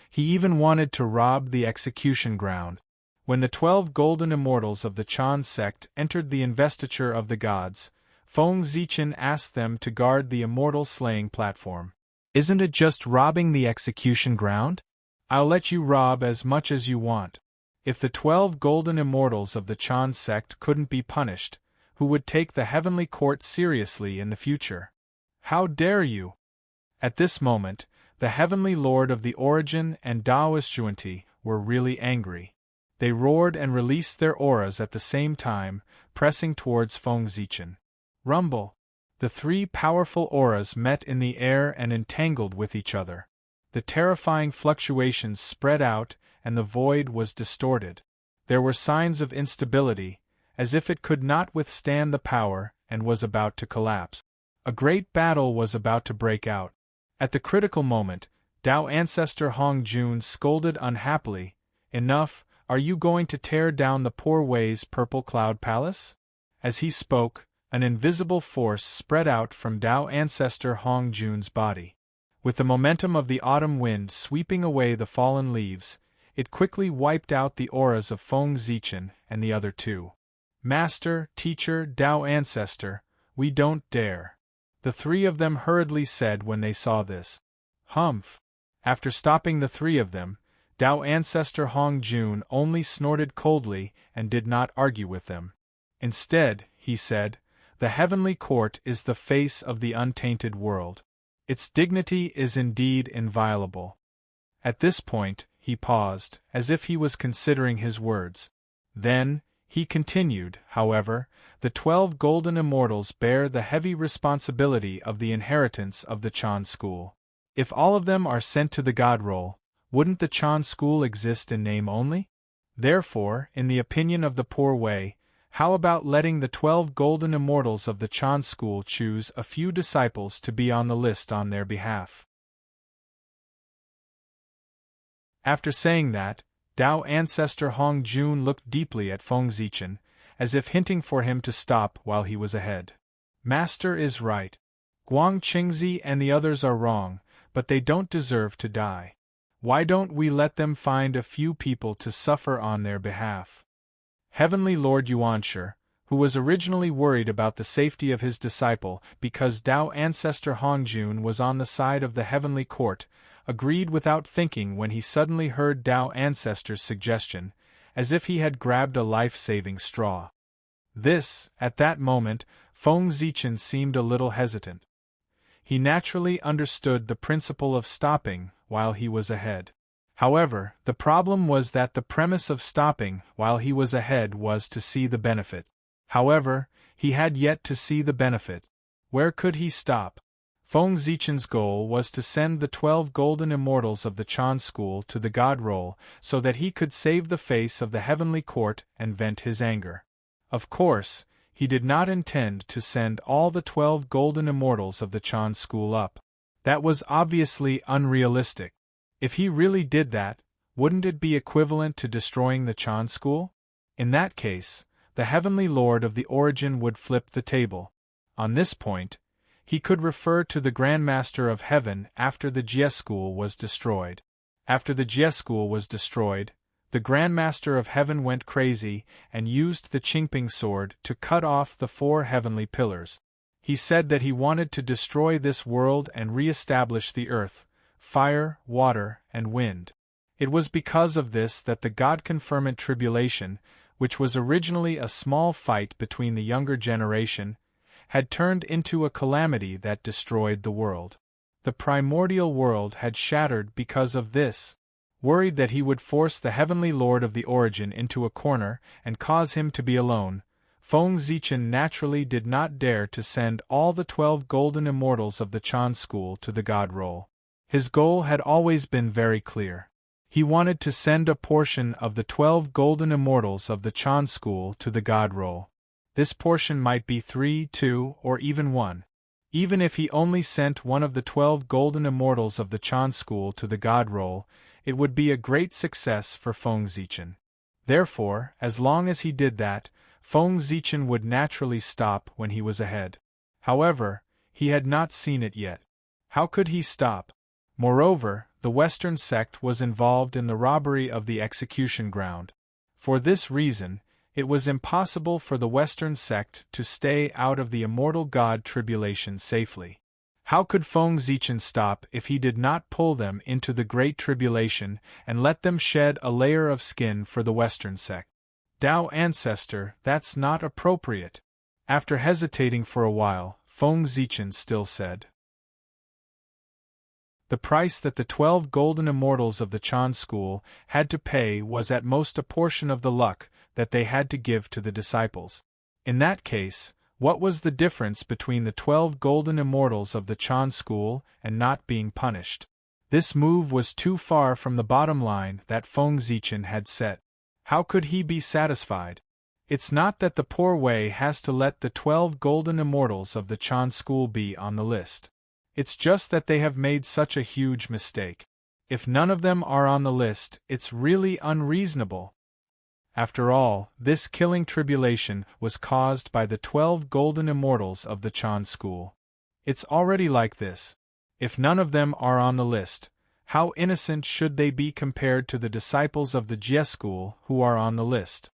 He even wanted to rob the execution ground. When the 12 golden immortals of the Chan sect entered the investiture of the gods, Feng Zichen asked them to guard the immortal slaying platform. Isn't it just robbing the execution ground? I'll let you rob as much as you want. If the 12 golden immortals of the Chan sect couldn't be punished, who would take the heavenly court seriously in the future? How dare you? At this moment, the heavenly lord of the Origin and Taoist Junti were really angry. They roared and released their auras at the same time, pressing towards Feng Zichen. Rumble! The three powerful auras met in the air and entangled with each other. The terrifying fluctuations spread out, and the void was distorted. There were signs of instability, as if it could not withstand the power and was about to collapse. A great battle was about to break out. At the critical moment, Tao Ancestor Hong Jun scolded unhappily, "Enough, are you going to tear down the Poor Way's Purple Cloud Palace?" As he spoke, an invisible force spread out from Tao Ancestor Hong Jun's body. With the momentum of the autumn wind sweeping away the fallen leaves, it quickly wiped out the auras of Feng Zichen and the other two. "Master, teacher, Tao Ancestor, we don't dare," the three of them hurriedly said when they saw this. Humph! After stopping the three of them, Tao Ancestor Hong Jun only snorted coldly and did not argue with them. Instead, he said, "The heavenly court is the face of the untainted world. Its dignity is indeed inviolable." At this point, he paused, as if he was considering his words. Then, he continued, "However, the 12 golden immortals bear the heavy responsibility of the inheritance of the Chan school. If all of them are sent to the god roll, wouldn't the Chan school exist in name only? Therefore, in the opinion of the Poor Way, how about letting the 12 golden immortals of the Chan school choose a few disciples to be on the list on their behalf?" After saying that, Tao Ancestor Hong Jun looked deeply at Feng Zichen, as if hinting for him to stop while he was ahead. "Master is right. Guang Qingzi and the others are wrong, but they don't deserve to die. Why don't we let them find a few people to suffer on their behalf?" Heavenly Lord Yuanshi, who was originally worried about the safety of his disciple because Tao Ancestor Hong Jun was on the side of the heavenly court, agreed without thinking when he suddenly heard Tao Ancestor's suggestion, as if he had grabbed a life-saving straw. At that moment, Feng Zichen seemed a little hesitant. He naturally understood the principle of stopping while he was ahead. However, the problem was that the premise of stopping while he was ahead was to see the benefit. However, he had yet to see the benefit. Where could he stop? Feng Zichen's goal was to send the 12 golden immortals of the Chan school to the god roll so that he could save the face of the heavenly court and vent his anger. Of course, he did not intend to send all the 12 golden immortals of the Chan school up. That was obviously unrealistic. If he really did that, wouldn't it be equivalent to destroying the Chan school? In that case, the heavenly lord of the origin would flip the table. On this point, he could refer to the Grand Master of Heaven after the Jie school was destroyed. After the Jie school was destroyed, the Grand Master of Heaven went crazy and used the Qingping sword to cut off the 4 heavenly pillars. He said that he wanted to destroy this world and re-establish the earth, fire, water, and wind. It was because of this that the God-confirmant tribulation, which was originally a small fight between the younger generation, had turned into a calamity that destroyed the world. The primordial world had shattered because of this. Worried that he would force the heavenly lord of the origin into a corner and cause him to be alone, Feng Zichen naturally did not dare to send all the 12 golden immortals of the Chan school to the God roll. His goal had always been very clear. He wanted to send a portion of the 12 golden immortals of the Chan school to the God roll. This portion might be 3, 2, or even 1. Even if he only sent one of the 12 golden immortals of the Chan school to the God roll, it would be a great success for Feng Zichen. Therefore, as long as he did that, Feng Zichen would naturally stop when he was ahead. However, he had not seen it yet. How could he stop? Moreover, the Western sect was involved in the robbery of the execution ground. For this reason, it was impossible for the Western sect to stay out of the immortal God tribulation safely. How could Feng Zichen stop if he did not pull them into the Great Tribulation and let them shed a layer of skin for the Western sect? Tao Ancestor, that's not appropriate. After hesitating for a while, Feng Zichen still said, the price that the 12 golden immortals of the Chan school had to pay was at most a portion of the luck that they had to give to the disciples. In that case, what was the difference between the 12 golden immortals of the Chan school and not being punished? This move was too far from the bottom line that Feng Zichen had set. How could he be satisfied? It's not that the poor Wei has to let the 12 golden immortals of the Chan school be on the list. It's just that they have made such a huge mistake. If none of them are on the list, it's really unreasonable. After all, this killing tribulation was caused by the 12 golden immortals of the Chan school. It's already like this. If none of them are on the list, how innocent should they be compared to the disciples of the Jie school who are on the list?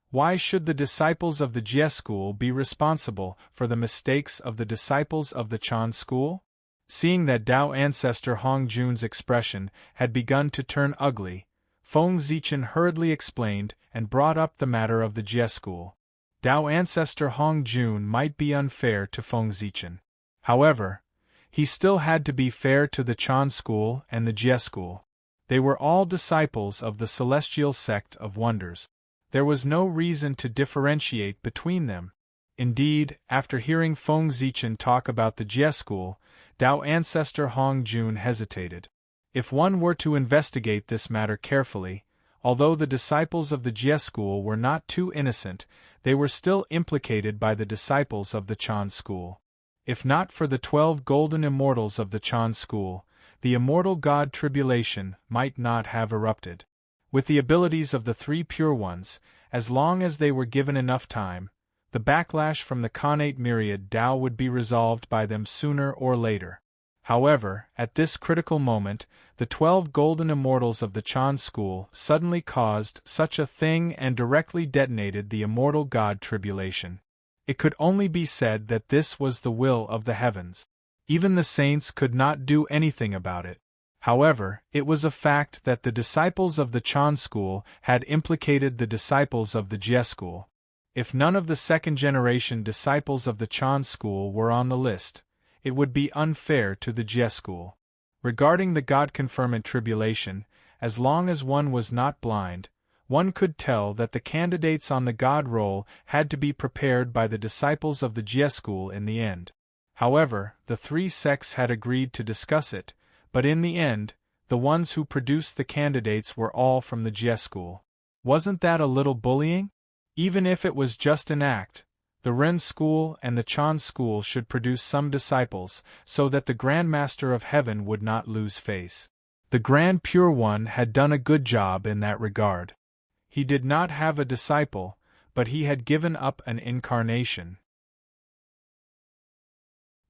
Why should the disciples of the Jie school be responsible for the mistakes of the disciples of the Chan school? Seeing that Tao Ancestor Hong Jun's expression had begun to turn ugly, Feng Zichen hurriedly explained and brought up the matter of the Jie school. Tao Ancestor Hong Jun might be unfair to Feng Zichen. However, he still had to be fair to the Chan school and the Jie school. They were all disciples of the celestial sect of wonders. There was no reason to differentiate between them. Indeed, after hearing Feng Zichen talk about the Jie school, Tao Ancestor Hong Jun hesitated. If one were to investigate this matter carefully, although the disciples of the Jie school were not too innocent, they were still implicated by the disciples of the Chan school. If not for the 12 golden immortals of the Chan school, the immortal God tribulation might not have erupted. With the abilities of the 3 pure ones, as long as they were given enough time, the backlash from the Khanate myriad Tao would be resolved by them sooner or later. However, at this critical moment, the 12 golden immortals of the Chan school suddenly caused such a thing and directly detonated the immortal God tribulation. It could only be said that this was the will of the heavens. Even the saints could not do anything about it. However, it was a fact that the disciples of the Chan school had implicated the disciples of the Jie school. If none of the second-generation disciples of the Chan school were on the list, it would be unfair to the Jie school. Regarding the God-confirmant tribulation, as long as one was not blind, one could tell that the candidates on the God roll had to be prepared by the disciples of the Jie school in the end. However, the 3 sects had agreed to discuss it, but in the end, the ones who produced the candidates were all from the Jie school. Wasn't that a little bullying? Even if it was just an act, the Ren school and the Chan school should produce some disciples so that the Grand Master of Heaven would not lose face. The Grand Pure One had done a good job in that regard. He did not have a disciple, but he had given up an incarnation.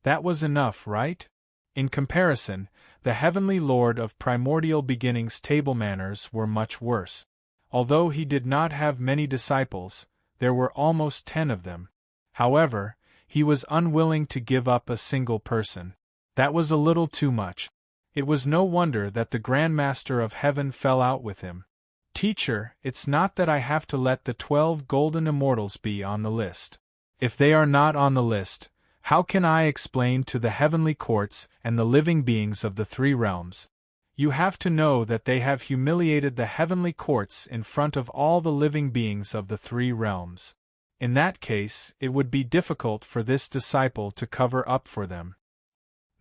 That was enough, right? In comparison, the Heavenly Lord of Primordial Beginning's table manners were much worse. Although he did not have many disciples, there were almost 10 of them. However, he was unwilling to give up a single person. That was a little too much. It was no wonder that the Grand Master of Heaven fell out with him. Teacher, it's not that I have to let the 12 golden immortals be on the list. If they are not on the list, how can I explain to the heavenly courts and the living beings of the 3 realms? You have to know that they have humiliated the heavenly courts in front of all the living beings of the 3 realms. In that case, it would be difficult for this disciple to cover up for them.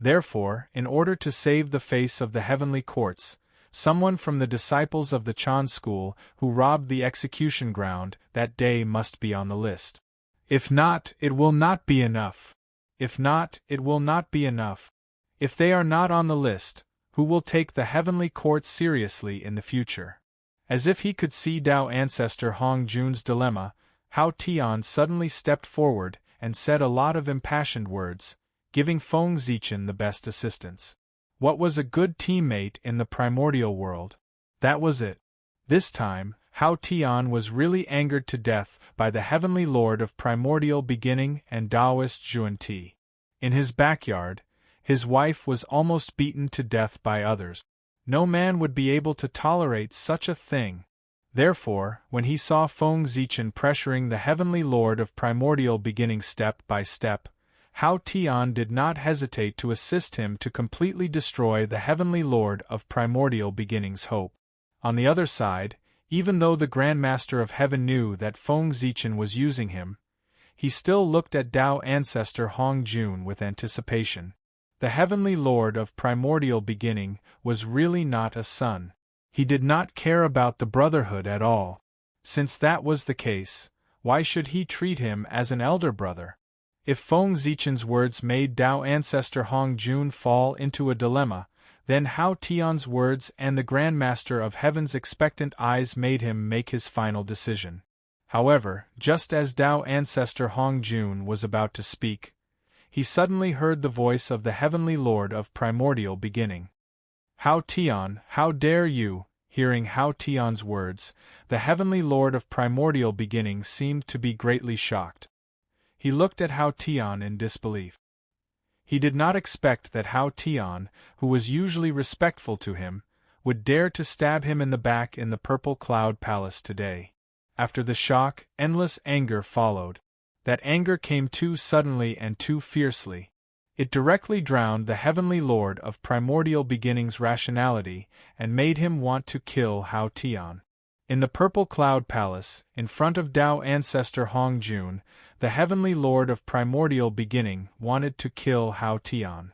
Therefore, in order to save the face of the heavenly courts, someone from the disciples of the Chan school who robbed the execution ground that day must be on the list. If not, it will not be enough. If not, it will not be enough. If they are not on the list, who will take the heavenly court seriously in the future? As if he could see Tao ancestor Hong Jun's dilemma, Hao Tian suddenly stepped forward and said a lot of impassioned words, giving Feng Zichen the best assistance. What was a good teammate in the primordial world? That was it. This time, Hao Tian was really angered to death by the Heavenly Lord of Primordial Beginning and Taoist Zhuan-Ti. In his backyard, his wife was almost beaten to death by others. No man would be able to tolerate such a thing. Therefore, when he saw Feng Zichen pressuring the Heavenly Lord of Primordial Beginning step by step, Hao Tian did not hesitate to assist him to completely destroy the Heavenly Lord of Primordial Beginning's hope. On the other side, even though the Grand Master of Heaven knew that Feng Zichen was using him, he still looked at Tao ancestor Hong Jun with anticipation. The Heavenly Lord of Primordial Beginning was really not a son. He did not care about the brotherhood at all. Since that was the case, why should he treat him as an elder brother? If Feng Zichen's words made Tao ancestor Hong Jun fall into a dilemma, then Hao Tian's words and the Grand Master of Heaven's expectant eyes made him make his final decision. However, just as Tao ancestor Hong Jun was about to speak, he suddenly heard the voice of the Heavenly Lord of Primordial Beginning. Hao Tian, how dare you? Hearing Hao Tian's words, the Heavenly Lord of Primordial Beginning seemed to be greatly shocked. He looked at Hao Tian in disbelief. He did not expect that Hao Tian, who was usually respectful to him, would dare to stab him in the back in the Purple Cloud Palace today. After the shock, endless anger followed. That anger came too suddenly and too fiercely. It directly drowned the Heavenly Lord of Primordial Beginning's rationality and made him want to kill Hao Tian. In the Purple Cloud Palace, in front of Tao ancestor Hong Jun, the Heavenly Lord of Primordial Beginning wanted to kill Hao Tian.